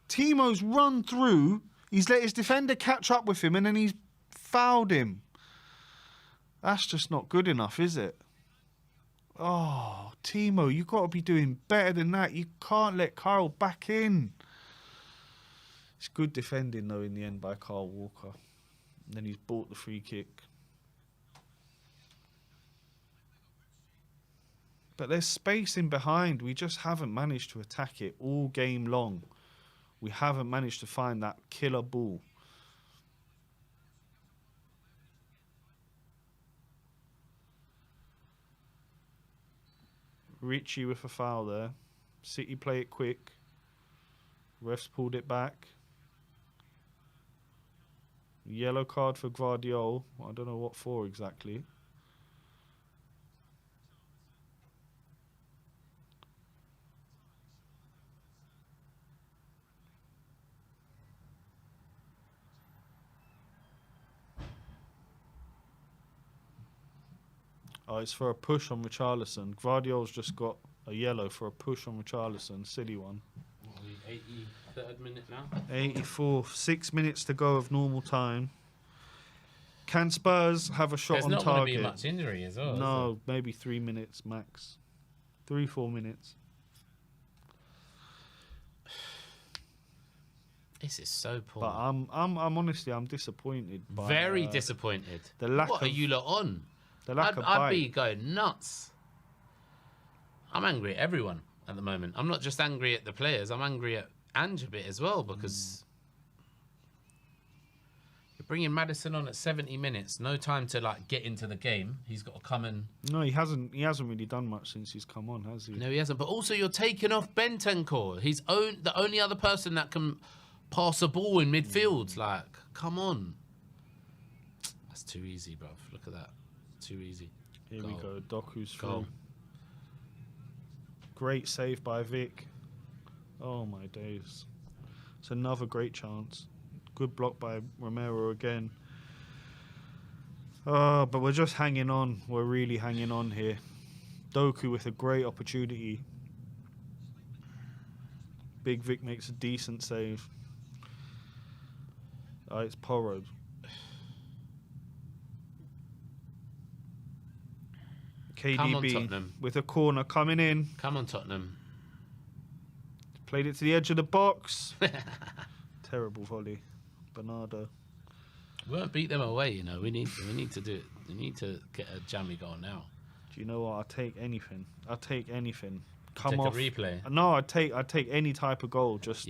S1: Timo's run through. He's let his defender catch up with him, and then he's fouled him. That's just not good enough, is it? Oh, Timo, you've got to be doing better than that. You can't let Kyle back in. It's good defending, though, in the end by Kyle Walker. And then he's bought the free kick. But there's space in behind. We just haven't managed to attack it all game long. We haven't managed to find that killer ball. Richie with a foul there. City play it quick. Refs pulled it back. Yellow card for Guardiola. I don't know what for exactly. Oh, it's for a push on Richarlison. Guardiola's just got a yellow for a push on Richarlison. Silly one.
S2: 83rd minute now.
S1: 84. 6 minutes to go of normal time. Can Spurs have a shot
S2: There's
S1: on
S2: not
S1: target?
S2: going to be much injury as well.
S1: No, maybe 3 minutes max. 3-4 minutes.
S2: This is so poor.
S1: But I'm honestly disappointed. By,
S2: Very disappointed.
S1: The lack
S2: what
S1: of,
S2: are you lot on?
S1: The lack of
S2: I'd
S1: bite.
S2: be going nuts. I'm angry at everyone at the moment. I'm not just angry at the players. I'm angry at Ange a bit as well because you're bringing Madison on at 70 minutes. No time to like get into the game. He's got to come and.
S1: No, he hasn't really done much since he's come on, has he?
S2: No, he hasn't. But also, you're taking off Bentancur. He's the only other person that can pass a ball in midfield. Like, come on. That's too easy, bruv. Look at that. Too easy.
S1: Here we go. Doku's
S2: Goal.
S1: through. Great save by Vic. Oh my days. It's another great chance. Good block by Romero again. But we're just hanging on. We're really hanging on here. Doku with a great opportunity. Big Vic makes a decent save. It's Porro.
S2: Come on,
S1: KDB
S2: Tottenham.
S1: with a corner coming in.
S2: Come on, Tottenham.
S1: Played it to the edge of the box. Terrible volley. Bernardo.
S2: We won't beat them away, you know. We need to do it. We need to get a jammy goal now.
S1: Do you know what? I'll take anything. I'll take anything.
S2: Take a replay.
S1: No, I'd take any type of goal. Just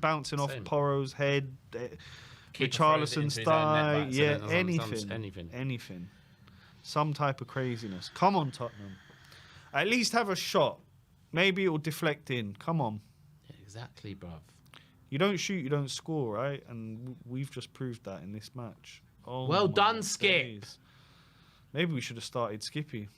S1: bouncing off Porro's head, Richarlison's thigh. Yeah, anything. Some type of craziness. Come on, Tottenham. At least have a shot. Maybe it will deflect in. Come on.
S2: Yeah, exactly, bruv.
S1: You don't shoot, you don't score, right? And we've just proved that in this match. Oh,
S2: well done, Skip.
S1: Maybe we should have started Skippy.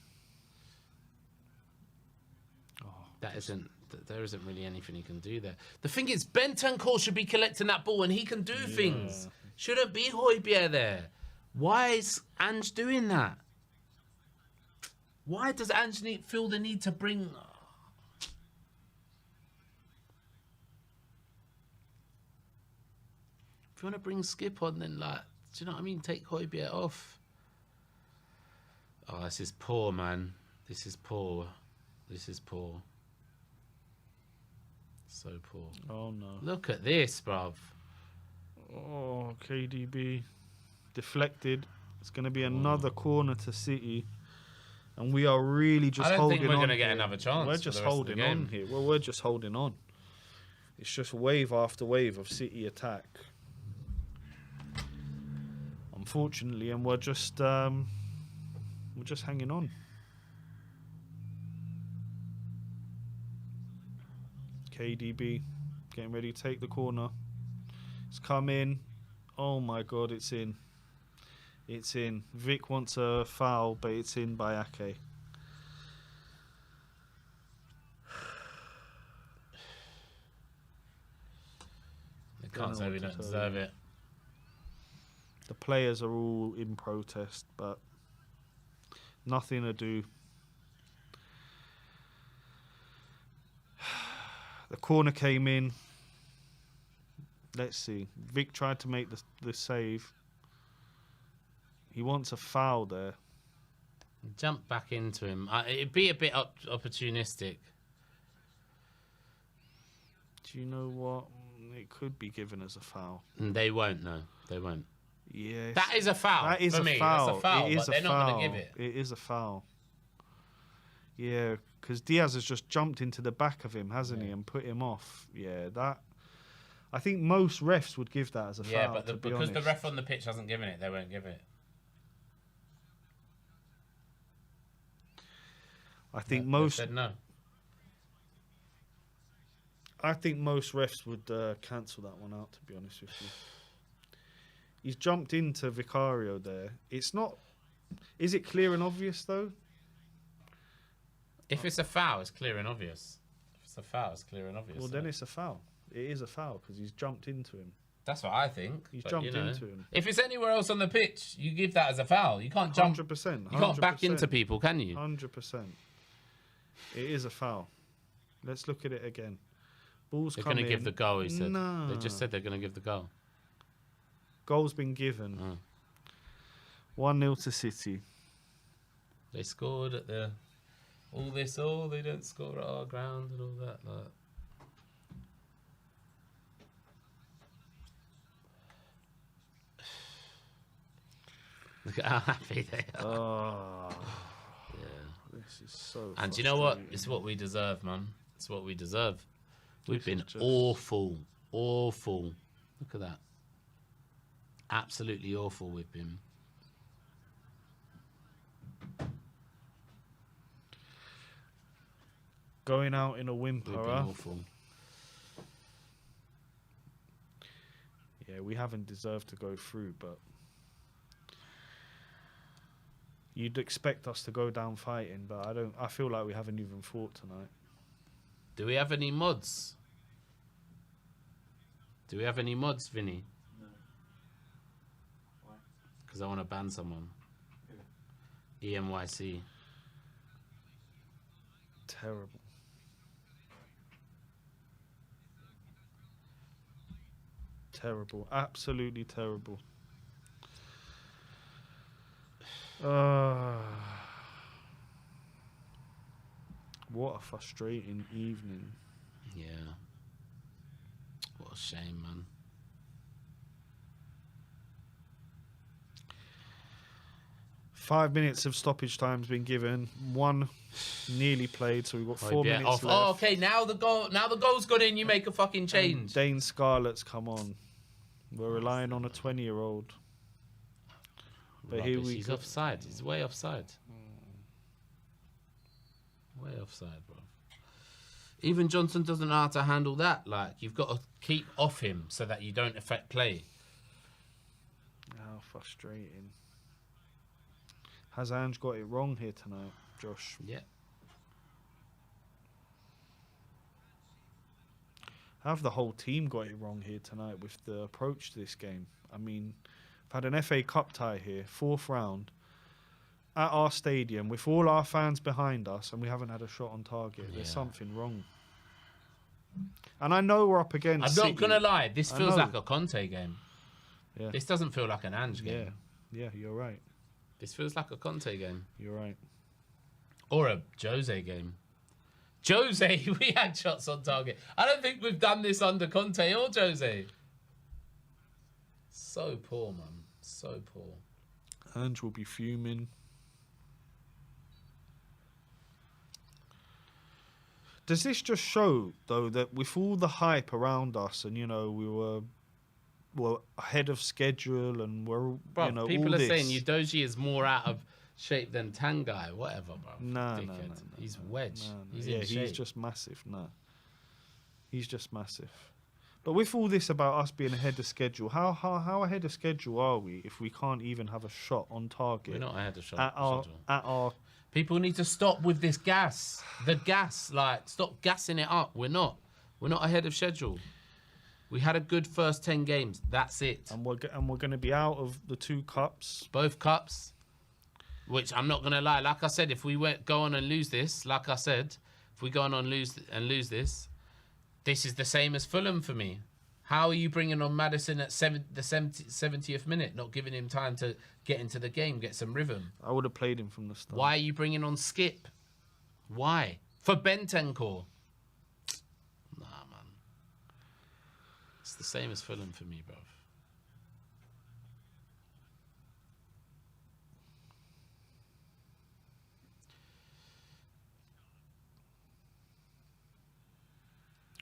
S2: There isn't really anything he can do there. The thing is, Bentancur should be collecting that ball and he can do things. Shouldn't be Højbjerg there. Why is Ange doing that? Why does Ange feel the need to bring... If you want to bring Skip on, then, like, do you know what I mean? Take Højbjerg off. Oh, this is poor, man. This is poor. This is poor. So poor.
S1: Oh, no.
S2: Look at this, bruv.
S1: Oh, KDB. Deflected. It's going to be another corner to City. And we are really just holding on. I don't think we're going to
S2: get another chance.
S1: We're just holding on here. Well, we're just holding on. It's just wave after wave of City attack. Unfortunately, and we're just hanging on. KDB getting ready to take the corner. It's come in. Oh my God, it's in. It's in. Vic wants a foul, but it's in by Ake.
S2: They can't say we don't deserve it.
S1: The players are all in protest, but nothing to do. The corner came in. Let's see. Vic tried to make the save. He wants a foul there.
S2: Jump back into him. It'd be a bit opportunistic.
S1: Do you know what? It could be given as a foul.
S2: They won't, no. They won't.
S1: Yes.
S2: That is a foul.
S1: That is
S2: for
S1: a
S2: me.
S1: foul.
S2: That's a foul,
S1: it is
S2: but they're not going to give it.
S1: It is a foul. Yeah, because Diaz has just jumped into the back of him, hasn't he, and put him off. Yeah, that... I think most refs would give that as a foul,
S2: yeah, but because the ref on the pitch hasn't given it, they won't give it.
S1: I think most...
S2: They said no.
S1: I think most refs would cancel that one out, to be honest with you. He's jumped into Vicario there. It's not... Is it clear and obvious, though?
S2: If it's a foul, it's clear and obvious. If it's a foul, it's clear and obvious.
S1: Well, then it's a foul. It is a foul because he's jumped into him.
S2: That's what I think.
S1: He's jumped into him.
S2: If it's anywhere else on the pitch, you give that as a foul. You can't jump.
S1: 100%.
S2: You can't back into people, can you?
S1: 100%. It is a foul. Let's look at it again. Ball's
S2: They're
S1: going
S2: to give the goal, he said.
S1: No.
S2: They just said they're going to give the goal.
S1: Goal's been given. 1-0 to City.
S2: They scored at the... they don't score at our ground and all that. Like. Look at how happy they are.
S1: Oh,
S2: yeah.
S1: This is so
S2: And do you know what? It's what we deserve, man. It's what we deserve. We've been awful. Awful. Look at that. Absolutely awful we've been.
S1: Going out in a whimper.
S2: We've been awful.
S1: Yeah, we haven't deserved to go through, but you'd expect us to go down fighting, but I feel like we haven't even fought tonight.
S2: Do we have any mods? Do we have any mods, Vinny?
S3: No. Why?
S2: Because I want to ban someone. EMYC.
S1: Terrible. Terrible. Absolutely terrible. What a frustrating evening.
S2: Yeah. What a shame, man.
S1: Five minutes of stoppage time's been given. One nearly played, so we've got 4 minutes left.
S2: Oh, okay. Now the goal's gone in. You make a fucking change.
S1: And Dane Scarlett's come on. We're relying on a 20-year-old. But
S2: Rubbish.
S1: here we
S2: He's
S1: go.
S2: offside. He's way offside. Way offside, bro. Even Johnson doesn't know how to handle that. Like, you've got to keep off him so that you don't affect play.
S1: How frustrating. Has Ange got it wrong here tonight, Josh?
S2: Yeah.
S1: Have the whole team got it wrong here tonight with the approach to this game? I mean, we've had an FA Cup tie here, 4th round, at our stadium, with all our fans behind us, and we haven't had a shot on target.
S2: Yeah.
S1: There's something wrong. And I know we're up against
S2: I'm
S1: City.
S2: not going to lie. This
S1: I
S2: feels
S1: know.
S2: like a Conte game.
S1: Yeah.
S2: This doesn't feel like an Ange game.
S1: Yeah, you're right.
S2: This feels like a Conte game.
S1: You're right.
S2: Or a Jose game. Jose, we had shots on target. I don't think we've done this under Conte or Jose. So poor, man. So poor.
S1: Ange will be fuming. Does this just show, though, that with all the hype around us and, you know, we were ahead of schedule and we're,
S2: Bro,
S1: you know,
S2: people
S1: all
S2: are
S1: this.
S2: saying Udogie is more out of shape than Tanguy. Whatever, bro.
S1: No.
S2: He's wedge. He's
S1: yeah,
S2: in shape.
S1: he's just massive. No. He's just massive. But with all this about us being ahead of schedule, how ahead of schedule are we if we can't even have a shot on target?
S2: We're not ahead of
S1: at our
S2: People need to stop with this gas. The gas, like, stop gassing it up. We're not ahead of schedule. We had a good first 10 games. That's it.
S1: And we're going to be out of the 2 cups.
S2: Both cups, which I'm not going to lie. Like I said, if we go on and lose this, like I said, if we go on and lose this, this is the same as Fulham for me. How are you bringing on Madison at the 70th minute, not giving him time to get into the game, get some rhythm?
S1: I would have played him from the start.
S2: Why are you bringing on Skip? Why? For Bentancur? Nah, man. It's the same as Fulham for me, bro.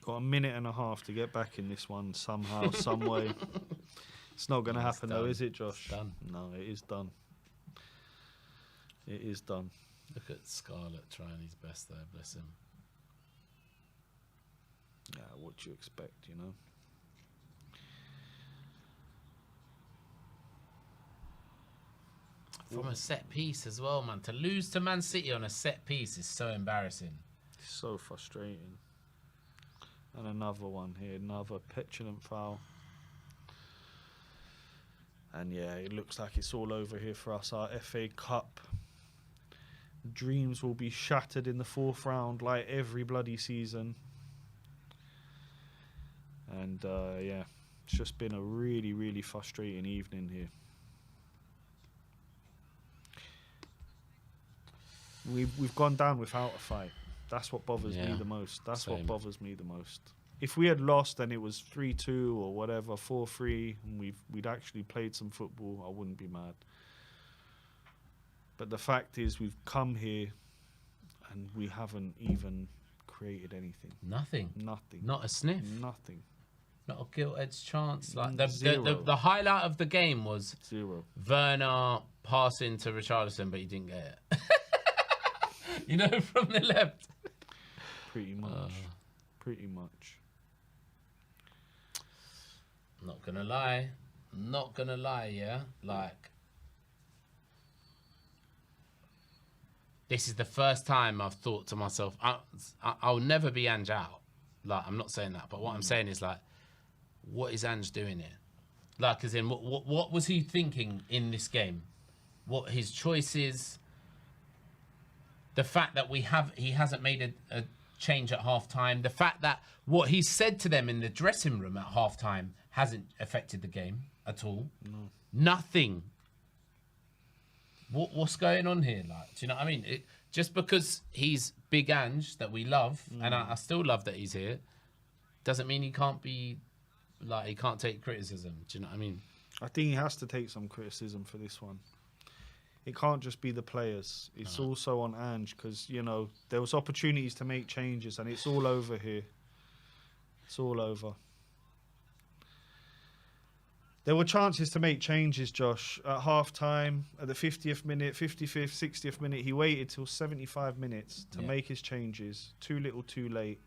S1: Got a minute and a half to get back in this one somehow, some way. It's not going to happen though, is it, Josh?
S2: It's done.
S1: No, it is done. It is done.
S2: Look at Scarlett trying his best there, bless him.
S1: Yeah, what do you expect, you know?
S2: From a set piece as well, man. To lose to Man City on a set piece is so embarrassing.
S1: So frustrating. And another one here, another petulant foul. And yeah, it looks like it's all over here for us. Our FA Cup dreams will be shattered in the 4th round like every bloody season. And yeah, it's just been a really, really frustrating evening here. We've gone down without a fight. That's what bothers me the most. That's what bothers me the most. If we had lost and it was 3-2 or whatever, 4-3, and we'd actually played some football, I wouldn't be mad. But the fact is, we've come here and we haven't even created anything.
S2: Nothing.
S1: Nothing.
S2: Not a sniff.
S1: Nothing.
S2: Not a gilt-edged chance. Like
S1: Zero.
S2: the highlight of the game was
S1: 0.
S2: Werner passing to Richarlison, but he didn't get it. You know, from the left.
S1: Pretty much. Pretty much.
S2: Not gonna lie. Not gonna lie, yeah? Like, this is the first time I've thought to myself, I'll never be Ange out. Like, I'm not saying that, but what I'm saying is, like, what is Ange doing here? Like, as in, what was he thinking in this game? What his choices? The fact that he hasn't made a change at half-time. The fact that what he said to them in the dressing room at half-time hasn't affected the game at all. No. Nothing. What's going on here? Like, do you know what I mean? Just because he's Big Ange that we love, and I still love that he's here, doesn't mean he can't be, like, he can't take criticism. Do you know what I mean?
S1: I think he has to take some criticism for this one. It can't just be the players. It's also on Ange because, you know, there was opportunities to make changes and it's all over here. It's all over. There were chances to make changes, Josh. At half-time, at the 50th minute, 55th, 60th minute, he waited till 75 minutes to make his changes. Too little, too late.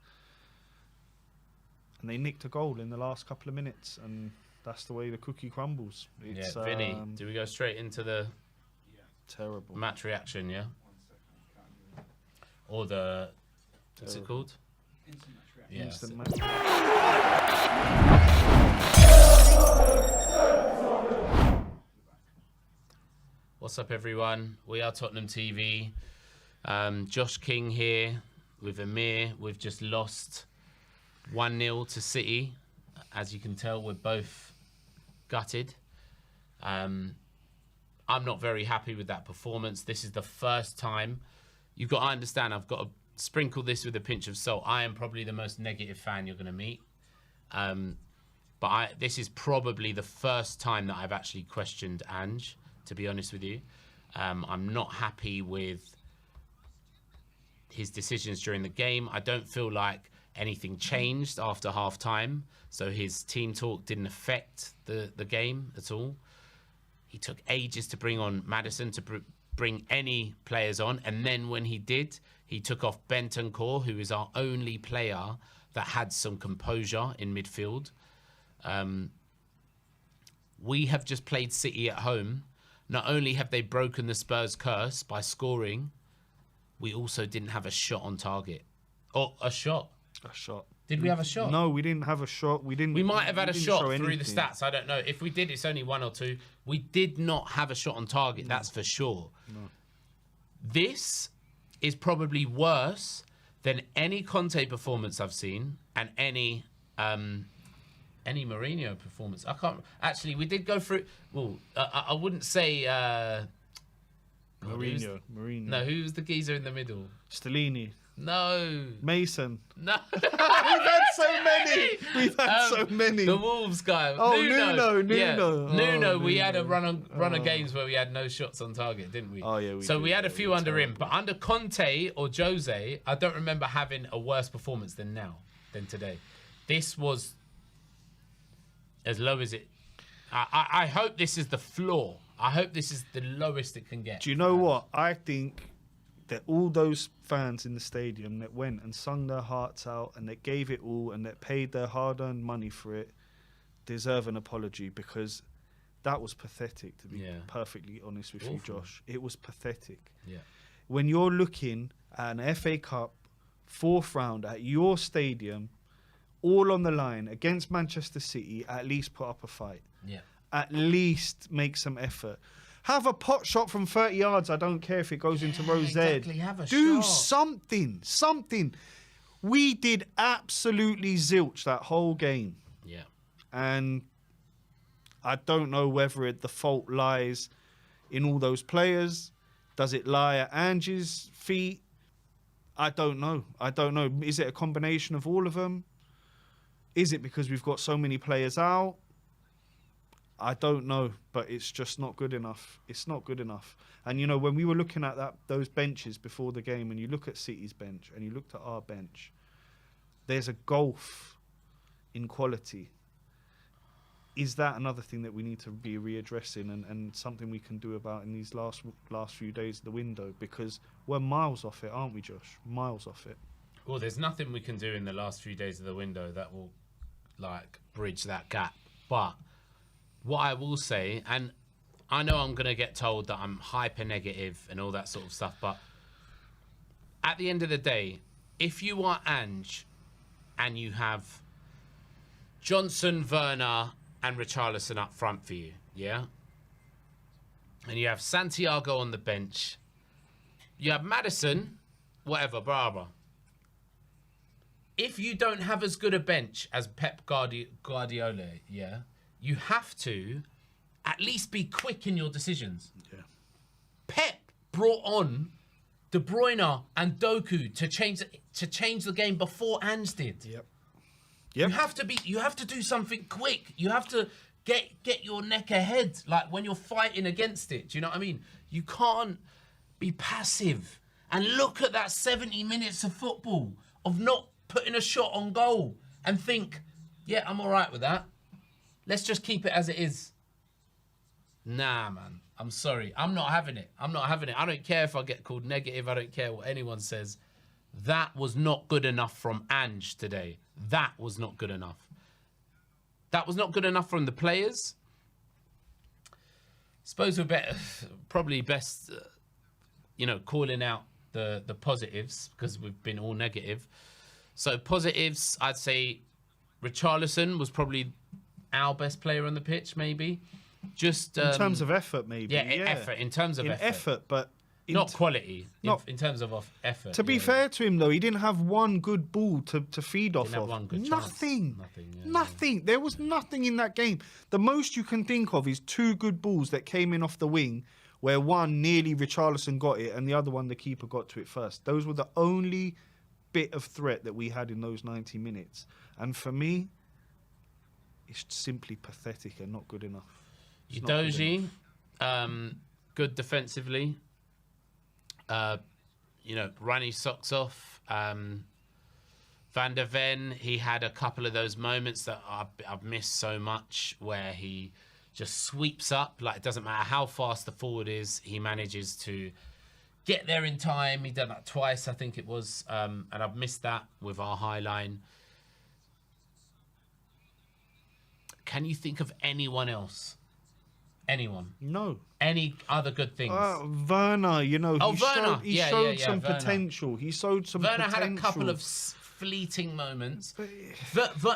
S1: And they nicked a goal in the last couple of minutes, and that's the way the cookie crumbles. It's,
S2: Vinny, do we go straight into the
S1: terrible
S2: match reaction, yeah? Or the... What's it called?
S1: Instant match.
S2: What's up, everyone? We are Tottenham TV. Josh King here with Amir. We've just lost 1-0 to City. As you can tell, we're both gutted. I'm not very happy with that performance. This is the first time. You've got to understand, I've got to sprinkle this with a pinch of salt. I am probably the most negative fan you're going to meet. But this is probably the first time that I've actually questioned Ange, to be honest with you. I'm not happy with his decisions during the game. I don't feel like anything changed after half-time. So his team talk didn't affect the game at all. He took ages to bring on Madison, to bring any players on. And then when he did, he took off Bentancur, who is our only player that had some composure in midfield. We have just played City at home. Not only have they broken the Spurs curse by scoring, we also didn't have a shot on target. Oh, a shot.
S1: A shot.
S2: Did we have a shot?
S1: No, we didn't have a shot. We
S2: might have had a shot through the stats. I don't know. If we did, it's only 1 or 2. We did not have a shot on target. That's for sure. No. This is probably worse than any Conte performance I've seen and any Mourinho performance. I can't actually. We did go through. Well, I wouldn't say
S1: Mourinho.
S2: No, who's the geezer in the middle?
S1: Stellini.
S2: No.
S1: Mason.
S2: No.
S1: We've had so many. We've had so many.
S2: The Wolves guy.
S1: Oh, Nuno.
S2: Yeah. Nuno.
S1: Oh,
S2: we had a run of games where we had no shots on target, didn't we?
S1: Oh, yeah.
S2: So we had a few under him. But under Conte or Jose, I don't remember having a worse performance than today. This was as low as it... I hope this is the floor. I hope this is the lowest it can get.
S1: Do you know what? I think that all those fans in the stadium that went and sung their hearts out and that gave it all and that paid their hard-earned money for it deserve an apology, because that was pathetic, to be perfectly honest with you, Josh. It was pathetic.
S2: Yeah.
S1: When you're looking at an FA Cup 4th round at your stadium, all on the line against Manchester City, at least put up a fight.
S2: Yeah.
S1: At least make some effort. Have a pot shot from 30 yards. I don't care if it goes into row Z.
S2: Exactly. Have a
S1: Do
S2: shot.
S1: something. We did absolutely zilch that whole game.
S2: Yeah.
S1: And I don't know whether the fault lies in all those players. Does it lie at Ange's feet? I don't know. Is it a combination of all of them? Is it because we've got so many players out? I don't know, but it's just not good enough. It's not good enough. And, you know, when we were looking at those benches before the game, and you look at City's bench and you looked at our bench, there's a gulf in quality. Is that another thing that we need to be readdressing and something we can do about in these last few days of the window? Because we're miles off it, aren't we, Josh? Miles off it.
S2: Well, there's nothing we can do in the last few days of the window that will, like, bridge that gap. But what I will say, and I know I'm going to get told that I'm hyper negative and all that sort of stuff, but at the end of the day, if you are Ange and you have Johnson, Werner, and Richarlison up front for you, yeah? And you have Santiago on the bench. You have Madison, whatever, blah. If you don't have as good a bench as Pep Guardiola, yeah, you have to at least be quick in your decisions.
S1: Yeah.
S2: Pep brought on De Bruyne and Doku to change the game before Ange did.
S1: Yep.
S2: You have to do something quick. You have to get your neck ahead, like when you're fighting against it. Do you know what I mean? You can't be passive. And look at that 70 minutes of football, of not putting a shot on goal and think, yeah, I'm all right with that. Let's just keep it as it is. Nah, man. I'm sorry. I'm not having it. I don't care if I get called negative. I don't care what anyone says. That was not good enough from Ange today. That was not good enough. That was not good enough from the players. Suppose we're probably best, calling out the positives, because we've been all negative. So positives, I'd say Richarlison was probably our best player on the pitch, maybe. Just
S1: in terms of effort, maybe.
S2: Yeah, effort. In terms of effort,
S1: but
S2: not quality. In terms of effort.
S1: To be fair to him, though, he didn't have one good ball to feed off of. Nothing. There was nothing in that game. The most you can think of is 2 good balls that came in off the wing, where one nearly Richarlison got it, and the other one the keeper got to it first. Those were the only bit of threat that we had in those 90 minutes. And for me, it's simply pathetic and not good enough.
S2: Udogie, good defensively. Ran his socks off. Van der Ven, he had a couple of those moments that I've missed so much, where he just sweeps up. Like, it doesn't matter how fast the forward is, he manages to get there in time. He done that twice, I think it was. And I've missed that with our high line. Can you think of anyone else? Anyone?
S1: No.
S2: Any other good things?
S1: Werner, he showed some
S2: Werner.
S1: Potential. He showed some
S2: Werner
S1: potential.
S2: had a couple of fleeting moments.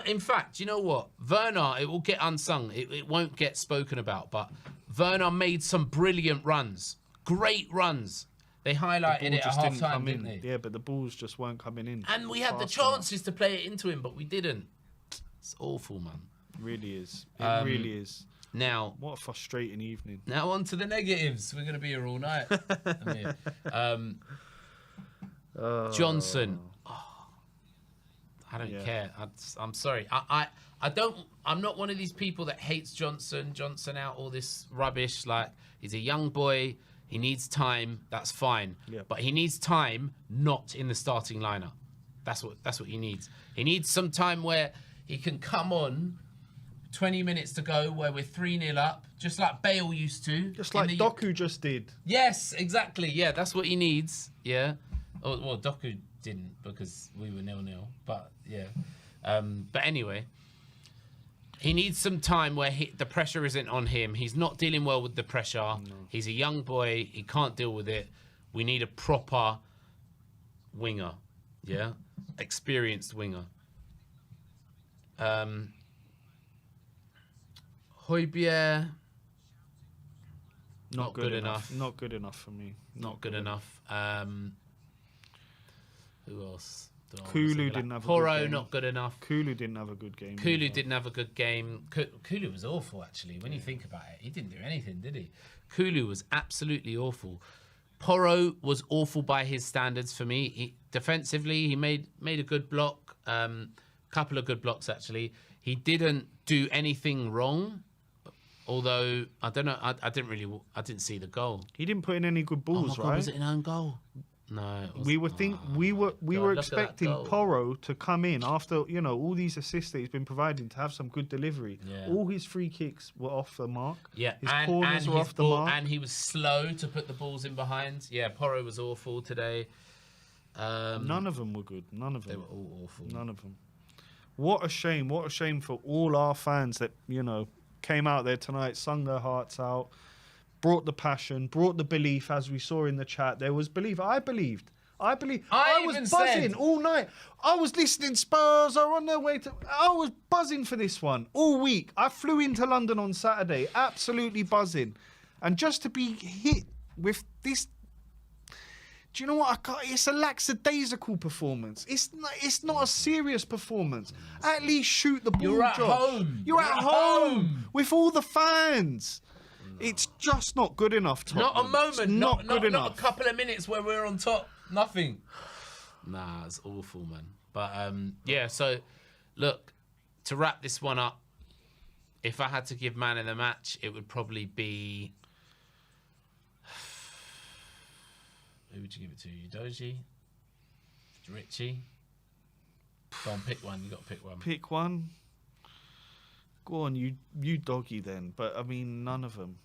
S2: In fact, you know what? Werner, it will get unsung. It won't get spoken about. But Werner made some brilliant runs. Great runs. They highlighted it at half-time, didn't they?
S1: Yeah, but the balls just weren't coming in.
S2: And we had the chances to play it into him, but we didn't. It's awful, man.
S1: It really is. It really is.
S2: Now,
S1: what a frustrating evening.
S2: Now on to the negatives. We're going to be here all night. Johnson. Oh, I don't care. I'm sorry. I'm not one of these people that hates Johnson out, all this rubbish. Like, he's a young boy. He needs time. That's fine.
S1: Yeah.
S2: But he needs time not in the starting lineup. That's what he needs. He needs some time where he can come on 20 minutes to go, where we're 3-0 up, just like Bale used to.
S1: Just like Doku just did.
S2: Yes, exactly. Yeah, that's what he needs. Yeah. Well, Doku didn't, because we were 0-0. But, yeah. But anyway, he needs some time where the pressure isn't on him. He's not dealing well with the pressure. No. He's a young boy. He can't deal with it. We need a proper winger. Yeah? Experienced winger. Højbjerg, not good enough.
S1: Not good enough for me.
S2: Not good enough. Who else?
S1: Kulu didn't have a good
S2: Porro,
S1: game.
S2: not good enough.
S1: Kulu didn't have a good game.
S2: Didn't have a good game. Kulu was awful, actually. When you think about it, he didn't do anything, did he? Kulu was absolutely awful. Porro was awful by his standards for me. Defensively, he made a good block. Couple of good blocks, actually. He didn't do anything wrong. Although, I don't know, I didn't see the goal.
S1: He didn't put in any good balls,
S2: God,
S1: right?
S2: Was it an own goal? No.
S1: We were expecting Porro to come in after, all these assists that he's been providing, to have some good delivery.
S2: Yeah.
S1: All his free kicks were off the mark.
S2: Yeah,
S1: his corners were off the mark.
S2: And he was slow to put the balls in behind. Yeah, Porro was awful today.
S1: None of them were good. None of them.
S2: They were all awful.
S1: None of them. What a shame. What a shame for all our fans that, came out there tonight, sung their hearts out, brought the passion, brought the belief, as we saw in the chat. There was belief. I believed. I believe.
S2: I
S1: I was
S2: even
S1: buzzing
S2: said-
S1: all night. I was listening Spurs are on their way to. I was buzzing for this one all week. I flew into London on Saturday, absolutely buzzing, and just to be hit with this. Do you know what? It's a lackadaisical performance. It's not a serious performance. At least shoot the ball,
S2: You're at
S1: Josh.
S2: home.
S1: You're at home with all the fans. It's just not good enough, Tottenham.
S2: Not a moment.
S1: It's not good enough.
S2: Not a couple of minutes where we're on top. Nothing. Nah, it's awful, man. But yeah. So, look, to wrap this one up, if I had to give man of the match, it would probably be. Who would you give it to? Udogie? Richie? Go on, pick one. You got to pick one.
S1: Pick one. Go on, you doggy then. But I mean, none of them.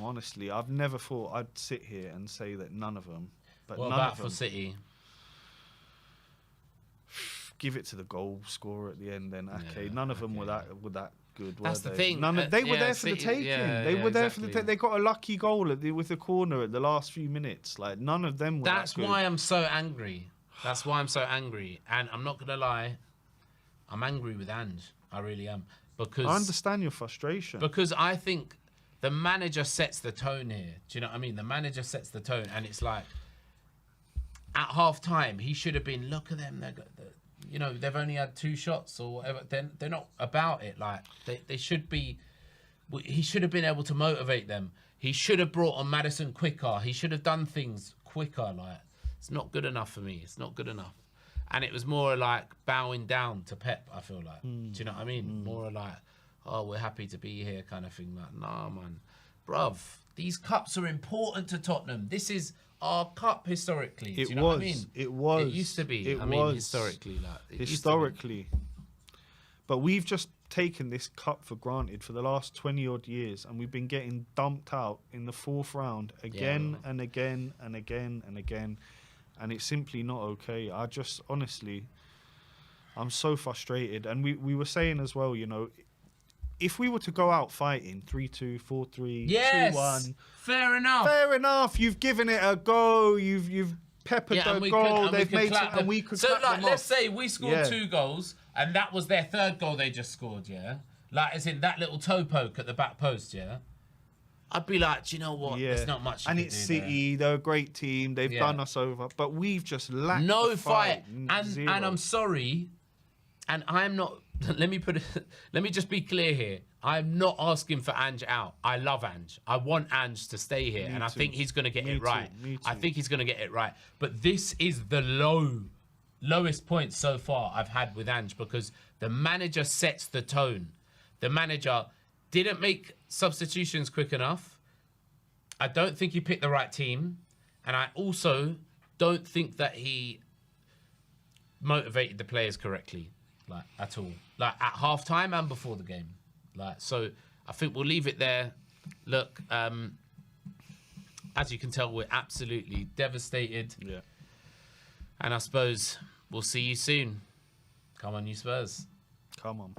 S1: Honestly, I've never thought I'd sit here and say that none of them. But
S2: What
S1: none
S2: about
S1: of them.
S2: for City?
S1: Give it to the goal scorer at the end. Then okay,
S2: Yeah,
S1: none of them
S2: okay.
S1: were that good.
S2: That's
S1: were
S2: the
S1: they?
S2: thing.
S1: They were
S2: Yeah,
S1: there for the
S2: City-
S1: taking.
S2: yeah,
S1: They
S2: yeah,
S1: were there for the
S2: exactly.
S1: They got a lucky goal with the corner at the last few minutes. Like none of them were.
S2: That's
S1: that good.
S2: why I'm so angry. That's why I'm so angry. And I'm not gonna lie, I'm angry with Ange. I really am. Because
S1: I understand your frustration.
S2: Because I think the manager sets the tone here. Do you know what I mean? The manager sets the tone, and it's like at half time he should have been. Look at them. They've only had 2 shots or whatever. They're not about it. Like they should be. He should have been able to motivate them. He should have brought on Madison quicker. He should have done things quicker. Like it's not good enough for me. It's not good enough. And it was more like bowing down to Pep, I feel like. Do you know what I mean? More like, oh, we're happy to be here kind of thing. Like, nah, man. Bruv, these cups are important to Tottenham. This is our cup historically. Do you know what I mean?
S1: It was.
S2: It used to be.
S1: It
S2: I mean,
S1: was.
S2: historically. Like, it used to be.
S1: Historically. But we've just taken this cup for granted for the last 20-odd years, and we've been getting dumped out in the 4th round again and again and again and again. And it's simply not okay. I just, honestly, I'm so frustrated. And we were saying as well, if we were to go out fighting 3-2, 4-3,
S2: Yes,
S1: 2-1,
S2: fair enough.
S1: fair enough. You've given it a go. You've peppered the goal. They've made it, and we could.
S2: So,
S1: clap
S2: like,
S1: them
S2: let's
S1: off.
S2: say we scored 2 goals, and that was their 3rd goal they just scored. Yeah, like as in that little toe poke at the back post. Yeah. I'd be like, do you know what?
S1: Yeah.
S2: There's not much.
S1: And it's City. They're a great team. They've done us over, but we've just lacked
S2: no
S1: the
S2: fight.
S1: fight.
S2: And I'm sorry, and I'm not. Let me just be clear here. I'm not asking for Ange out. I love Ange. I want Ange to stay here, and I think he's going to get it right. I think he's going to get it right. But this is the lowest point so far I've had with Ange, because the manager sets the tone. The manager didn't make substitutions quick enough. I don't think he picked the right team. And I also don't think that he motivated the players correctly, like, at all. Like, at half-time and before the game. Like, so I think we'll leave it there. Look, as you can tell, we're absolutely devastated.
S1: Yeah.
S2: And I suppose we'll see you soon. Come on, you Spurs.
S1: Come on.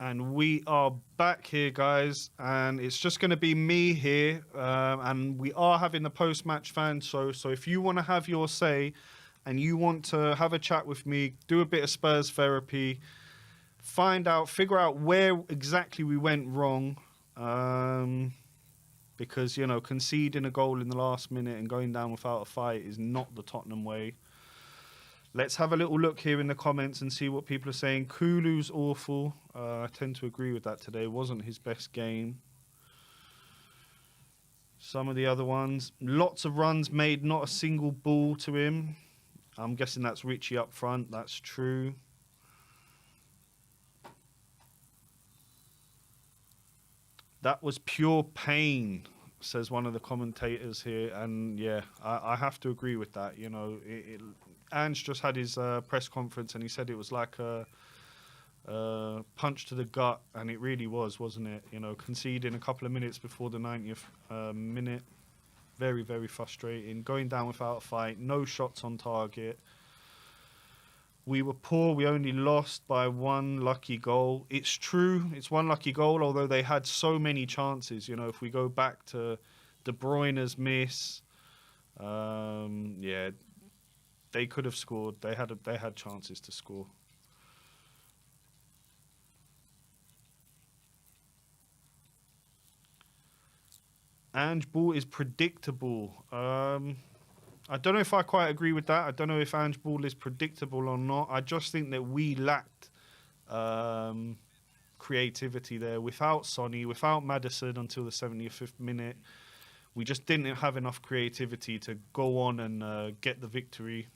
S1: And we are back here, guys, and it's just going to be me here, and we are having the post-match fan show, so if you want to have your say and you want to have a chat with me, do a bit of Spurs therapy, figure out where exactly we went wrong, because, you know, conceding a goal in the last minute and going down without a fight is not the Tottenham way. Let's have a little look here in the comments and see what people are saying. Kulu's awful. I tend to agree with that today. Wasn't his best game. Some of the other ones. Lots of runs made, not a single ball to him. I'm guessing that's Richie up front. That's true. That was pure pain, says one of the commentators here. And yeah, I have to agree with that. You know, Ange just had his press conference and he said it was like a punch to the gut, and it really was, wasn't it? You know, conceding a couple of minutes before the 90th minute. Very, very frustrating. Going down without a fight. No shots on target. We were poor. We only lost by one lucky goal. It's true. It's one lucky goal, although they had so many chances. You know, if we go back to De Bruyne's miss, yeah, they could have scored. They had chances to score. Ange Ball is predictable. I don't know if I quite agree with that. I don't know if Ange Ball is predictable or not. I just think that we lacked creativity there. Without Sonny, without Madison until the 75th minute, we just didn't have enough creativity to go on and get the victory,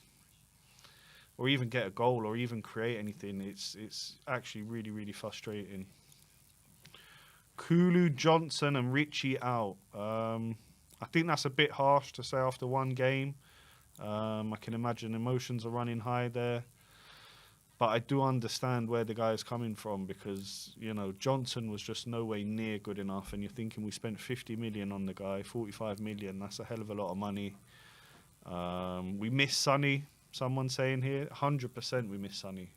S1: or even get a goal, or even create anything. It's actually really, really frustrating. Kulu, Johnson and Richie out. I think that's a bit harsh to say after one game. I can imagine emotions are running high there. But I do understand where the guy is coming from, because, you know, Johnson was just no way near good enough. And you're thinking we spent 50 million on the guy, 45 million. That's a hell of a lot of money. We miss Sonny, someone saying here. 100% we miss Sonny.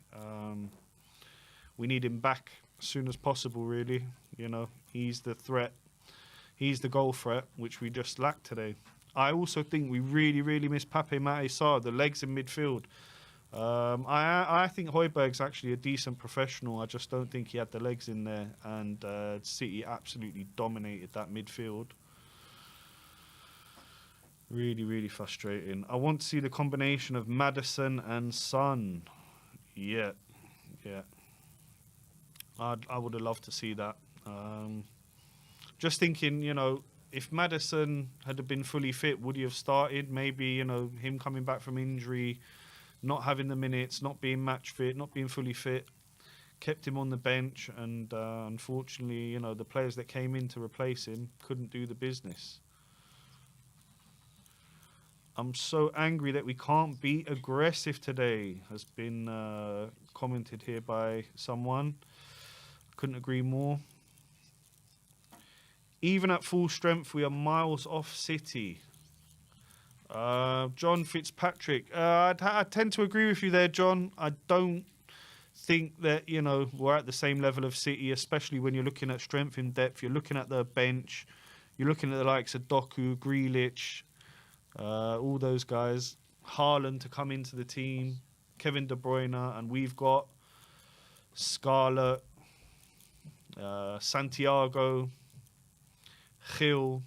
S1: We need him back as soon as possible, really. You know, he's the threat. He's the goal threat, which we just lacked today. I also think we really, really miss Pape Matar Sarr, the legs in midfield. I think Højbjerg's actually a decent professional. I just don't think he had the legs in there. And City absolutely dominated that midfield. Really, really frustrating. I want to see the combination of Madison and Son. Yeah, yeah. I would have loved to see that. Just thinking, you know, if Madison had been fully fit, would he have started? Maybe, you know, him coming back from injury, not having the minutes, not being match fit, not being fully fit, kept him on the bench. And unfortunately, you know, the players that came in to replace him couldn't do the business. I'm so angry that we can't be aggressive today, has been commented here by someone. Couldn't agree more. Even at full strength, we are miles off City. John Fitzpatrick. I tend to agree with you there, John. I don't think that, you know, we're at the same level of City, especially when you're looking at strength in depth. You're looking at the bench. You're looking at the likes of Doku, Grealish, all those guys. Haaland to come into the team. Kevin De Bruyne. And we've got Scarlett, Santiago, Gil.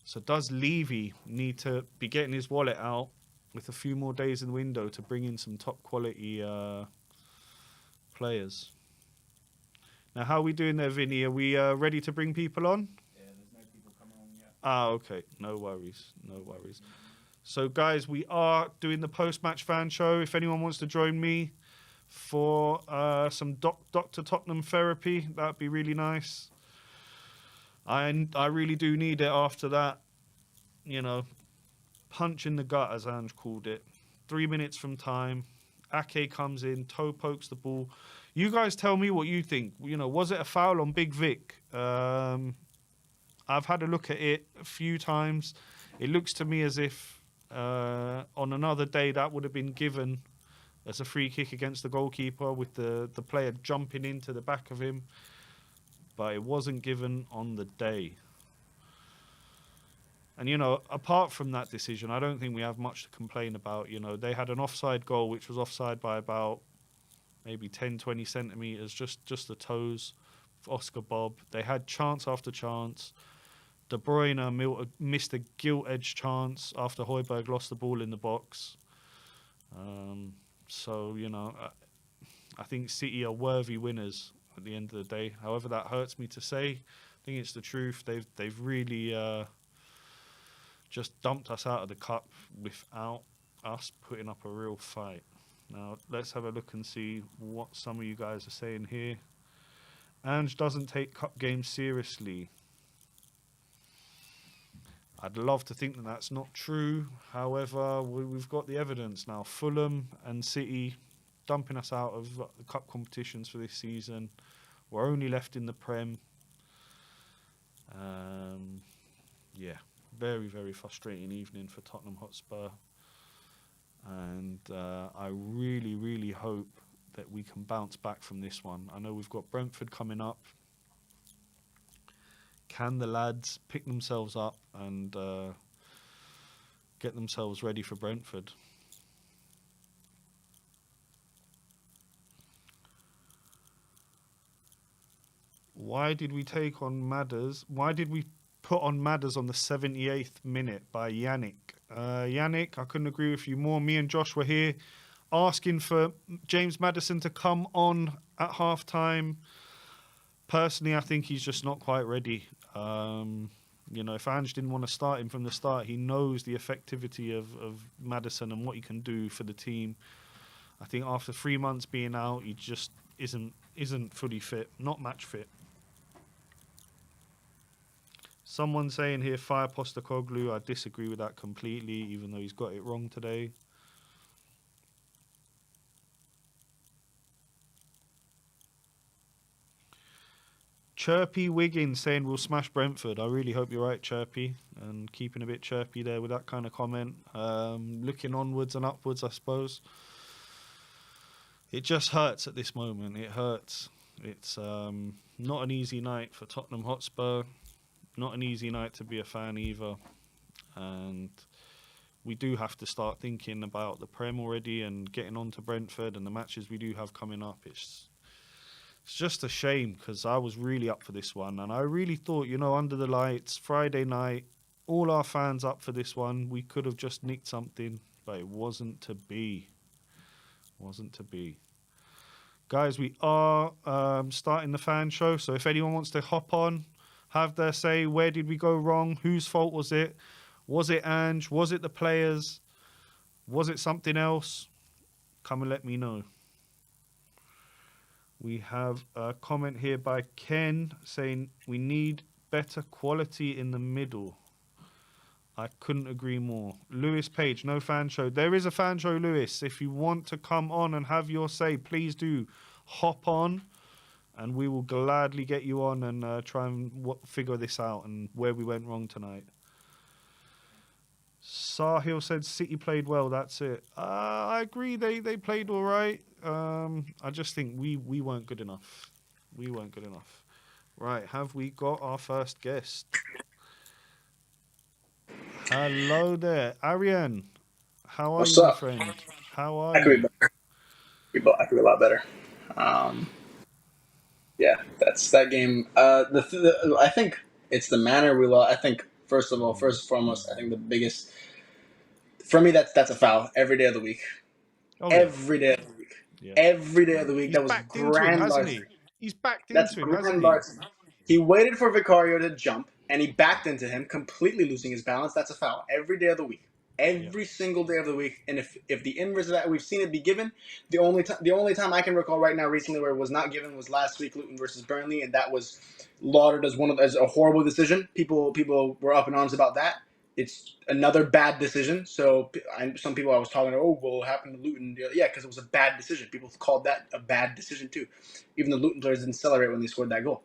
S1: So does Levy need to be getting his wallet out with a few more days in the window to bring in some top quality players? Now, how are we doing there, Vinny? Are we ready to bring people on?
S3: Yeah, there's no people coming on yet.
S1: Ah, okay. No worries. No worries. So, guys, we are doing the post-match fan show. If anyone wants to join me for some Dr. Tottenham therapy, that'd be really nice. I really do need it after that, you know, punch in the gut, as Ange called it. 3 minutes from time, Ake comes in, toe pokes the ball. You guys tell me what you think. You know, was it a foul on Big Vic? I've had a look at it a few times. It looks to me as if on another day that would have been given as a free kick against the goalkeeper with the player jumping into the back of him. But it wasn't given on the day. And, apart from that decision, I don't think we have much to complain about. They had an offside goal, which was offside by about maybe 10, 20 centimetres, just the toes of Oscar Bob. They had chance after chance. De Bruyne missed a gilt-edged chance after Højbjerg lost the ball in the box. So, I think City are worthy winners at the end of the day. However, that hurts me to say. I think it's the truth. They've really just dumped us out of the cup without us putting up a real fight. Now, let's have a look and see what some of you guys are saying here. Ange doesn't take cup games seriously. I'd love to think that that's not true. However, we've got the evidence now. Fulham and City dumping us out of the cup competitions for this season. We're only left in the Prem. Yeah, very, very frustrating evening for Tottenham Hotspur. And I really, really hope that we can bounce back from this one. I know we've got Brentford coming up. Can the lads pick themselves up and get themselves ready for Brentford? Why did we take on Madders? Why did we put on Madders on the 78th minute by Yannick? Yannick, I couldn't agree with you more. Me and Josh were here asking for James Madison to come on at half-time. Personally, I think he's just not quite ready. If Ange didn't want to start him from the start, he knows the effectivity of Madison and what he can do for the team. I think after 3 months being out, he just isn't fully fit, not match fit. Someone saying here, fire Postecoglou. I disagree with that completely, even though he's got it wrong today. Chirpy Wiggins saying we'll smash Brentford. I really hope you're right, Chirpy, and keeping a bit chirpy there with that kind of comment. Looking onwards and upwards, I suppose. It just hurts at this moment. It hurts. It's not an easy night for Tottenham Hotspur. Not an easy night to be a fan either. And we do have to start thinking about the Prem already and getting on to Brentford and the matches we do have coming up. It's just a shame because I was really up for this one. And I really thought, under the lights, Friday night, all our fans up for this one. We could have just nicked something, but it wasn't to be. Wasn't to be. Guys, we are starting the fan show. So if anyone wants to hop on, have their say, where did we go wrong? Whose fault was it? Was it Ange? Was it the players? Was it something else? Come and let me know. We have a comment here by Ken saying we need better quality in the middle. I couldn't agree more. Lewis Page, no fan show. There is a fan show, Lewis. If you want to come on and have your say, please do hop on and we will gladly get you on and try and figure this out and where we went wrong tonight. Sahil said City played well, that's it. I agree, they played all right. I just think we weren't good enough. We weren't good enough. Right, have we got our first guest? Hello there, Ariane. How are
S4: What's
S1: you,
S4: up?
S1: my friend? How are
S4: I could
S1: you?
S4: be better. I could be a lot better. Yeah, that's that game. I think it's the manner we lost. I think first and foremost, I think the biggest for me that's a foul every day of the week.
S1: Oh,
S4: Every day of the week.
S1: yeah.
S4: Every day of the week.
S1: He's
S4: That was
S1: backed into him,
S4: grand
S1: hasn't he?
S4: Larson.
S1: He's backed
S4: That's
S1: into him, hasn't
S4: grand
S1: he?
S4: Larson. He waited for Vicario to jump, and he backed into him, completely losing his balance. That's a foul every day of the week. Every single day of the week. And if the inverse of that, we've seen it be given. The only time I can recall right now recently where it was not given was last week, Luton versus Burnley, and that was lauded as a horrible decision. People were up in arms about that. It's another bad decision. So some people I was talking to, what happened to Luton? Yeah, because it was a bad decision. People called that a bad decision too. Even the Luton players didn't celebrate when they scored that goal.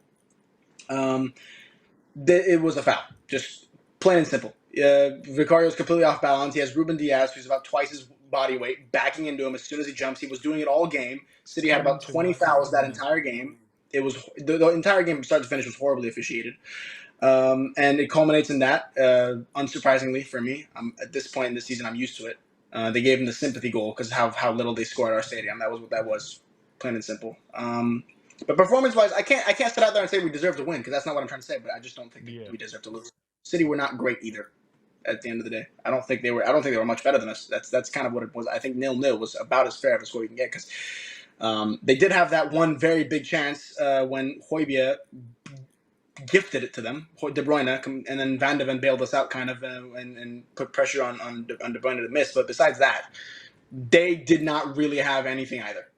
S4: It was a foul, just plain and simple. Vicario's completely off balance. He has Ruben Diaz, who's about twice his body weight, backing into him as soon as he jumps. He was doing it all game. City had about 20 fouls that entire game. It was the entire game, start to finish, was horribly officiated. And it culminates in that, unsurprisingly for me. At this point in the season, I'm used to it. They gave him the sympathy goal because of how little they scored at our stadium. That was what that was, plain and simple. But performance-wise, I can't sit out there and say we deserve to win because that's not what I'm trying to say. But I just don't think we deserve to lose. City were not great either. At the end of the day, I don't think they were much better than us. That's kind of what it was. I think 0-0 was about as fair of a score you can get because they did have that one very big chance when Højbjerg gifted it to them, De Bruyne, and then Van de Ven bailed us out kind of and put pressure on De Bruyne to miss. But besides that, they did not really have anything either,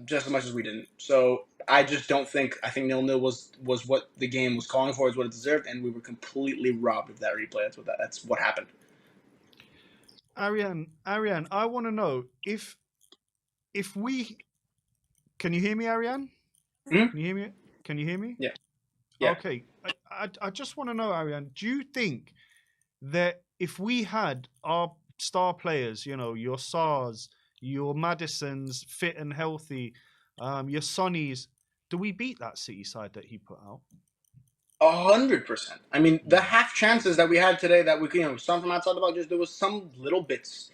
S4: just as much as we didn't. So I just don't think. I think 0-0 was what the game was calling for, is what it deserved, and we were completely robbed of that replay. That's what happened.
S1: Ariane, I want to know if we can you hear me, Ariane?
S4: Mm-hmm.
S1: Can you hear me?
S4: Yeah. Yeah.
S1: Okay. I just want to know, Ariane, do you think that if we had our star players, your Sars, your Madisons fit and healthy, your Sonnies, do we beat that City side that he put out?
S4: 100%. I mean, the half chances that we had today that we could, Son from outside the box, there was some little bits.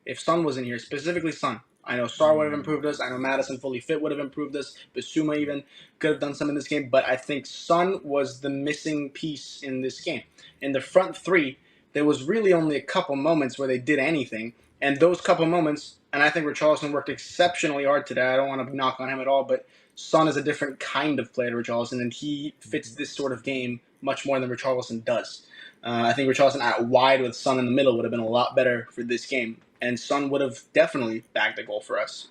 S4: If Son was in here, specifically Son. I know Star would have improved us. I know Madison fully fit would have improved us. Bissouma even could have done some in this game. But I think Son was the missing piece in this game. In the front three, there was really only a couple moments where they did anything. And those couple moments, and I think Richarlison worked exceptionally hard today. I don't want to knock on him at all, but Son is a different kind of player to Richarlison, and he fits this sort of game much more than Richarlison does. I think Richarlison out wide with Son in the middle would have been a lot better for this game, and Son would have definitely bagged a goal for us.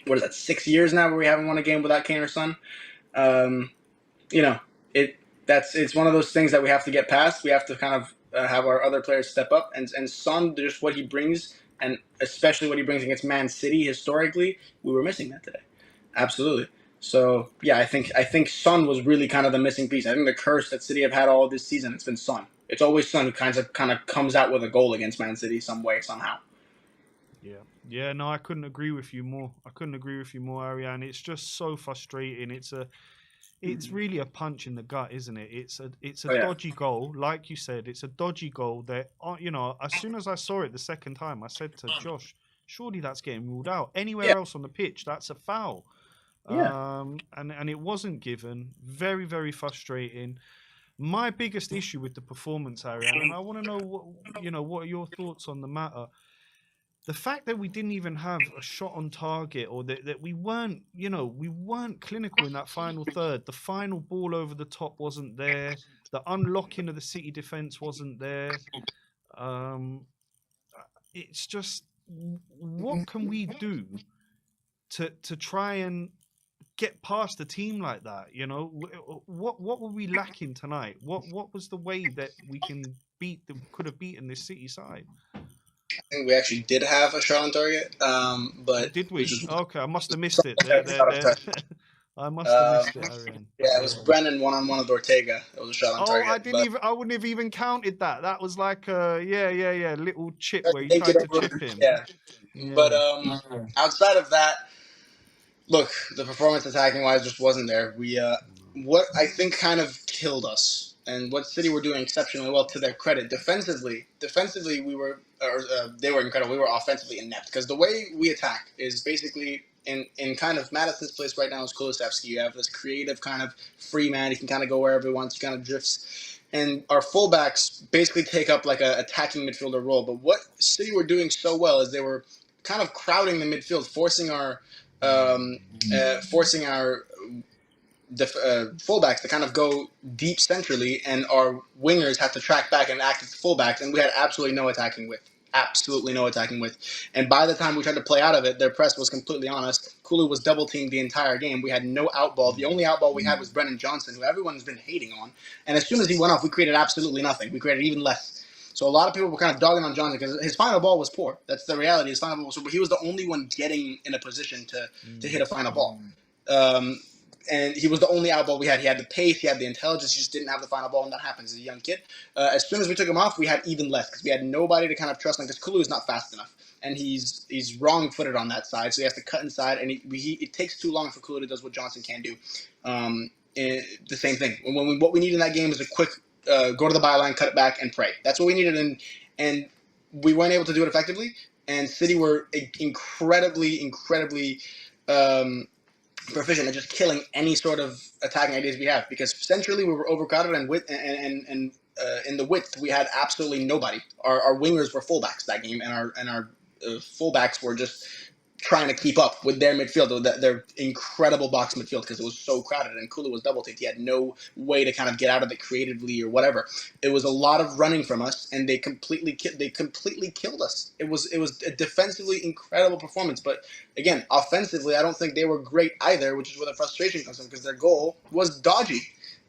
S4: What is that, 6 years now where we haven't won a game without Kane or Son? It's one of those things that we have to get past. We have to kind of have our other players step up, and Son, just what he brings, and especially what he brings against Man City historically, we were missing that today. Absolutely. So yeah, I think Son was really kind of the missing piece. I think the curse that City have had all this season, it's been Son. It's always Son who kind of comes out with a goal against Man City some way, somehow.
S1: Yeah. No, I couldn't agree with you more. Ariane. It's just so frustrating. It's really a punch in the gut, isn't it? It's a dodgy goal, like you said. It's a dodgy goal that as soon as I saw it the second time, I said to Josh, surely that's getting ruled out. Anywhere else on the pitch, that's a foul.
S4: Yeah.
S1: And it wasn't given. Very, very frustrating. My biggest issue with the performance, Ariane, and I want to know what are your thoughts on the matter. The fact that we didn't even have a shot on target, or that we weren't clinical in that final third. The final ball over the top wasn't there. The unlocking of the City defense wasn't there. It's just, what can we do to try and get past a team like that? What were we lacking tonight? What was the way that we could have beaten this City side?
S4: I think we actually did have a shot on target, but
S1: did we? Okay, I must have missed it. I must have missed it, Ariane.
S4: Yeah, it was Brennan one-on-one with Ortega. It was a shot on target.
S1: I wouldn't have even counted that. That was like a little chip where you tried to chip him.
S4: Yeah. But outside of that, look, the performance attacking wise just wasn't there. We what I think kind of killed us, and what City were doing exceptionally well, to their credit. Defensively, they were incredible. We were offensively inept, because the way we attack is basically in kind of Madison's place right now is Kulusevski. You have this creative kind of free man. He can kind of go wherever he wants. He kind of drifts. And our fullbacks basically take up like a attacking midfielder role. But what City were doing so well is they were kind of crowding the midfield, forcing our fullbacks to kind of go deep centrally, and our wingers had to track back and act as fullbacks, and we had absolutely no attacking width. And by the time we tried to play out of it, their press was completely on us. Kulu was double-teamed the entire game. We had no outball. The only outball we had was Brennan Johnson, who everyone's been hating on. And as soon as he went off, we created absolutely nothing. We created even less. So a lot of people were kind of dogging on Johnson because his final ball was poor. That's the reality. His final ball was poor, but he was the only one getting in a position to hit a final ball. and he was the only out ball we had. He had the pace, he had the intelligence, he just didn't have the final ball, and that happens. He's a young kid. As soon as we took him off, we had even less because we had nobody to kind of trust him because Kulu is not fast enough. And he's wrong-footed on that side, so he has to cut inside, and it takes too long for Kulu to do what Johnson can do. The same thing. What we need in that game is a quick go to the byline, cut it back, and pray. That's what we needed, and we weren't able to do it effectively. And City were incredibly proficient at just killing any sort of attacking ideas we have because centrally we were overcrowded and in the width we had absolutely nobody. Our wingers were fullbacks that game, and our fullbacks were just trying to keep up with their midfield, their incredible box midfield, because it was so crowded, and Kulu was double taped. He had no way to kind of get out of it creatively or whatever. It was a lot of running from us, and they completely killed us. It was a defensively incredible performance, but again, offensively, I don't think they were great either, which is where the frustration comes from, because their goal was dodgy,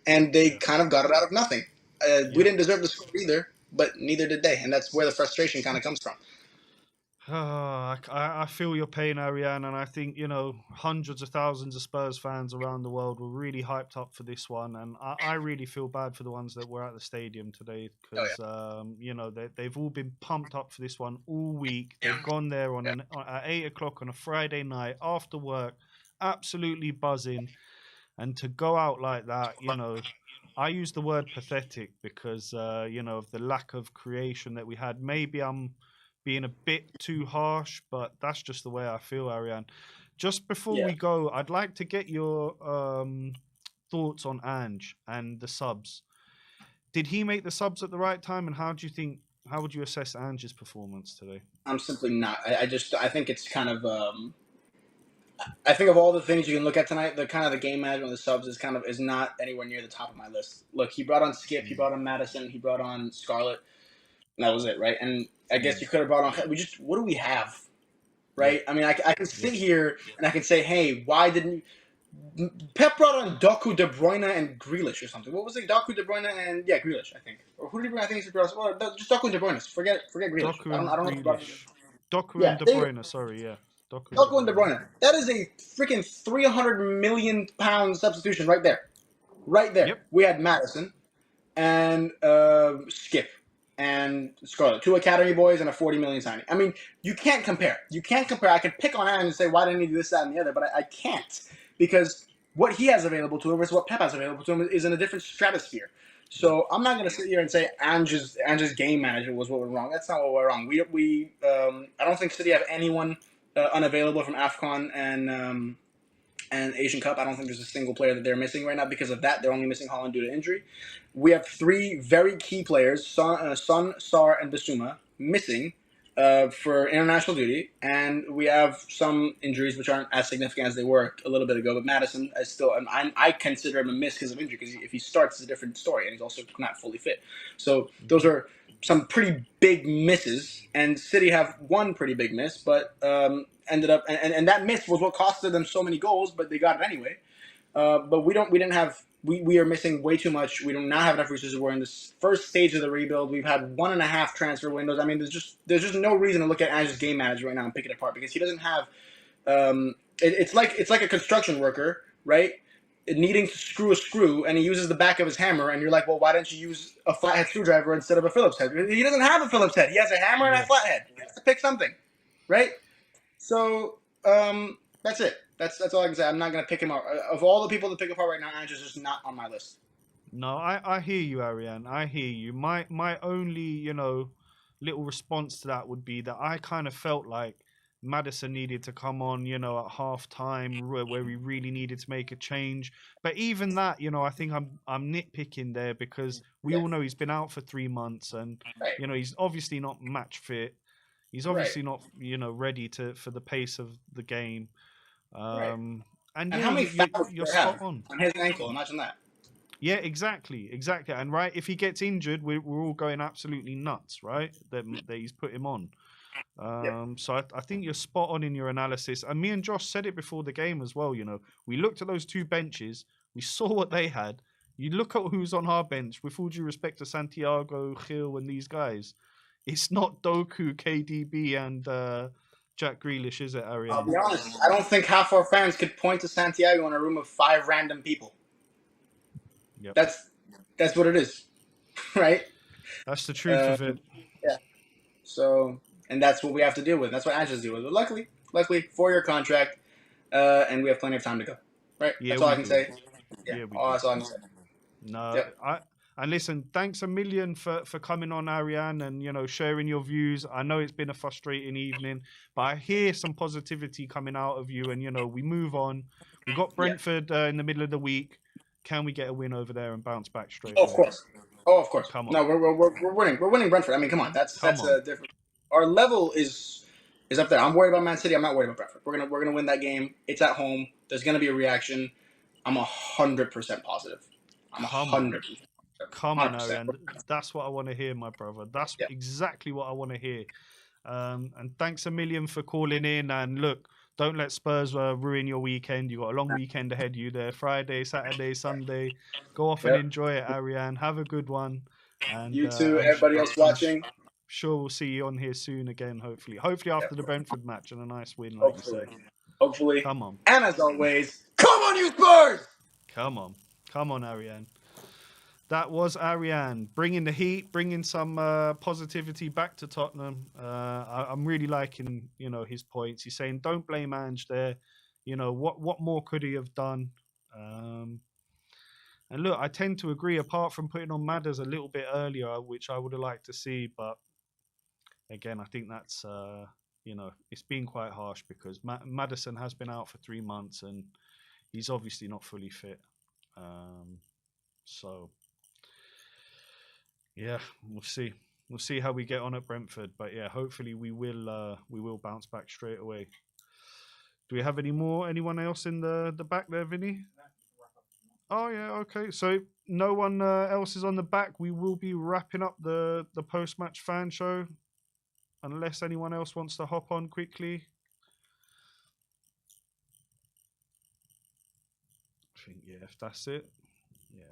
S4: and they kind of got it out of nothing. We didn't deserve to score either, but neither did they, and that's where the frustration kind of comes from.
S1: I feel your pain, Ariane, and I think, hundreds of thousands of Spurs fans around the world were really hyped up for this one, and I really feel bad for the ones that were at the stadium today because, they've all been pumped up for this one all week. They've gone there at 8 o'clock on a Friday night after work, absolutely buzzing, and to go out like that, I use the word pathetic because, of the lack of creation that we had. Maybe I'm being a bit too harsh, but that's just the way I feel, Ariane. Just before we go, I'd like to get your thoughts on Ange and the subs. Did he make the subs at the right time, and how would you assess Ange's performance today?
S4: I'm simply not. I think it's kind of I think of all the things you can look at tonight, the kind of the game management of the subs is not anywhere near the top of my list. Look, he brought on Skip, he brought on Madison, he brought on Scarlett, and that was it, right? And I guess you could have brought on. What do we have, right? I mean, I can sit here and I can say, hey, why didn't Pep brought on Doku, De Bruyne, and Grealish or something? What was it? Doku, De Bruyne, and Grealish, I think. Or who did he bring? I think he brought. Well, just Doku and De Bruyne. Forget Grealish.
S1: Doku
S4: I don't know.
S1: Grealish. Doku and De Bruyne. Sorry, yeah.
S4: Doku and De Bruyne. That is a freaking £300 million substitution right there. Right there. Yep. We had Madison and Skip and Scarlett, 2 academy boys and a 40 million signing. I mean, you can't compare. I could pick on Ange and say, why didn't he do this, that, and the other? But I can't, because what he has available to him versus what Pep has available to him is in a different stratosphere. So I'm not going to sit here and say Ange's game manager was what went wrong. That's not what went wrong. I don't think City have anyone unavailable from AFCON and Asian Cup. I don't think there's a single player that they're missing right now because of that. They're only missing Haaland due to injury. We have 3 very key players, Son, Sarr, and Bissouma, missing for international duty. And we have some injuries which aren't as significant as they were a little bit ago. But Madison is still, I consider him a miss because of injury, because if he starts, it's a different story. And he's also not fully fit. So those are some pretty big misses. And City have one pretty big miss, but ended up, and that miss was what costed them so many goals, but they got it anyway. But we are missing way too much. We do not have enough resources. We're in this first stage of the rebuild. We've had 1.5 transfer windows. I mean, there's just no reason to look at Ange's game manager right now and pick it apart, because he doesn't have. It's like a construction worker, right? Needing to screw a screw, and he uses the back of his hammer, and you're like, well, why don't you use a flathead screwdriver instead of a Phillips head? He doesn't have a Phillips head. He has a hammer and a flathead. He has to pick something, right? So that's it. That's all I can say. I'm not going to pick him up. Of all the people to pick apart right now, Ange is just not on my list.
S1: No, I hear you, Ariane. I hear you. My only, little response to that would be that I kind of felt like Madison needed to come on, at half time where we really needed to make a change. But even that, I think I'm nitpicking there, because we all know he's been out for 3 months, and he's obviously not match fit. He's obviously not, ready for the pace of the game. And
S4: how many fouls
S1: you're spot on
S4: his ankle? Imagine that.
S1: Yeah, exactly. And right, if he gets injured, we're all going absolutely nuts, right? That he's put him on. So I think you're spot on in your analysis. And me and Josh said it before the game as well. We looked at those 2 benches, we saw what they had. You look at who's on our bench. With all due respect to Santiago, Gil, and these guys, it's not Doku, KDB, and Jack Grealish, is it, Ariane?
S4: I'll be honest. I don't think half our fans could point to Santiago in a room of 5 random people.
S1: Yep.
S4: That's what it is, right?
S1: That's the truth of it.
S4: Yeah. So, and that's what we have to deal with. That's what Ange's deal with. But luckily, 4-year contract, and we have plenty of time to go. Right?
S1: Yeah,
S4: that's all I can say.
S1: Yeah,
S4: that's all I can say.
S1: No,
S4: Yep.
S1: And listen, thanks a million for coming on, Ariane, and sharing your views. I know it's been a frustrating evening, but I hear some positivity coming out of you, and we move on. We got Brentford in the middle of the week. Can we get a win over there and bounce back straight?
S4: Of course. Oh, of course.
S1: Come on.
S4: No, we're winning. We're winning Brentford. I mean, come on. That's a different. Our level is up there. I'm worried about Man City. I'm not worried about Brentford. We're gonna win that game. It's at home. There's gonna be a reaction. I'm 100% positive. I'm 100%.
S1: Come on, Ariane. That's what I want to hear, my brother. That's exactly what I want to hear. And thanks a million for calling in. And look, don't let Spurs ruin your weekend. You got a long weekend ahead of you there. Friday, Saturday, Sunday. Go off and enjoy it, Ariane. Have a good one. And
S4: you too, everybody else watching.
S1: Sure, we'll see you on here soon again, hopefully. Hopefully after the Brentford match and a nice win, like you said.
S4: Hopefully.
S1: Come on.
S4: And as always, come on, you Spurs!
S1: Come on. Come on, Ariane. That was Ariane, bringing the heat, bringing some positivity back to Tottenham. I'm really liking, his points. He's saying, don't blame Ange there. What more could he have done? And look, I tend to agree, apart from putting on Madders a little bit earlier, which I would have liked to see. But again, I think that's, it's been quite harsh because Madison has been out for 3 months and he's obviously not fully fit. So... yeah, we'll see. We'll see how we get on at Brentford, but yeah, hopefully we will bounce back straight away. Do we have anyone else in the back there, Vinny? Oh yeah, okay. So no one else is on the back. We will be wrapping up the post-match fan show, unless anyone else wants to hop on quickly. I think if that's it, yeah.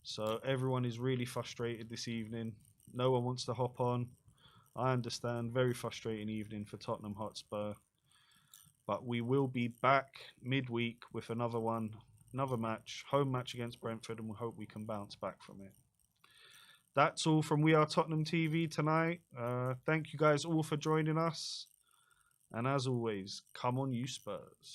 S1: So everyone is really frustrated this evening. No one wants to hop on. I understand. Very frustrating evening for Tottenham Hotspur. But we will be back midweek with another match, home match against Brentford, and we hope we can bounce back from it. That's all from We Are Tottenham TV tonight. Thank you guys all for joining us. And as always, come on you Spurs.